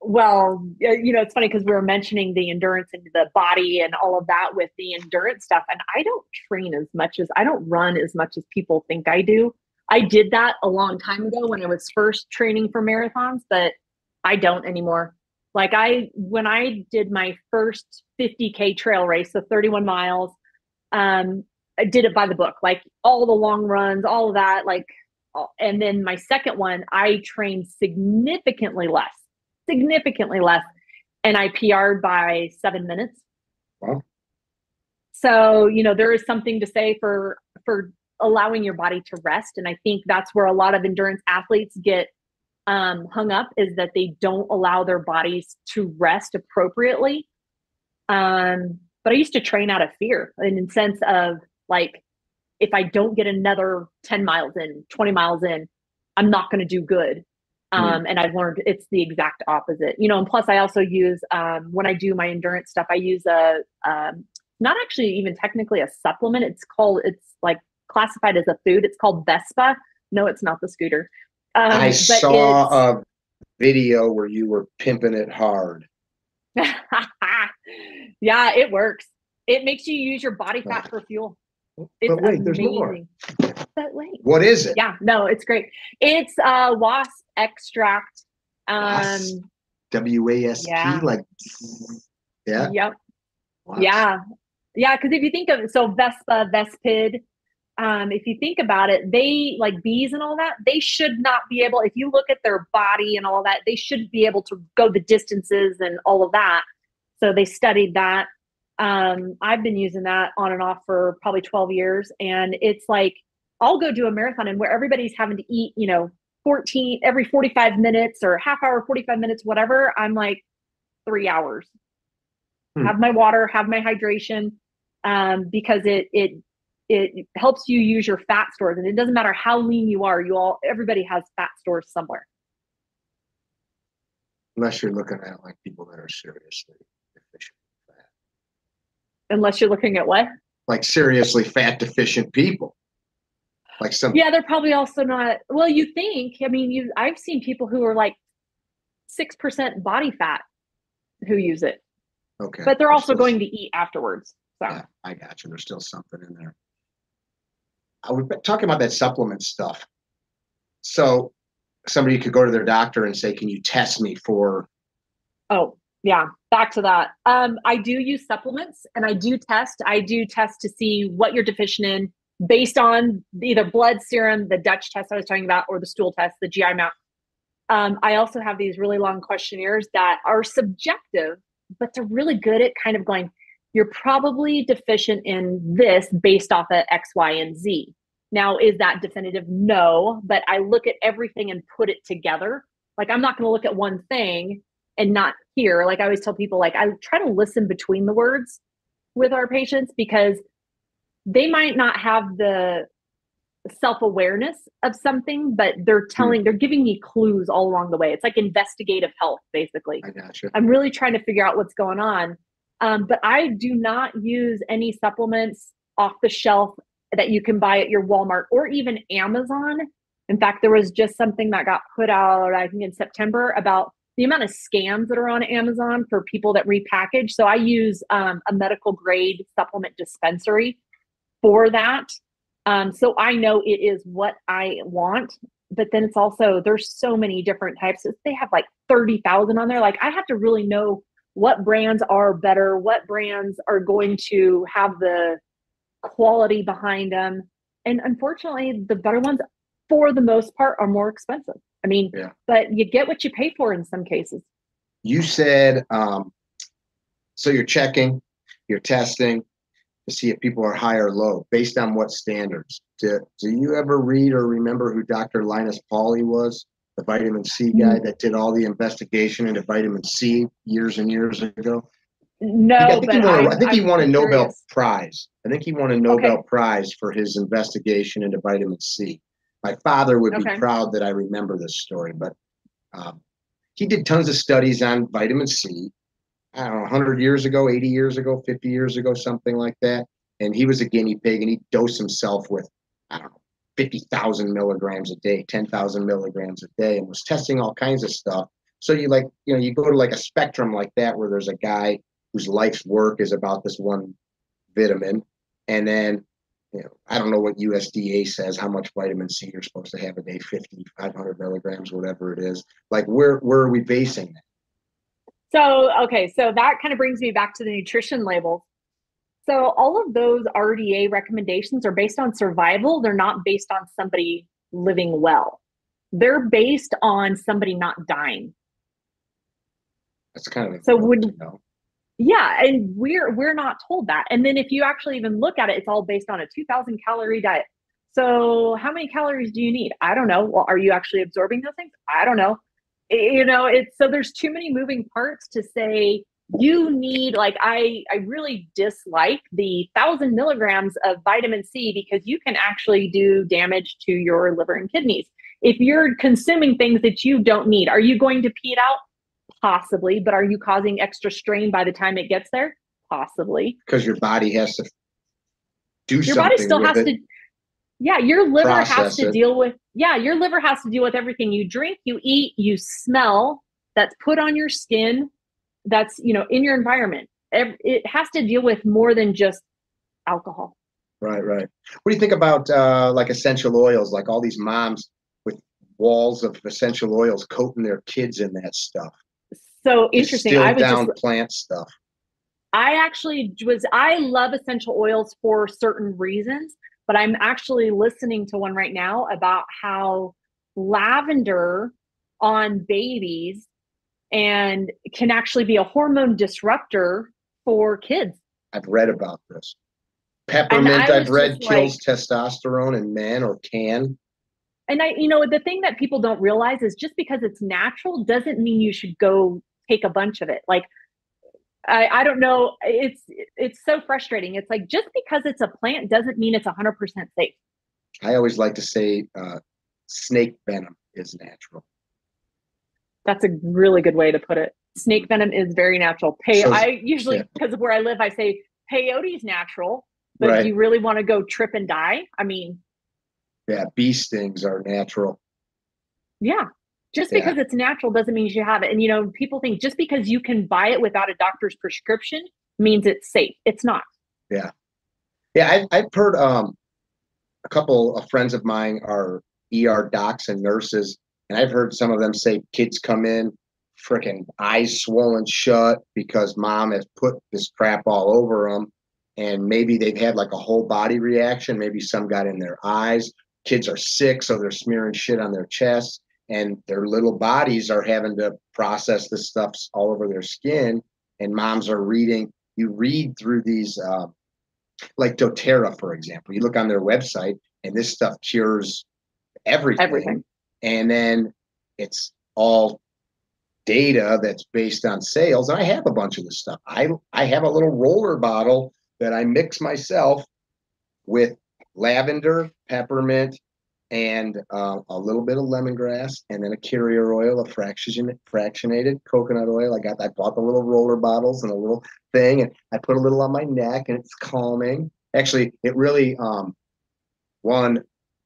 Well, it's funny because we were mentioning the endurance and the body and all of that with the endurance stuff. And I don't run as much as people think I do. I did that a long time ago when I was first training for marathons, but I don't anymore. Like when I did my first 50K trail race, so 31 miles, I did it by the book, like all the long runs, all of that, and then my second one, I trained significantly less, and I PR'd by 7 minutes. Wow. So, there is something to say for allowing your body to rest. And I think that's where a lot of endurance athletes get hung up, is that they don't allow their bodies to rest appropriately. But I used to train out of fear, in the sense of like, if I don't get another 10 miles in, 20 miles in, I'm not going to do good. And I've learned it's the exact opposite, and plus I also use, when I do my endurance stuff, I use not actually even technically a supplement. It's like classified as a food. It's called Vespa. No, it's not the scooter. I saw a video where you were pimping it hard. Yeah, it works. It makes you use your body fat for fuel. It's but wait, amazing. there's more. But wait. What is it? Yeah, no, it's great. It's wasp extract. WASP, Yeah. like yeah. Yep. Wasp. Yeah. Yeah, because if you think of it, so Vespa, Vespid, if you think about it, they, like bees and all that, they should not be able, if you look at their body and all that, they should be able to go the distances and all of that. So they studied that. I've been using that on and off for probably 12 years. And it's like, I'll go do a marathon, and where everybody's having to eat, 14 every 45 minutes or half hour, 45 minutes, whatever. I'm like 3 hours. Have my water, have my hydration, because it helps you use your fat stores. And it doesn't matter how lean you are, everybody has fat stores somewhere. Unless you're looking at like people that are seriously deficient in fat. Unless you're looking at what? Like seriously fat deficient people. Like some. Yeah, they're probably also not. Well, you think, I've seen people who are like 6% body fat who use it. Okay. But they're also going to eat afterwards. So. Yeah, I got you. There's still something in there. I was talking about that supplement stuff. So somebody could go to their doctor and say, can you test me for? Oh, yeah. Back to that. I do use supplements, and I do test. I do test to see what you're deficient in based on either blood serum, the Dutch test I was talking about, or the stool test, the GI map. I also have these really long questionnaires that are subjective, but they're really good at kind of going, you're probably deficient in this based off of X, Y, and Z. Now, is that definitive? No, but I look at everything and put it together. Like, I'm not going to look at one thing and not hear. Like I always tell people, like, I try to listen between the words with our patients, because they might not have the self-awareness of something, but they're giving me clues all along the way. It's like investigative health, basically. I gotcha. I'm really trying to figure out what's going on. But I do not use any supplements off the shelf that you can buy at your Walmart or even Amazon. In fact, there was just something that got put out, I think in September, about the amount of scams that are on Amazon for people that repackage. So I use a medical grade supplement dispensary for that. So I know it is what I want, but then it's also, there's so many different types. They have like 30,000 on there. Like, I have to really know what brands are better, what brands are going to have the quality behind them. And unfortunately, the better ones, for the most part, are more expensive. I mean, but you get what you pay for in some cases. You said, so you're checking, you're testing to see if people are high or low, based on what standards? Do you ever read or remember who Dr. Linus Pauly was, the vitamin C guy that did all the investigation into vitamin C years and years ago? No, I think he won a Nobel curious. Prize. I think he won a Nobel Prize for his investigation into vitamin C. My father would be proud that I remember this story, but he did tons of studies on vitamin C. I don't know, 100 years ago, 80 years ago, 50 years ago, something like that. And he was a guinea pig, and he dosed himself with, I don't know, 50,000 milligrams a day, 10,000 milligrams a day, and was testing all kinds of stuff. So you go to like a spectrum like that, where there's a guy whose life's work is about this one vitamin. And then, I don't know what USDA says, how much vitamin C you're supposed to have a day, 50, 500 milligrams, whatever it is. Like, where are we basing that? So that kind of brings me back to the nutrition labels. So all of those RDA recommendations are based on survival. They're not based on somebody living well. They're based on somebody not dying. That's kind of important to know. Yeah, and we're not told that. And then if you actually even look at it, it's all based on a 2,000 calorie diet. So how many calories do you need? I don't know. Well, are you actually absorbing those things? I don't know. So there's too many moving parts to say you need, like, I really dislike the 1,000 milligrams of vitamin C, because you can actually do damage to your liver and kidneys. If you're consuming things that you don't need, are you going to pee it out? Possibly, but are you causing extra strain by the time it gets there? Possibly. Because your body has to do something. Your body still has to. Yeah, your liver has to deal with. Yeah, your liver has to deal with everything you drink, you eat, you smell. That's put on your skin. That's in your environment. It has to deal with more than just alcohol. Right. What do you think about like essential oils? Like all these moms with walls of essential oils coating their kids in that stuff. So interesting. Distilled down plant stuff. I love essential oils for certain reasons, but I'm actually listening to one right now about how lavender on babies and can actually be a hormone disruptor for kids. I've read about this. Peppermint, I've read, kills testosterone in men, or can. And the thing that people don't realize is just because it's natural doesn't mean you should go take a bunch of it. Like, I don't know. It's so frustrating. It's like, just because it's a plant doesn't mean it's 100% safe. I always like to say snake venom is natural. That's a really good way to put it. Snake venom is very natural. I usually, because of where I live, I say peyote is natural, but if you really want to go trip and die, I mean. Yeah, bee stings are natural. Yeah. Just because it's natural doesn't mean you should have it. And, people think just because you can buy it without a doctor's prescription means it's safe. It's not. Yeah. I've heard a couple of friends of mine are ER docs and nurses, and I've heard some of them say kids come in freaking eyes swollen shut because mom has put this crap all over them, and maybe they've had like a whole body reaction. Maybe some got in their eyes. Kids are sick, so they're smearing shit on their chests. And their little bodies are having to process this stuff all over their skin. And moms are reading. You read through these Like doTERRA, for example. You look on their website and this stuff cures everything. And then it's all data that's based on sales. And I have a bunch of this stuff. I have a little roller bottle that I mix myself with lavender, peppermint, and a little bit of lemongrass, and then a carrier oil, a fractionated coconut oil. I bought the little roller bottles and a little thing, and I put a little on my neck, and it's calming. Actually, it really when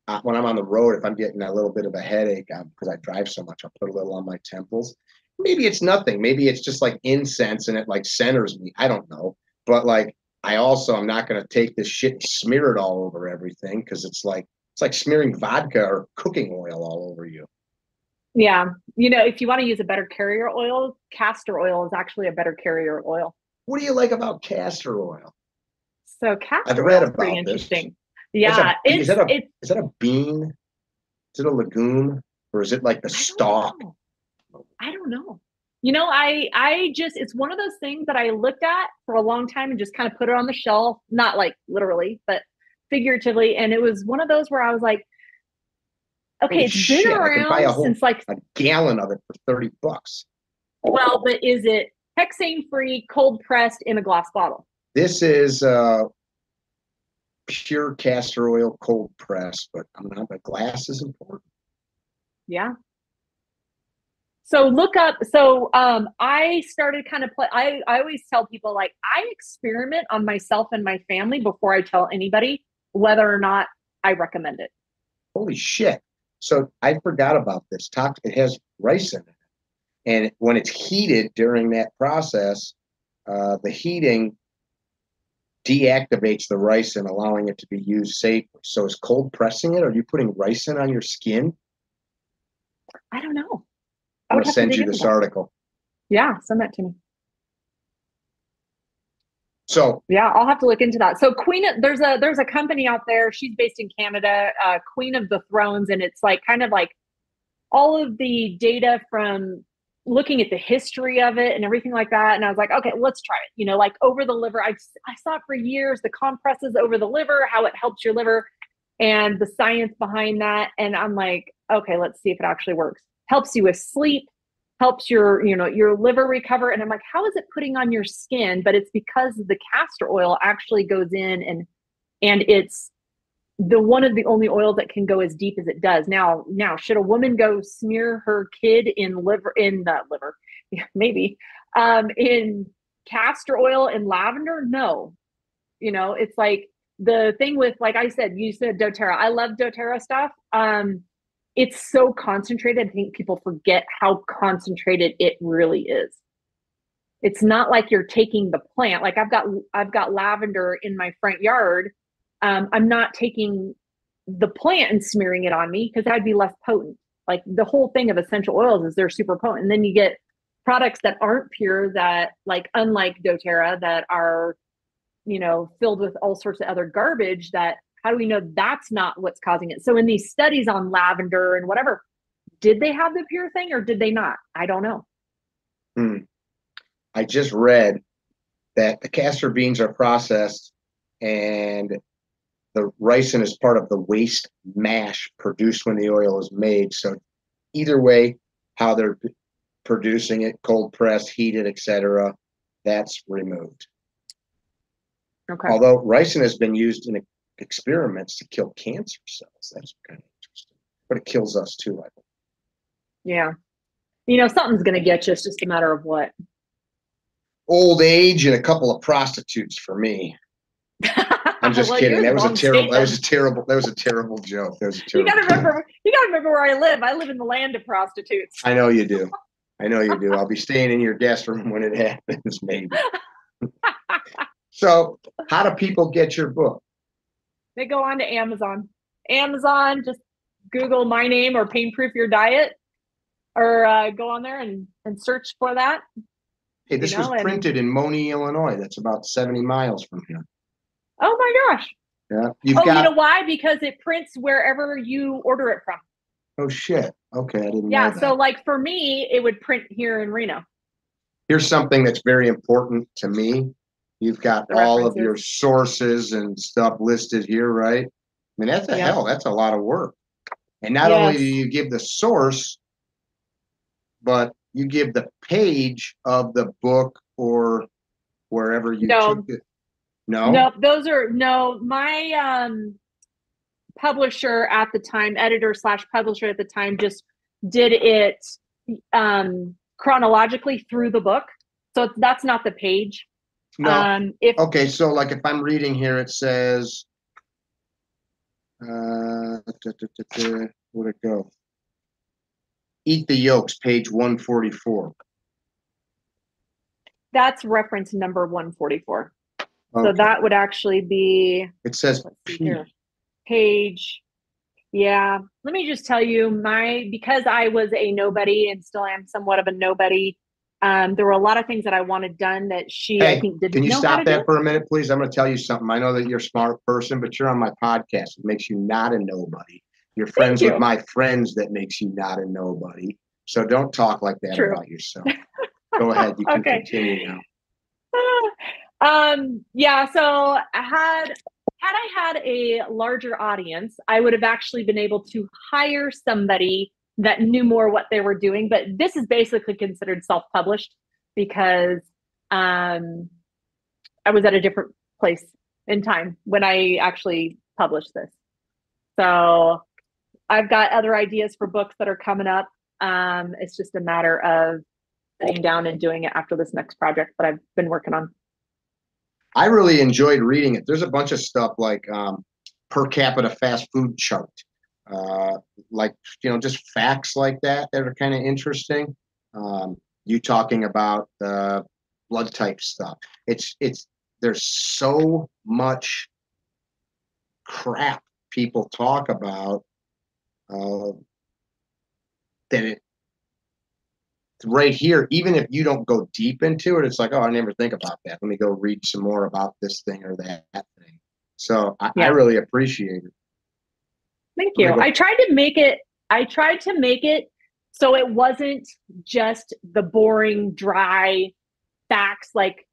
I'm on the road, if I'm getting a little bit of a headache because I drive so much, I'll put a little on my temples. Maybe it's nothing. Maybe it's just like incense and it like centers me. I don't know. But like I'm not going to take this shit and smear it all over everything, because it's like smearing vodka or cooking oil all over you. Yeah. If you want to use a better carrier oil, castor oil is actually a better carrier oil. What do you like about castor oil? So castor oil is pretty interesting. Yeah. Is that a bean? Is it a legume? Or is it like the stalk? I don't know. It's one of those things that I looked at for a long time and just kind of put it on the shelf, not like literally, but figuratively. And it was one of those where I was like, okay, it's been around since like a gallon of it for $30. Well, but is it hexane free, cold pressed in a glass bottle? This is pure castor oil, cold pressed, but the glass is important. Yeah. So look up. So I started kind of I always tell people, like, I experiment on myself and my family before I tell anybody whether or not I recommend it. Holy shit. So I forgot about this. It has ricin in it. And when it's heated during that process, the heating deactivates the ricin, allowing it to be used safely. So is cold pressing it? Are you putting ricin on your skin? I don't know. I'm going to send you this article. Yeah, send that to me. So yeah, I'll have to look into that. So there's a company out there. She's based in Canada, Queen of the Thrones, and it's like kind of like all of the data from looking at the history of it and everything like that. And I was like, okay, let's try it. Like over the liver. I saw it for years, the compresses over the liver, how it helps your liver and the science behind that. And I'm like, okay, let's see if it actually works. Helps you with sleep, helps your liver recover. And I'm like, how is it putting on your skin? But it's because the castor oil actually goes in and it's one of the only oils that can go as deep as it does. Now, should a woman go smear her kid in maybe, in castor oil and lavender? No. It's like the thing with, like I said, you said doTERRA. I love doTERRA stuff. It's so concentrated. I think people forget how concentrated it really is. It's not like you're taking the plant. Like I've got lavender in my front yard. I'm not taking the plant and smearing it on me, because that'd be less potent. Like the whole thing of essential oils is they're super potent. And then you get products that aren't pure, that like, unlike doTERRA, that are, filled with all sorts of other garbage. That, how do we know that's not what's causing it? So in these studies on lavender and whatever, did they have the pure thing or did they not? I don't know. I just read that the castor beans are processed and the ricin is part of the waste mash produced when the oil is made. So either way, how they're producing it, cold pressed, heated, etc., that's removed. Okay. Although ricin has been used in experiments to kill cancer cells. That's kind of interesting. But it kills us too, I think. Yeah. Something's going to get you. It's just a matter of what. Old age and a couple of prostitutes for me. I'm just kidding. That was a terrible joke. That was a terrible joke. You gotta remember where I live. I live in the land of prostitutes. I know you do. I'll be staying in your guest room when it happens, maybe. So how do people get your book? They go on to Amazon. Just Google my name or Pain Proof Your Diet, or go on there and search for that. Hey, this was printed in Moni, Illinois. That's about 70 miles from here. Oh my gosh. Yeah. You know why? Because it prints wherever you order it from. Oh shit. Okay, I didn't know that. So like for me, it would print here in Reno. Here's something that's very important to me. You've got the all of references. your sources and stuff listed here, right? I mean, that's that's a lot of work. And not only do you give the source, but you give the page of the book or wherever you took it. No, those are my publisher at the time, editor/publisher at the time, just did it chronologically through the book. So that's not the page. No. Okay, so like if I'm reading here, it says, where'd it go? Eat the Yolks, page 144. That's reference number 144. Okay. So that would actually be, it says page. Yeah. Let me just tell you, because I was a nobody and still am somewhat of a nobody, there were a lot of things that I wanted done that I think, didn't know how to do. Can you stop that for a minute, please? I'm going to tell you something. I know that you're a smart person, but you're on my podcast. It makes you not a nobody. You're friends with my friends. That makes you not a nobody. So don't talk like that about yourself. Go ahead. You can continue now. Yeah. So had I had a larger audience, I would have actually been able to hire somebody that knew more what they were doing. But this is basically considered self-published because I was at a different place in time when I actually published this. So I've got other ideas for books that are coming up. It's just a matter of sitting down and doing it after this next project that I've been working on. I really enjoyed reading it. There's a bunch of stuff like per capita fast food chart, like, just facts like that are kind of interesting. You talking about the blood type stuff. There's so much crap people talk about that right here, even if you don't go deep into it, it's like, oh, I never think about that. Let me go read some more about this thing or that thing. So I really appreciate it. Thank you. I tried to make it so it wasn't just the boring, dry facts, like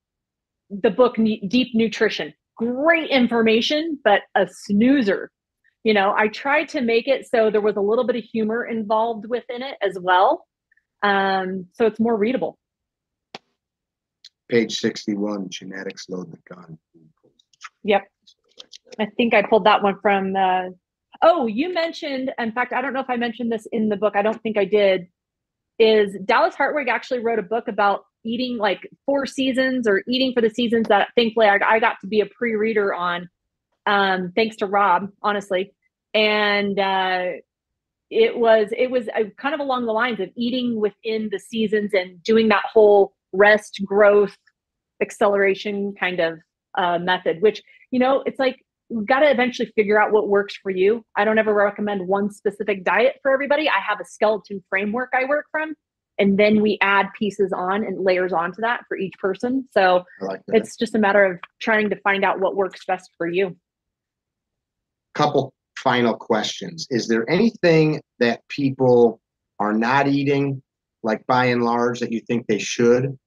the book Deep Nutrition. Great information, but a snoozer. I tried to make it so there was a little bit of humor involved within it as well. So it's more readable. Page 61, genetics load the gun. Yep. I think I pulled that one from you mentioned, in fact, I don't know if I mentioned this in the book. I don't think I did. Is Dallas Hartwig actually wrote a book about eating like 4 seasons or eating for the seasons that thankfully I got to be a pre-reader on, thanks to Rob, honestly. And it was kind of along the lines of eating within the seasons and doing that whole rest, growth, acceleration kind of method, which, it's like, we've got to eventually figure out what works for you. I don't ever recommend one specific diet for everybody. I have a skeleton framework I work from, and then we add pieces on and layers onto that for each person. So it's just a matter of trying to find out what works best for you. Couple final questions. Is there anything that people are not eating, like by and large, that you think they should?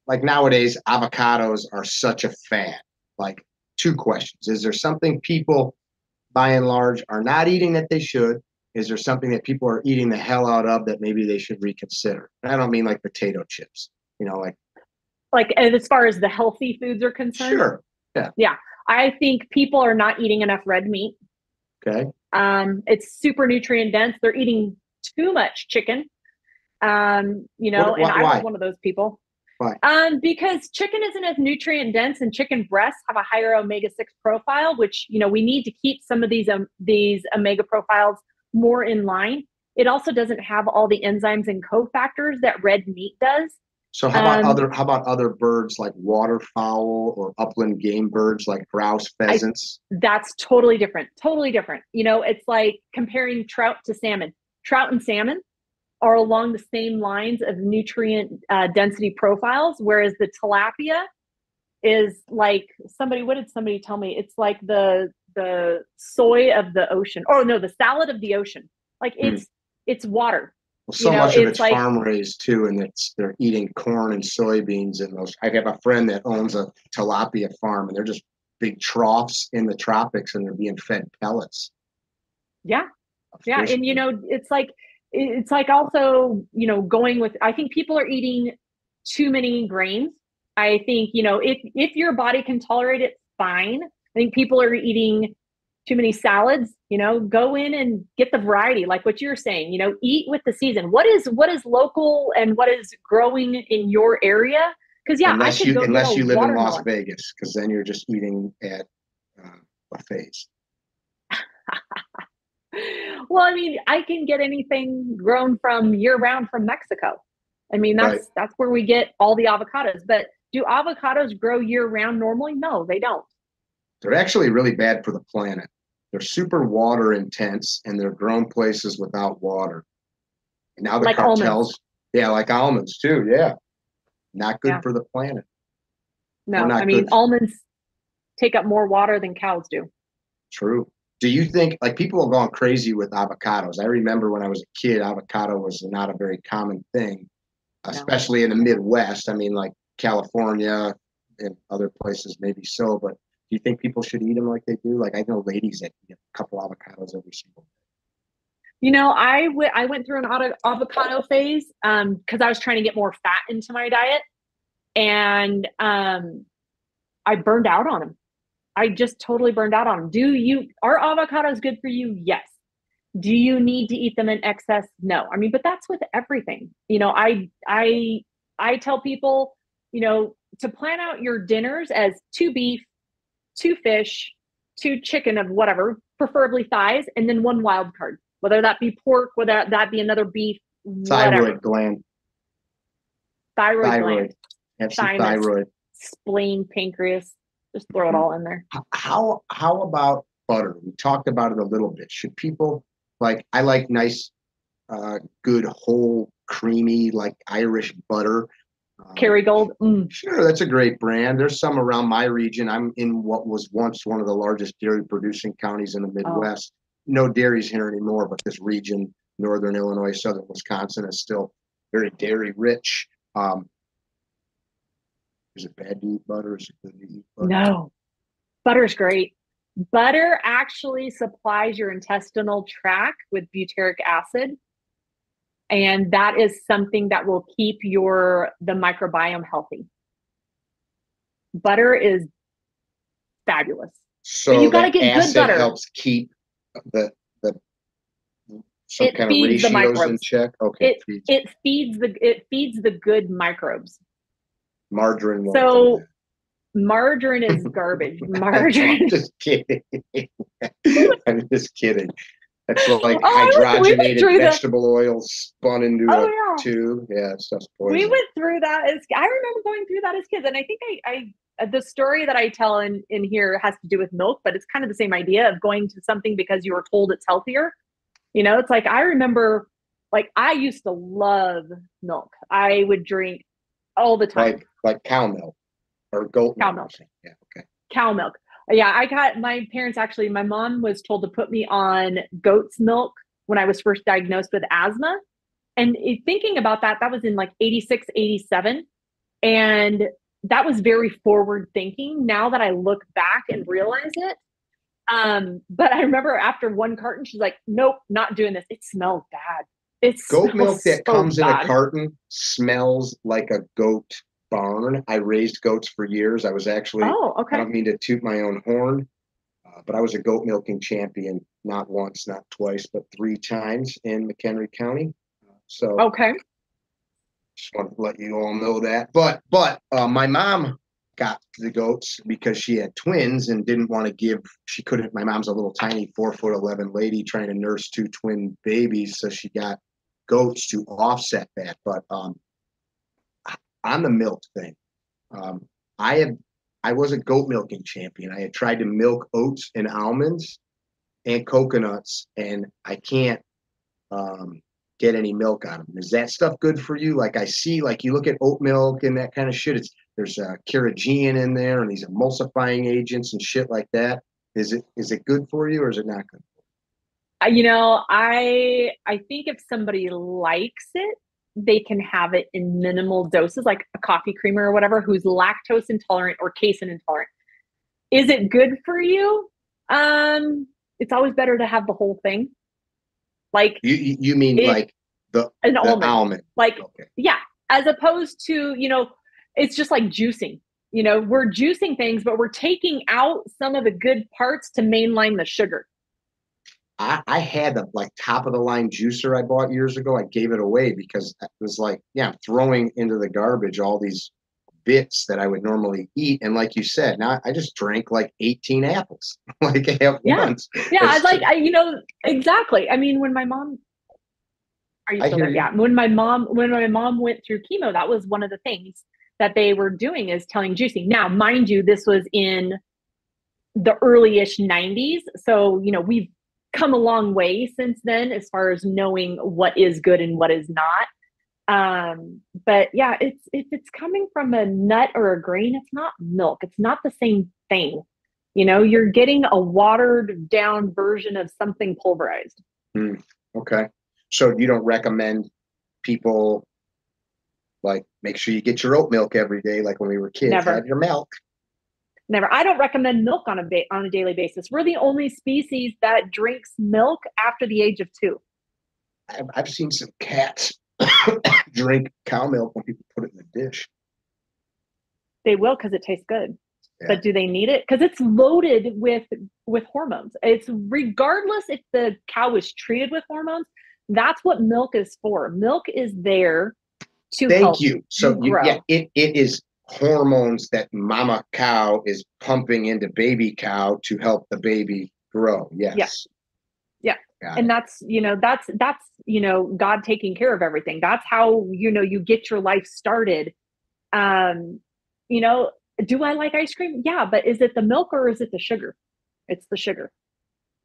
Like nowadays, avocados are such a fad. Like, 2 questions. Is there something people, by and large, are not eating that they should? Is there something that people are eating the hell out of that maybe they should reconsider? And I don't mean like potato chips, like as far as the healthy foods are concerned. Sure. Yeah. I think people are not eating enough red meat. Okay. It's super nutrient dense. They're eating too much chicken. Why? And I was one of those people. Why? Because chicken isn't as nutrient dense, and chicken breasts have a higher omega-6 profile, which, we need to keep some of these omega profiles more in line. It also doesn't have all the enzymes and cofactors that red meat does. So how about other birds like waterfowl or upland game birds like grouse, pheasants? That's totally different. Totally different. It's like comparing trout to salmon. Trout and salmon are along the same lines of nutrient density profiles, whereas the tilapia is like what did somebody tell me? It's like the soy of the ocean. Oh no, the salad of the ocean. Like it's water. Well, You so know, much of it's it's like, farm raised too, and they're eating corn and soybeans and those. I have a friend that owns a tilapia farm, and they're just big troughs in the tropics, and they're being fed pellets yeah, of yeah. fish. And, you know, it's like also, you know, going with, I think people are eating too many grains. I think, you know, if your body can tolerate it, fine. I think people are eating too many salads. You know, go in and get the variety, like what you're saying, you know, eat with the season. What is local and what is growing in your area? Because yeah, I could go get a Unless you live in Las watermelon. Vegas, because then you're just eating at buffets. Well, I mean, I can get anything grown from year round from Mexico. I mean, Right. that's where we get all the avocados. But do avocados grow year round normally? No, they don't. They're actually really bad for the planet. They're super water intense, and they're grown places without water. And now the Like almonds. cartels, yeah, like almonds too. Yeah, not good Yeah. for the planet, or No, I not mean, good. almonds take up more water than cows do. True. Do you think like people have gone crazy with avocados? I remember when I was a kid, avocado was not a very common thing, No. especially in the Midwest. I mean, like California and other places, maybe so. But do you think people should eat them like they do? Like I know ladies that eat a couple avocados every single day. You know, I went through an avocado phase because I was trying to get more fat into my diet, and I burned out on them. I just totally burned out on them. Are avocados good for you? Yes. Do you need to eat them in excess? No. I mean, but that's with everything. You know, I tell people, you know, to plan out your dinners as two beef, two fish, two chicken of whatever, preferably thighs, and then one wild card, whether that be pork, whether that be another beef, Thyroid whatever. gland, Thyroid thyroid, gland, have some thymus, thyroid. spleen, pancreas. Just throw it all in there. How about butter? We talked about it a little bit. Should people like? I like nice, good whole creamy like Irish butter. Kerrygold. Sure, that's a great brand. There's some around my region. I'm in what was once one of the largest dairy producing counties in the Oh, Midwest. No dairies here anymore, but this region, northern Illinois, southern Wisconsin, is still very dairy rich. Is it bad to eat butter? Is it good to eat butter? no. Butter's great. Butter actually supplies your intestinal tract with butyric acid, and that is something that will keep the microbiome healthy. Butter is fabulous. But So you got to that get good acid butter. helps keep the some It kind of feeds the ratios in microbes. check. Okay, It it feeds the good microbes. margarine won't do So that. margarine is garbage. I know, I'm Margarine. just kidding. I'm just kidding. That's like We went hydrogenated through the. vegetable oil spun into Oh a yeah, tube. Yeah, that stuff's we poison. went through that as I remember going through that as kids, and I think I the story that I tell in here has to do with milk, but it's kind of the same idea of going to something because you were told it's healthier. You know, it's like I remember, like I used to love milk. I would drink all the time. Like cow milk or goat Cow milk or milk, something. Yeah, okay. cow milk. Yeah, I got my parents actually. My mom was told to put me on goat's milk when I was first diagnosed with asthma. And thinking about that, that was in like 86, 87. And that was very forward thinking now that I look back and realize it. But I remember after one carton, she's like, nope, not doing this. It smells bad. It Goat milk smells that so comes in a bad. carton smells like a goat barn. I raised goats for years. I was actually, Oh, I okay. don't mean to toot my own horn, but I was a goat milking champion, not once, not twice, but 3 times in McHenry County. So Okay. just want to let you all know that. But my mom got the goats because she had twins and didn't want to give. She couldn't. My mom's a little tiny 4'11" lady trying to nurse 2 twin babies, so she got goats to offset that. But on the milk thing, um, I had I was a goat milking champion. I had tried to milk oats and almonds and coconuts, and I can't get any milk out of them. Is that stuff good for you? Like I see, like you look at oat milk and that kind of shit. There's carrageenan in there and these emulsifying agents and shit like that. Is it good for you or is it not good? I think if somebody likes it, they can have it in minimal doses, like a coffee creamer or whatever, who's lactose intolerant or casein intolerant. Is it good for you? It's always better to have the whole thing. Like you mean like an the almond. almond? Like, Okay. yeah, as opposed to, it's just like juicing. We're juicing things, but we're taking out some of the good parts to mainline the sugar. I had the like top of the line juicer I bought years ago. I gave it away because it was like, yeah, I'm throwing into the garbage all these bits that I would normally eat. And like you said, now I just drank like 18 apples like at once. Yeah. It's just, Exactly. I mean, when my mom, are you I still hear there? you. Yeah. When my mom went through chemo, that was one of the things that they were doing is telling juicing. Now, mind you, this was in the early-ish 90s. So, we've come a long way since then as far as knowing what is good and what is not. But yeah, if it's coming from a nut or a grain, it's not milk. It's not the same thing. You're getting a watered down version of something pulverized. Okay. So you don't recommend people like make sure you get your oat milk every day, like when we were kids, Never. have your milk. Never. I don't recommend milk on a daily basis. We're the only species that drinks milk after the age of 2. I've seen some cats drink cow milk when people put it in a dish. They will because it tastes good. Yeah. But do they need it? Because it's loaded with hormones. It's regardless if the cow is treated with hormones. That's what milk is for. Milk is there to help you. So grow. it is hormones that mama cow is pumping into baby cow to help the baby grow. Yes. Yeah. And that's God taking care of everything. That's how, you get your life started. Do I like ice cream? Yeah. But is it the milk or is it the sugar? It's the sugar.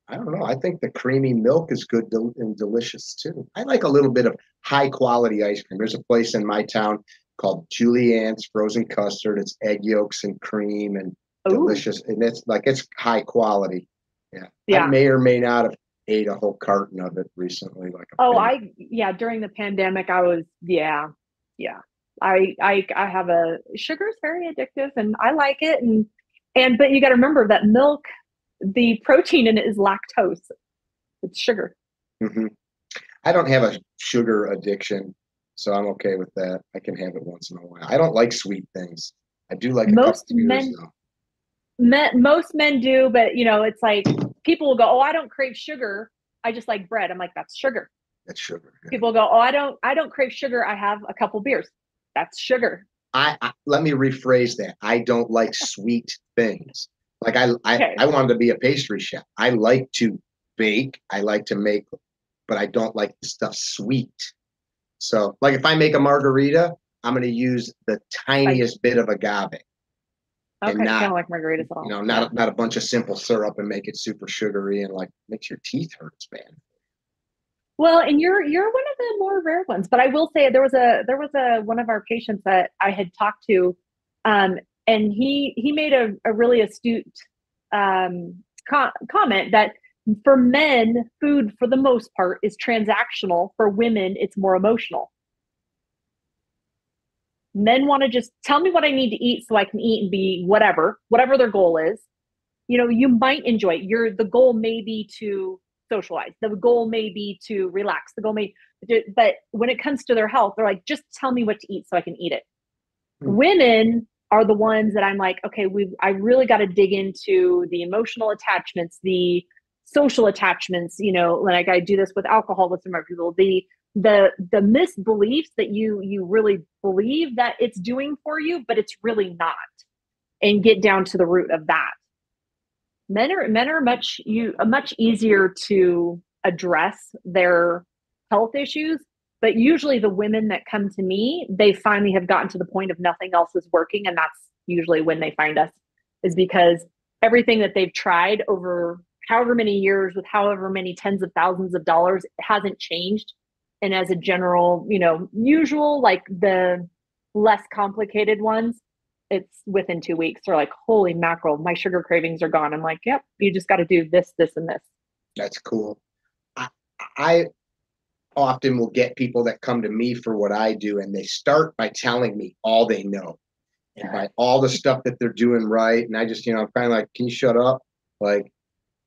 I don't know. I think the creamy milk is good and delicious too. I like a little bit of high quality ice cream. There's a place in my town called Julianne's Frozen Custard. It's egg yolks and cream and delicious. And it's high quality. Yeah. I may or may not have ate a whole carton of it recently. During the pandemic, I was, yeah. I have sugar is very addictive and I like it. But you got to remember that milk, the protein in it is lactose. It's sugar. Mm-hmm. I don't have a sugar addiction, so I'm okay with that. I can have it once in a while. I don't like sweet things. I do like most men, most men do, but it's like people will go, "Oh, I don't crave sugar. I just like bread." I'm like, "That's sugar." That's sugar. Yeah. People go, "Oh, I don't crave sugar. I have a couple beers." That's sugar. I let me rephrase that. I don't like sweet things. Like I wanted to be a pastry chef. I like to bake. I like to make, but I don't like the stuff sweet. So like if I make a margarita, I'm going to use the tiniest bit of agave. Okay, and not, I don't like margaritas at all. Not a bunch of simple syrup and make it super sugary and like makes your teeth hurt. It's bad. Well, and you're one of the more rare ones, but I will say there was a one of our patients that I had talked to, and he made a really astute comment that for men, food for the most part is transactional. For women, it's more emotional. Men want to just tell me what I need to eat so I can eat and be whatever their goal is. You might enjoy it. The goal may be to socialize. The goal may be to relax. But when it comes to their health, they're like, just tell me what to eat so I can eat it. Mm-hmm. Women are the ones that I'm like, okay, I really got to dig into the emotional attachments, the social attachments, like I do this with alcohol with some of people, the misbeliefs that you really believe that it's doing for you, but it's really not, and get down to the root of that. Men are much easier to address their health issues, but usually the women that come to me, they finally have gotten to the point of nothing else is working, and that's usually when they find us, is because everything that they've tried over however many years with however many tens of thousands of dollars hasn't changed. And as a general, usual, like the less complicated ones, it's within 2 weeks. They're like, holy mackerel, my sugar cravings are gone. I'm like, yep, you just got to do this, this, and this. That's cool. I often will get people that come to me for what I do, and they start by telling me all they know and by all the stuff that they're doing right. And I just, I'm kind of like, can you shut up? Like,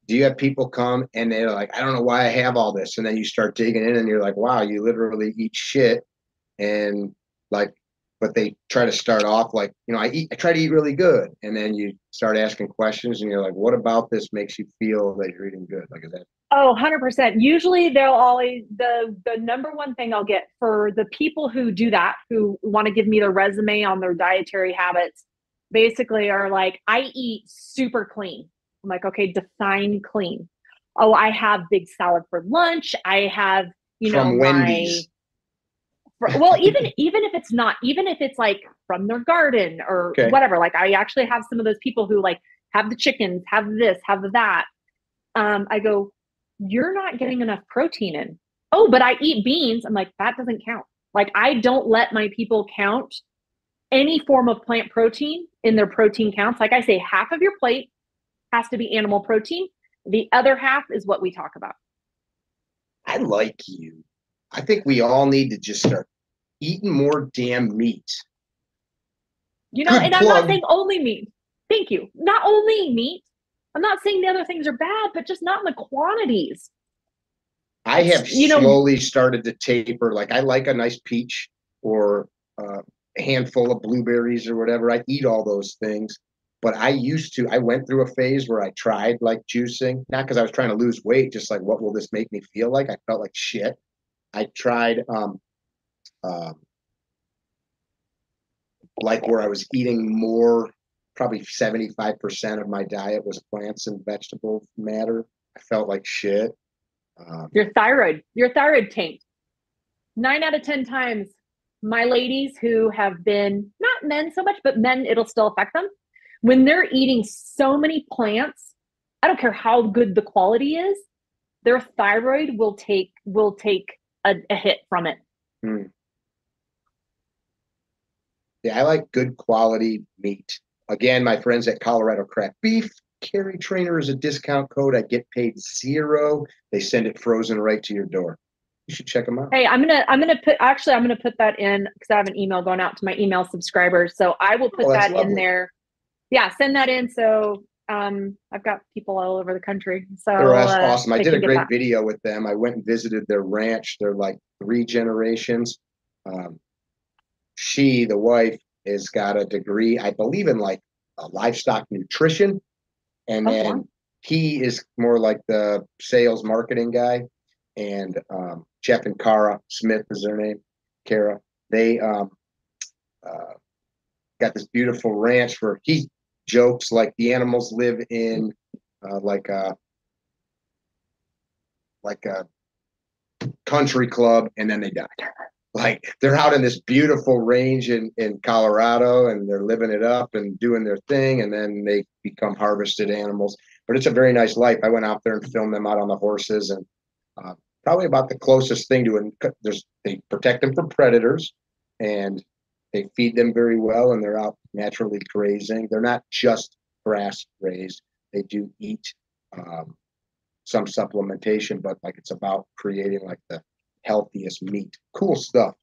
do you have people come and they're like, I don't know why I have all this. And then you start digging in and you're like, wow, you literally eat shit. And like, but they try to start off like, I try to eat really good. And then you start asking questions and you're like, what about this makes you feel that you're eating good? Like, is that? Oh, 100%. Usually they'll always, the number one thing I'll get for the people who do that, who want to give me their resume on their dietary habits, basically are like, I eat super clean. I'm like, okay, define clean. Oh, I have big salad for lunch. I have, From Wendy's. Well, even if it's not, even if it's like from their garden or whatever, like I actually have some of those people who like have the chickens, have this, have that. I go, you're not getting enough protein in. Oh, but I eat beans. I'm like, that doesn't count. Like, I don't let my people count any form of plant protein in their protein counts. Like I say, half of your plate has to be animal protein. The other half is what we talk about. I like you. I think we all need to just start eating more damn meat. And I'm not saying only meat. Thank you. Not only meat. I'm not saying the other things are bad, but just not in the quantities. I have slowly started to taper. Like I like a nice peach or a handful of blueberries or whatever. I eat all those things. But I went through a phase where I tried like juicing, not because I was trying to lose weight, just like, what will this make me feel like? I felt like shit. I tried like where I was eating more, probably 75% of my diet was plants and vegetable matter. I felt like shit. Your thyroid tanked. 9 out of 10 times, my ladies who have been, not men so much, but men, it'll still affect them. When they're eating so many plants, I don't care how good the quality is, their thyroid will take a hit from it. Yeah, I like good quality meat. Again, my friends at Colorado Craft Beef, CarryTrainer is a discount code. I get paid $0. They send it frozen right to your door. You should check them out. Hey, I'm gonna put that in because I have an email going out to my email subscribers. So I will put that in there. Yeah, send that in. So I've got people all over the country. So they're awesome. I did a great video with them. I went and visited their ranch. They're like 3 generations. She, the wife, has got a degree, I believe, in like livestock nutrition. And then he is more like the sales marketing guy. And Jeff and Kara Smith is their name, Kara. They got this beautiful ranch where he jokes like the animals live in like a country club and then they die. Like they're out in this beautiful range in Colorado and they're living it up and doing their thing and then they become harvested animals. But it's a very nice life. I went out there and filmed them out on the horses and probably about the closest thing to it. They protect them from predators and they feed them very well and they're out naturally grazing. They're not just grass raised. They do eat some supplementation, but like it's about creating like the healthiest meat. Cool stuff.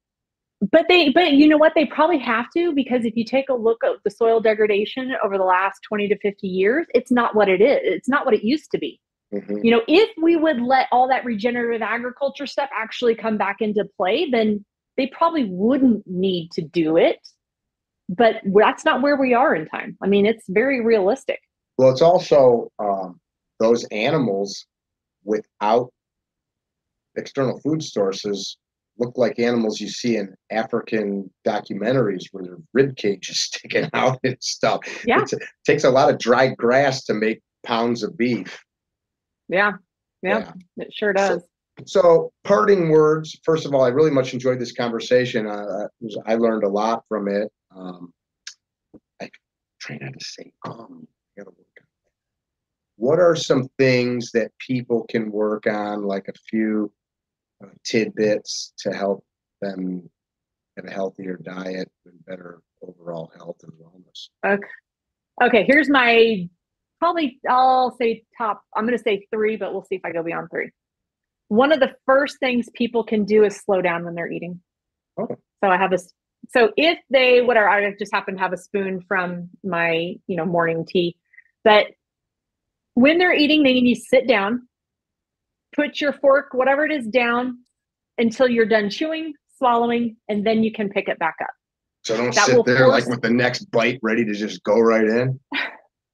But you know what? They probably have to, because if you take a look at the soil degradation over the last 20 to 50 years, it's not what it is. It's not what it used to be. If we would let all that regenerative agriculture stuff actually come back into play, then they probably wouldn't need to do it. But that's not where we are in time. I mean, it's very realistic. Well, it's also those animals without external food sources look like animals you see in African documentaries where their rib cage is sticking out and stuff. Yeah. It takes a lot of dry grass to make pounds of beef. Yeah. It sure does. So parting words. First of all, I really much enjoyed this conversation. I learned a lot from it. I try not to say what are some things that people can work on, like a few tidbits to help them have a healthier diet and better overall health and wellness? Okay. Here's my, probably I'll say top, I'm going to say 3, but we'll see if I go beyond 3. one of the first things people can do is slow down when they're eating. Oh. So if they, whatever, I just happen to have a spoon from my, morning tea, but when they're eating, they need to sit down, put your fork, whatever it is, down until you're done chewing, swallowing, and then you can pick it back up. So don't sit there like with the next bite ready to just go right in.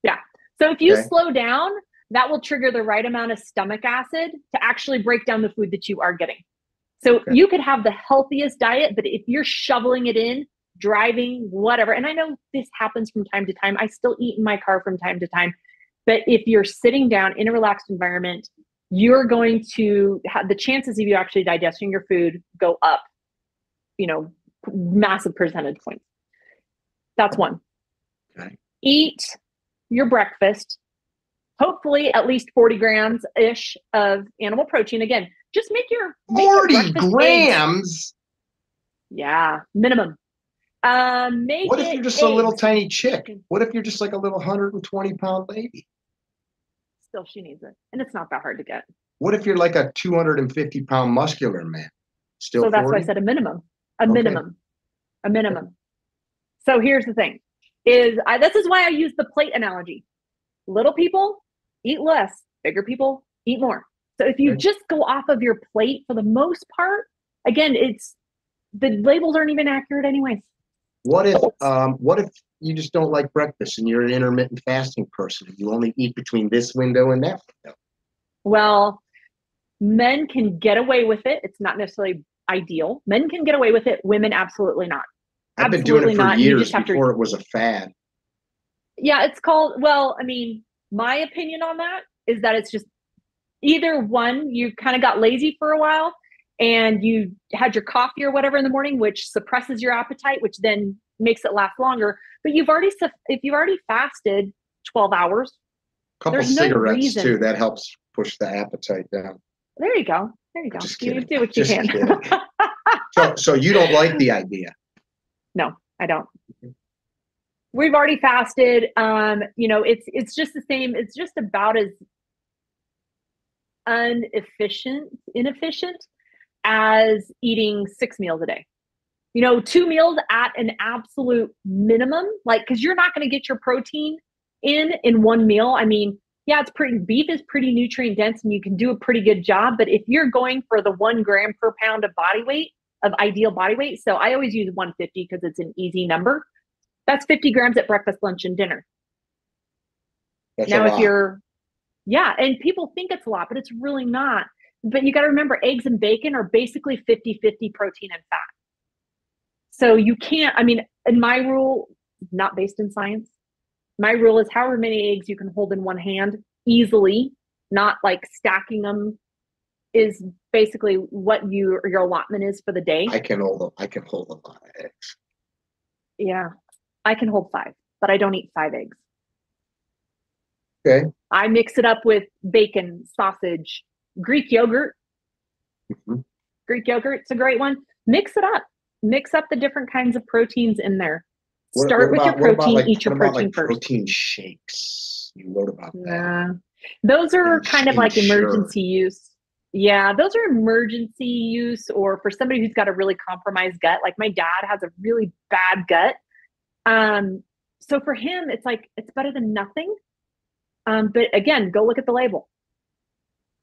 Yeah. So if you slow down, that will trigger the right amount of stomach acid to actually break down the food that you are getting. So you could have the healthiest diet, but if you're shoveling it in, driving, whatever, and I know this happens from time to time. I still eat in my car from time to time. But if you're sitting down in a relaxed environment, you're going to have the chances of you actually digesting your food go up, massive percentage points. That's one. Okay. Eat your breakfast, hopefully at least 40 grams-ish of animal protein. Again, just make your 40 grams? Eggs. Yeah, minimum. What if you're just a little tiny chick? What if you're just like a little 120-pound lady? Still, she needs it. And it's not that hard to get. What if you're like a 250-pound muscular man? Still So that's 40? why I said a minimum. A minimum. So here's the thing. This is why I use the plate analogy. Little people eat less. Bigger people eat more. So if you just go off of your plate for the most part, again, the labels aren't even accurate anyways. What if you just don't like breakfast and you're an intermittent fasting person and you only eat between this window and that window? Well, men can get away with it. It's not necessarily ideal. Men can get away with it. Women, absolutely not. I've been doing it for years before it was a fad. Yeah, it's called, my opinion on that is that it's just either one, you kind of got lazy for a while and you had your coffee or whatever in the morning, which suppresses your appetite, which then makes it last longer. But if you've already fasted 12 hours, couple cigarettes too, that helps push the appetite down. There you go. Just You kidding. do what you can. So you don't like the idea? No, I don't. We've already fasted. It's just the same. It's just about as inefficient as eating 6 meals a day. 2 meals at an absolute minimum, because you're not going to get your protein in one meal. Beef is pretty nutrient dense and you can do a pretty good job. But if you're going for the 1 gram per pound of body weight, of ideal body weight, so I always use 150 because it's an easy number. That's 50 grams at breakfast, lunch, and dinner. That's now, a lot. And people think it's a lot, but it's really not. But you got to remember, eggs and bacon are basically 50-50 protein and fat. So you can't, and my rule, not based in science, my rule is however many eggs you can hold in one hand easily, not like stacking them, is basically what your allotment is for the day. I can hold a lot of eggs. Yeah, I can hold 5, but I don't eat 5 eggs. Okay. I mix it up with bacon, sausage, Greek yogurt. Mm-hmm. Greek yogurt's a great one. Mix it up. Mix up the different kinds of proteins in there. Start with your protein, eat your protein first. Protein shakes. You wrote about that. Those are kind of like emergency use. Yeah, those are emergency use, or for somebody who's got a really compromised gut. Like my dad has a really bad gut. So for him, it's better than nothing. But again, go look at the label.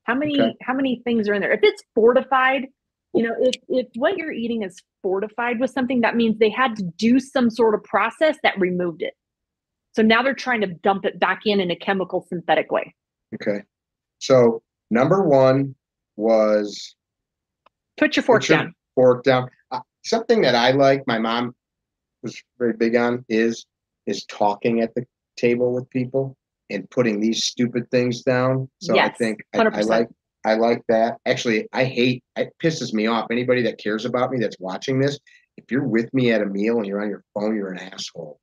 How many things are in there? If it's fortified, if what you're eating is fortified with something, that means they had to do some sort of process that removed it. So now they're trying to dump it back in a chemical synthetic way. Okay. So number 1 was put your fork down. Something that I like, my mom was very big on, is talking at the table with people and putting these stupid things down. So yes, I think I like that. Actually, it pisses me off. Anybody that cares about me that's watching this, if you're with me at a meal and you're on your phone, you're an asshole.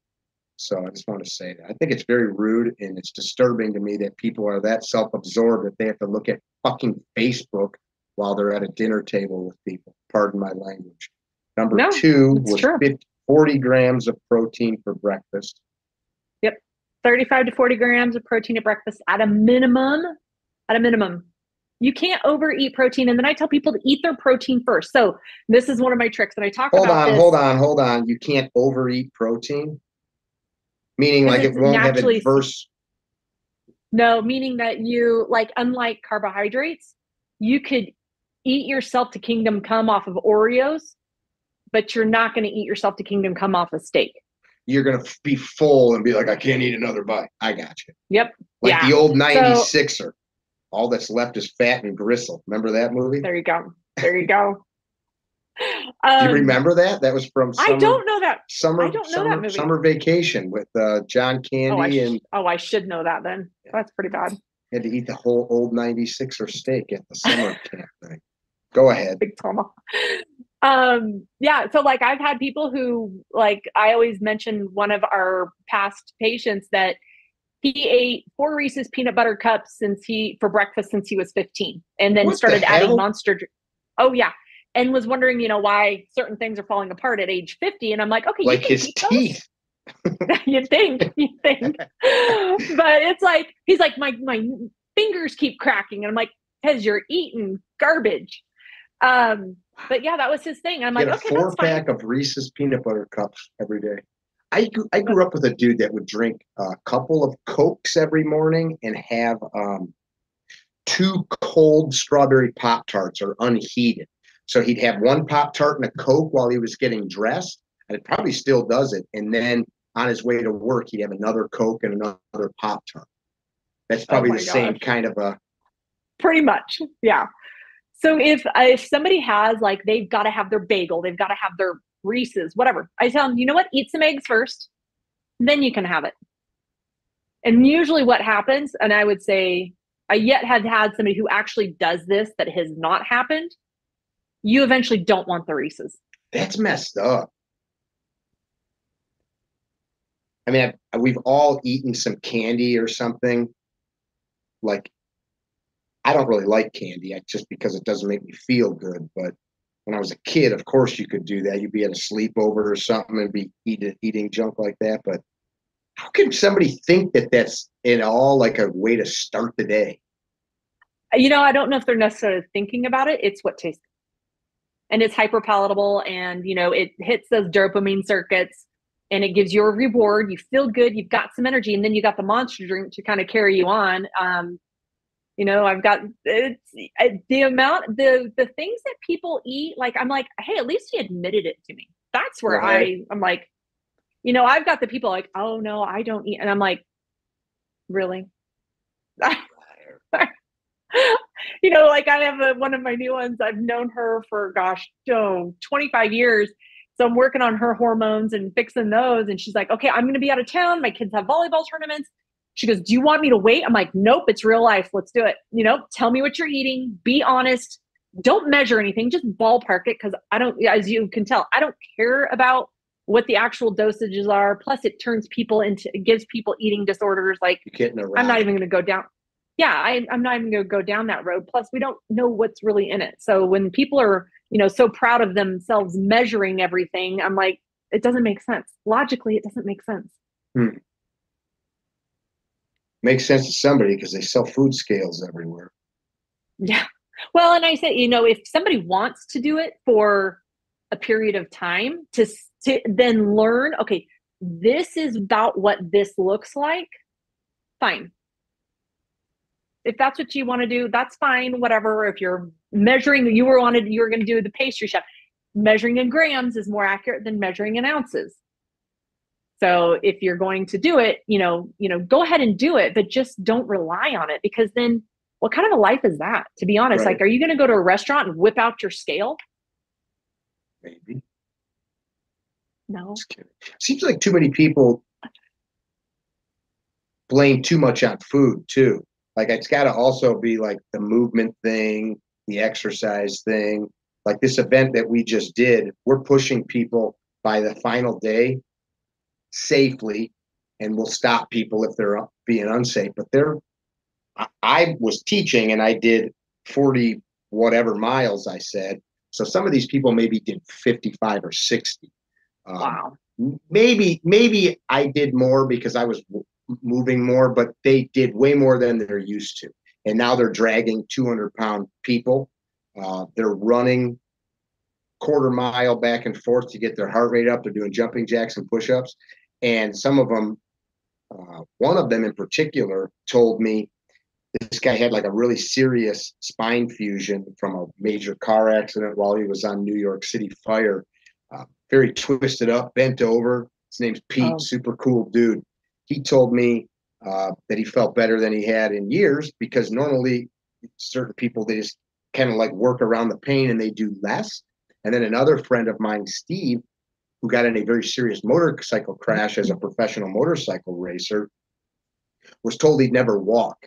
So I just want to say that. I think it's very rude and it's disturbing to me that people are that self-absorbed that they have to look at fucking Facebook while they're at a dinner table with people. Pardon my language. Number 2 was 40 grams of protein for breakfast. Yep. 35 to 40 grams of protein at breakfast at a minimum. You can't overeat protein. And then I tell people to eat their protein first. So this is one of my tricks. And I talk about this. Hold on. You can't overeat protein? Meaning like it won't have adverse. No, meaning that you, like, unlike carbohydrates, you could eat yourself to kingdom come off of Oreos, but you're not going to eat yourself to kingdom come off of steak. You're going to be full and be like, I can't eat another bite. I got you. Yep. Like the old 96er. All that's left is fat and gristle. Remember that movie? There you go. There you go. Do you remember that? That was from I don't know that. That movie. Summer Vacation with John Candy. I should know that then. Yeah. That's pretty bad. You had to eat the whole old 96er steak at the summer camp thing. Go ahead. Big Toma. Yeah. So like I've had people who, like, I always mention one of our past patients that he ate 4 Reese's peanut butter cups for breakfast since he was 15, and then started adding Monster. Oh yeah. And was wondering, why certain things are falling apart at age 50. And I'm like, okay, like his teeth. you think. But it's like, he's like, my fingers keep cracking. And I'm like, because you're eating garbage. But yeah, that was his thing. I'm like, okay, that's fine. 4-pack of Reese's peanut butter cups every day. I grew up with a dude that would drink a couple of Cokes every morning and have 2 cold strawberry Pop-Tarts or unheated. So he'd have 1 Pop-Tart and a Coke while he was getting dressed, and it probably still does it. And then on his way to work, he'd have another Coke and another Pop-Tart. That's probably the same kind of a. Pretty much, yeah. So if somebody has, like, they've got to have their bagel, they've got to have their Reese's, whatever. I tell them, you know what? Eat some eggs first, then you can have it. And usually what happens, and I would say I yet have had somebody who actually does this that has not happened. You eventually don't want the Reese's. That's messed up. I mean, we've all eaten some candy or something. Like, I don't really like candy just because it doesn't make me feel good. But when I was a kid, of course you could do that. You'd be at a sleepover or something and be eating junk like that. But how can somebody think that that's at all like a way to start the day? I don't know if they're necessarily thinking about it. It's what tastes. And it's hyper palatable, and it hits those dopamine circuits, and it gives you a reward. You feel good, you've got some energy, and then you got the monster drink to kind of carry you on. I've got the things that people eat. Like, I'm like, hey, at least he admitted it to me. That's where I'm like, I've got the people like, oh no, I don't eat, and I'm like, really? Like I have one of my new ones. I've known her for 25 years. So I'm working on her hormones and fixing those. And she's like, okay, I'm going to be out of town. My kids have volleyball tournaments. She goes, do you want me to wait? I'm like, nope, it's real life. Let's do it. Tell me what you're eating. Be honest. Don't measure anything. Just ballpark it. Cause I don't, as you can tell, I don't care about what the actual dosages are. Plus it gives people eating disorders. Like, I'm not even going to go down. Yeah, I'm not even going to go down that road. Plus, we don't know what's really in it. So when people are, so proud of themselves measuring everything, I'm like, it doesn't make sense. Logically, it doesn't make sense. Makes sense to somebody because they sell food scales everywhere. Yeah. Well, and I say, if somebody wants to do it for a period of time to then learn, okay, this is about what this looks like, fine. If that's what you want to do, that's fine, whatever. If you're measuring, you were going to do the pastry chef, measuring in grams is more accurate than measuring in ounces. So if you're going to do it, go ahead and do it, but just don't rely on it, because then what kind of a life is that? To be honest, Like, are you going to go to a restaurant and whip out your scale? Maybe. No. Seems like too many people blame too much on food too. Like, it's got to also be like the movement thing, the exercise thing. Like this event that we just did, we're pushing people by the final day safely, and we'll stop people if they're being unsafe. But I was teaching and I did 40 whatever miles, I said. So some of these people maybe did 55 or 60. Wow. Maybe I did more because I was moving more, but they did way more than they're used to. and now they're dragging 200-pound people. They're running quarter mile back and forth to get their heart rate up. They're doing jumping jacks and push-ups. And some of them, one of them in particular told me this guy had like a really serious spine fusion from a major car accident while he was on New York City Fire. Very twisted up, bent over. His name's Pete, super cool dude. He told me that he felt better than he had in years, because normally certain people, they just kind of like work around the pain and they do less. And then another friend of mine, Steve, who got in a very serious motorcycle crash as a professional motorcycle racer, was told he'd never walk.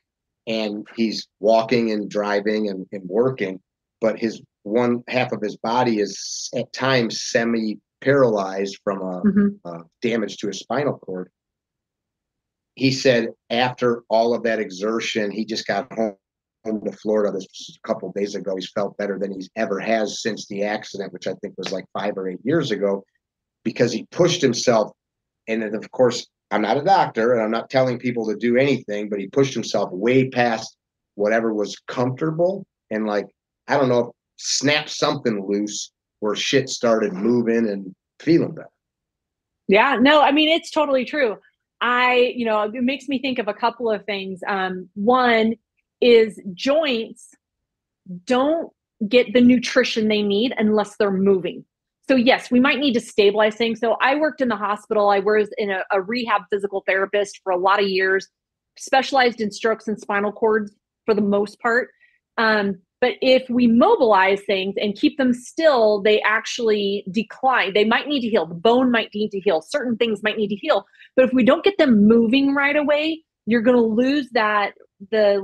And he's walking and driving and working, but his one half of his body is at times semi-paralyzed from damage to his spinal cord. He said after all of that exertion, he just got home to Florida. This was a couple of days ago. He's felt better than he's ever has since the accident, which I think was like 5 or 8 years ago, because he pushed himself. And then, of course, I'm not a doctor and I'm not telling people to do anything, but he pushed himself way past whatever was comfortable, and like, I don't know, snapped something loose where shit started moving and feeling better. Yeah, no, I mean, it's totally true. It makes me think of a couple of things. One is joints don't get the nutrition they need unless they're moving. So yes, we might need to stabilize things. So I worked in the hospital. I was in a rehab physical therapist for a lot of years, specialized in strokes and spinal cords for the most part. But if we mobilize things and keep them still, they actually decline. They might need to heal. The bone might need to heal. Certain things might need to heal. But if we don't get them moving right away, you're going to lose the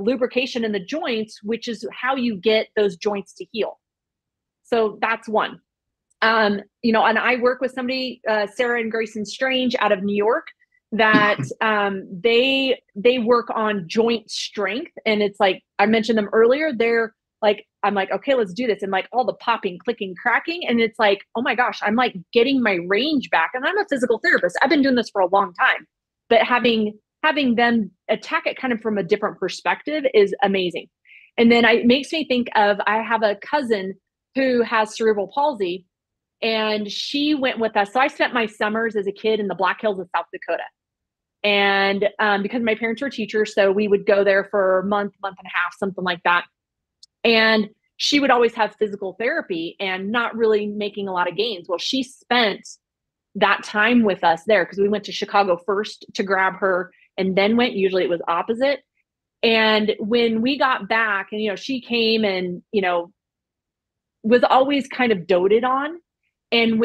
lubrication in the joints, which is how you get those joints to heal. So that's one. And I work with somebody, Sarah and Grayson Strange out of New York, that they work on joint strength. And it's like, I mentioned them earlier, they're like, I'm like, okay, let's do this. And like all the popping, clicking, cracking. And it's like, oh my gosh, I'm like getting my range back. And I'm a physical therapist. I've been doing this for a long time, but having them attack it kind of from a different perspective is amazing. And then it makes me think of, I have a cousin who has cerebral palsy, and she went with us. So I spent my summers as a kid in the Black Hills of South Dakota. And because my parents were teachers, so we would go there for a month and a half, something like that. And she would always have physical therapy and not really making a lot of gains. Well, she spent that time with us there because we went to Chicago first to grab her and then went. Usually it was opposite. And when we got back, and, she came and, was always kind of doted on. And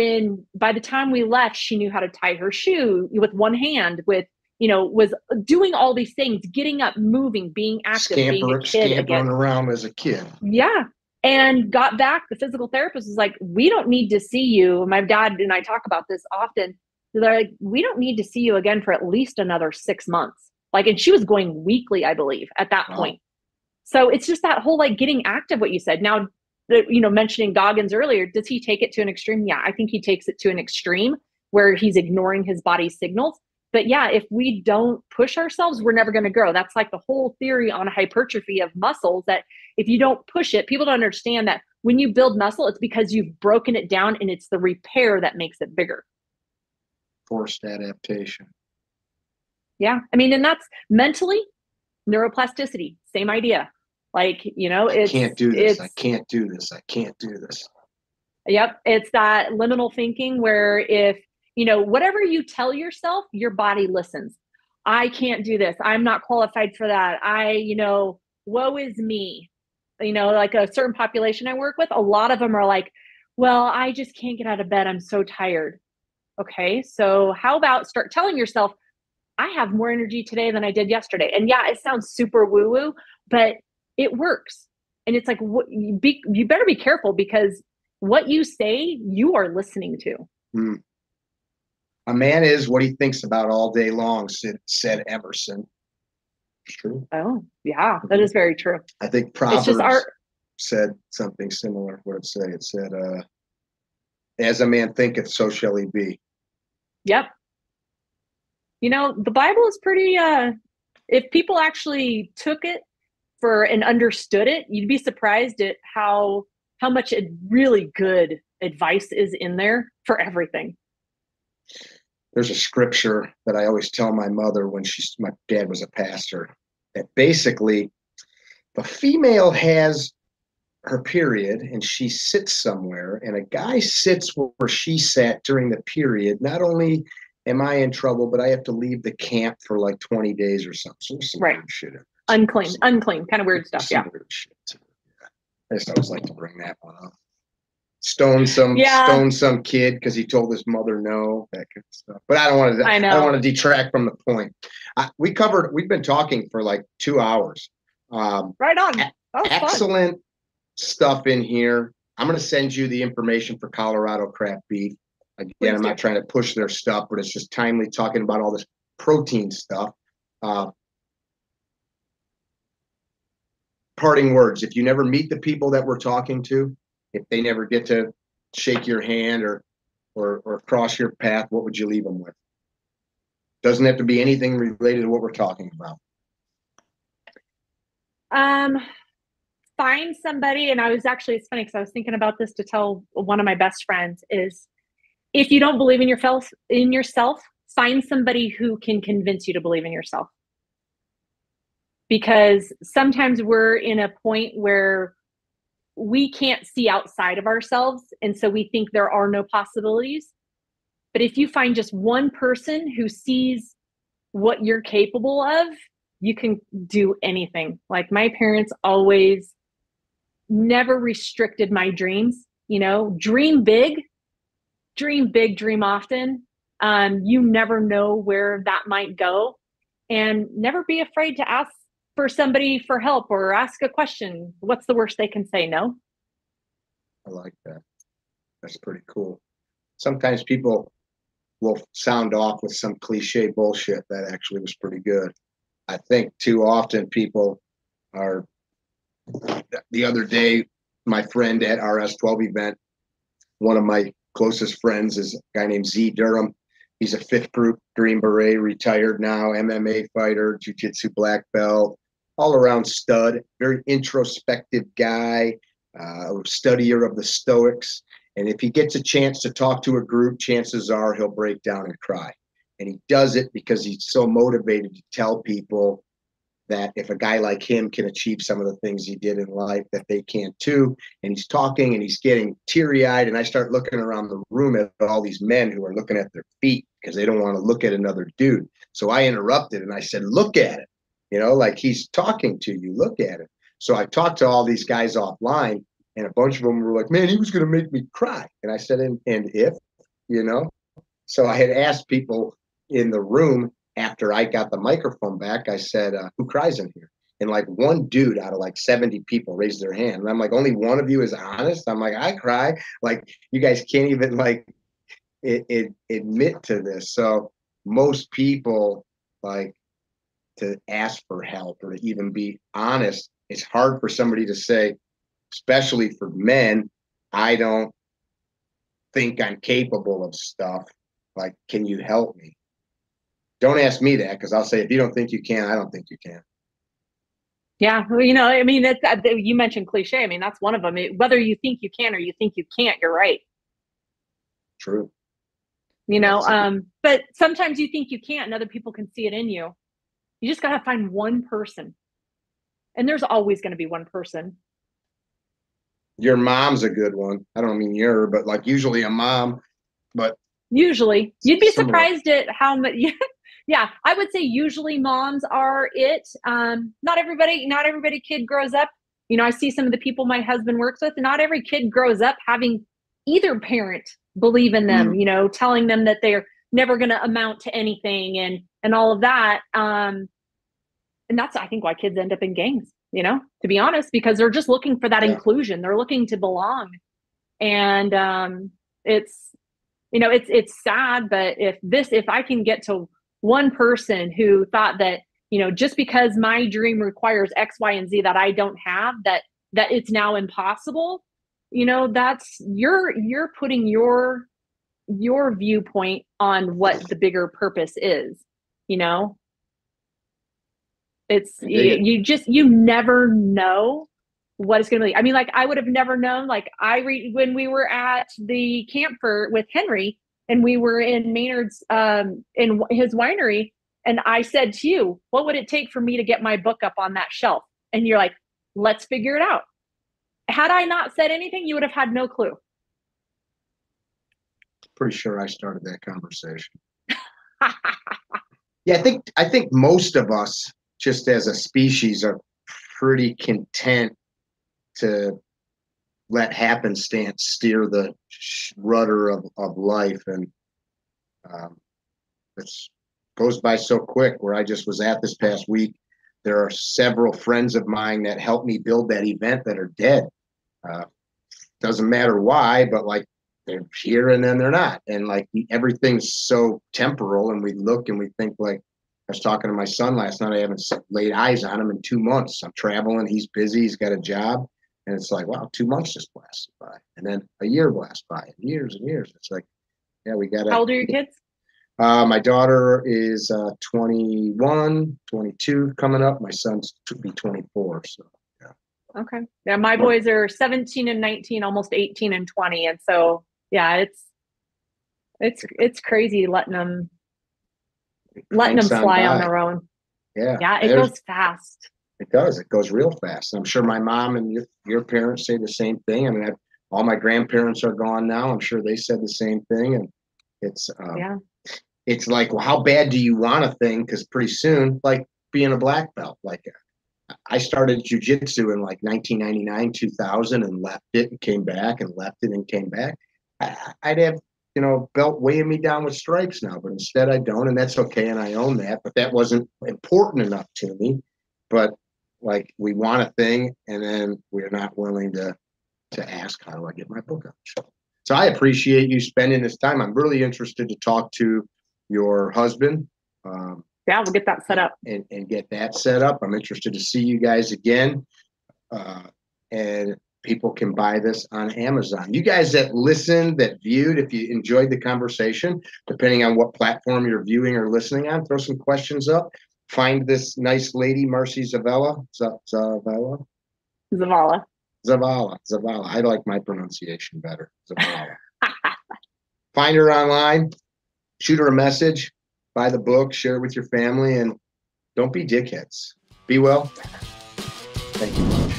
by the time we left, she knew how to tie her shoe with one hand, was doing all these things, getting up, moving, being active, being a kid again. Scampering around as a kid. Yeah. And got back, the physical therapist was like, we don't need to see you. My dad and I talk about this often. They're like, we don't need to see you again for at least another 6 months. And she was going weekly, I believe, at that point. So it's just that whole getting active, what you said. Now, mentioning Goggins earlier, does he take it to an extreme? Yeah, I think he takes it to an extreme where he's ignoring his body's signals. But yeah, if we don't push ourselves, we're never going to grow. That's like the whole theory on hypertrophy of muscles, that if you don't push it, people don't understand that when you build muscle, it's because you've broken it down, and it's the repair that makes it bigger. Forced adaptation. Yeah. I mean, and that's mentally neuroplasticity, same idea. I can't do this. I can't do this. I can't do this. Yep. It's that liminal thinking where if, whatever you tell yourself, your body listens. I can't do this. I'm not qualified for that. Woe is me. Like a certain population I work with, a lot of them are like, well, I just can't get out of bed. I'm so tired. Okay. So how about start telling yourself, I have more energy today than I did yesterday. And yeah, it sounds super woo-woo, but it works. And it's like, you better be careful, because what you say, you are listening to. Mm. A man is what he thinks about all day long, said Emerson. It's true. Oh, yeah, that is very true. I think Proverbs said something similar. What did it say? It said, as a man thinketh, so shall he be. Yep. The Bible is pretty, if people actually took it and understood it, you'd be surprised at how much really good advice is in there for everything. There's a scripture that I always tell my mother when my dad was a pastor, that basically the female has her period and she sits somewhere and a guy sits where she sat during the period, not only am I in trouble, but I have to leave the camp for like 20 days or something. So there's some right. weird shit in there. Unclean, kind of weird stuff. Yeah. Weird shit. I just always like to bring that one up. Stone some kid because he told his mother no, that kind of stuff. But I don't want to detract from the point. We've been talking for like 2 hours. Right on. Excellent fun stuff in here. I'm going to send you the information for Colorado Craft Beef. Again, I'm not trying to push their stuff, but it's just timely talking about all this protein stuff. Parting words. If you never meet the people that we're talking to, if they never get to shake your hand or cross your path, what would you leave them with? Doesn't have to be anything related to what we're talking about. Find somebody, and it's funny because I was thinking about this to tell one of my best friends is, if you don't believe in yourself, find somebody who can convince you to believe in yourself. Because sometimes we're in a point where we can't see outside of ourselves, and so we think there are no possibilities. But if you find just one person who sees what you're capable of, you can do anything. Like, my parents always never restricted my dreams. Dream big, dream often. You never know where that might go, and never be afraid to ask for somebody for help or ask a question. What's the worst they can say? No. I like that. That's pretty cool. Sometimes people will sound off with some cliche bullshit that actually was pretty good. I think too often people are. The other day, my friend at RS12 event, one of my closest friends is a guy named Z Durham. He's a 5th group Green Beret, retired now, MMA fighter, jiu-jitsu black belt, all around stud, very introspective guy, a studier of the Stoics. And if he gets a chance to talk to a group, chances are he'll break down and cry. And he does it because he's so motivated to tell people that if a guy like him can achieve some of the things he did in life, that they can too. And he's talking and he's getting teary-eyed. And I start looking around the room at all these men who are looking at their feet because they don't want to look at another dude. So I interrupted and I said, look at it. Like, he's talking to you, look at it. So I talked to all these guys offline, and a bunch of them were like, man, he was going to make me cry. And I said, and if, so I had asked people in the room after I got the microphone back, I said, who cries in here? And like one dude out of like 70 people raised their hand. And I'm like, only one of you is honest? I'm like, I cry. Like, you guys can't even like admit to this. So most people, like, to ask for help or to even be honest, it's hard for somebody to say, especially for men, I don't think I'm capable of stuff. Like, can you help me? Don't ask me that, because I'll say, if you don't think you can, I don't think you can. Yeah. Well, you mentioned cliche. I mean, that's one of them. Whether you think you can or you think you can't, you're right. True. But sometimes you think you can't and other people can see it in you. You just got to find one person. And there's always going to be one person. Your mom's a good one. I don't mean your, but like usually a mom, but. Usually. You'd be surprised at how much. Yeah, I would say usually moms are it. Not everybody kid grows up. I see some of the people my husband works with, not every kid grows up having either parent believe in them, telling them that they're never going to amount to anything and all of that. And that's, I think, why kids end up in gangs, to be honest, because they're just looking for that inclusion. They're looking to belong. And it's sad, but if I can get to one person who thought that, just because my dream requires X, Y, and Z that I don't have, that it's now impossible, that's you're putting your viewpoint on what the bigger purpose is, It's you never know what it's going to be. I mean, like I would have never known, like when we were at the camper with Henry and we were in Maynard's, in his winery. And I said to you, what would it take for me to get my book up on that shelf? And you're like, let's figure it out. Had I not said anything, you would have had no clue. Pretty sure I started that conversation. Yeah, I think most of us, just as a species, are pretty content to let happenstance steer the rudder of life, and it goes by so quick. Where I just was at this past week, there are several friends of mine that helped me build that event that are dead. Doesn't matter why, but like they're here and then they're not, and like everything's so temporal, and we look and we think, like I was talking to my son last night, I haven't laid eyes on him in 2 months. I'm traveling, he's busy, he's got a job, and it's like, wow, 2 months just blasted by, and then a year blasted by, and years. It's like, yeah, we got. How old are your kids? My daughter is 21, 22 coming up. My son's to be 24, so yeah. Okay. Yeah, my boys are 17 and 19, almost 18 and 20, and so yeah, it's crazy letting them fly on their own. Yeah, it goes fast. It does. It goes real fast. I'm sure my mom and your parents say the same thing. I mean, all my grandparents are gone now. I'm sure they said the same thing, and it's it's like, well, how bad do you want a thing? Because pretty soon, like being a black belt, like I started jiu-jitsu in like 1999, 2000, and left it and came back, and left it and came back. I'd have, belt weighing me down with stripes now, but instead I don't, and that's okay, and I own that. But that wasn't important enough to me. But like, we want a thing, and then we're not willing to ask, how do I get my book out? So I appreciate you spending this time. I'm really interested to talk to your husband. Yeah, we'll get that set up. And get that set up. I'm interested to see you guys again. And people can buy this on Amazon. You guys that listened, that viewed, if you enjoyed the conversation, depending on what platform you're viewing or listening on, throw some questions up. Find this nice lady, Marci Zavala. Zavala. I like my pronunciation better. Zavala. Find her online. Shoot her a message. Buy the book. Share it with your family. And don't be dickheads. Be well. Thank you much.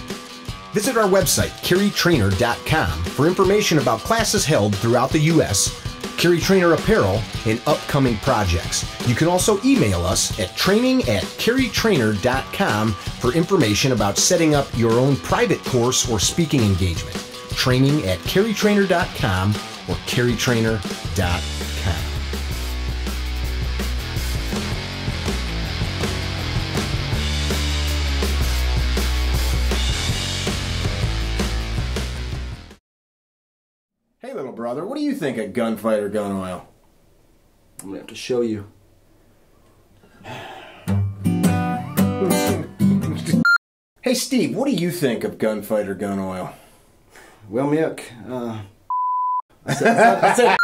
Visit our website, CarryTrainer.com, for information about classes held throughout the U.S., CarryTrainer apparel, and upcoming projects. You can also email us at training@CarryTrainer.com for information about setting up your own private course or speaking engagement. Training@CarryTrainer.com or CarryTrainer.com. Hey, little brother, what do you think of gunfighter gun oil? I'm gonna have to show you. Hey, Steve, what do you think of gunfighter gun oil? Well, Mick, I said,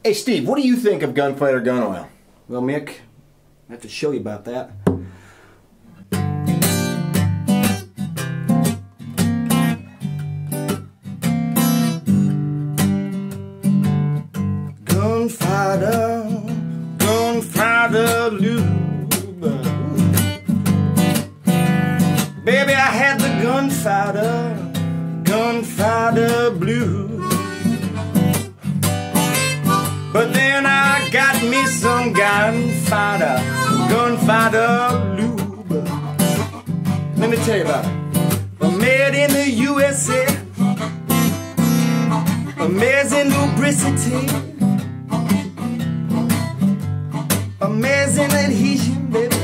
hey, Steve, what do you think of gunfighter gun oil? Well, Mick, I have to show you about that. Gunfighter lube. Baby, I had the gunfighter blue. But then I got me some gunfighter lube. Let me tell you about it. Made in the USA. Amazing lubricity. Amazing adhesion, baby.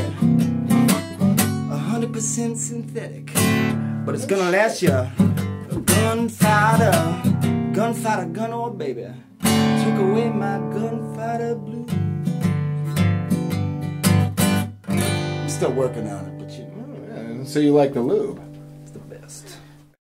100% synthetic. But it's gonna last you. Gunfighter gun oil, baby. Took away my gunfighter blue. I'm still working on it, but you know. Oh, yeah. So you like the lube?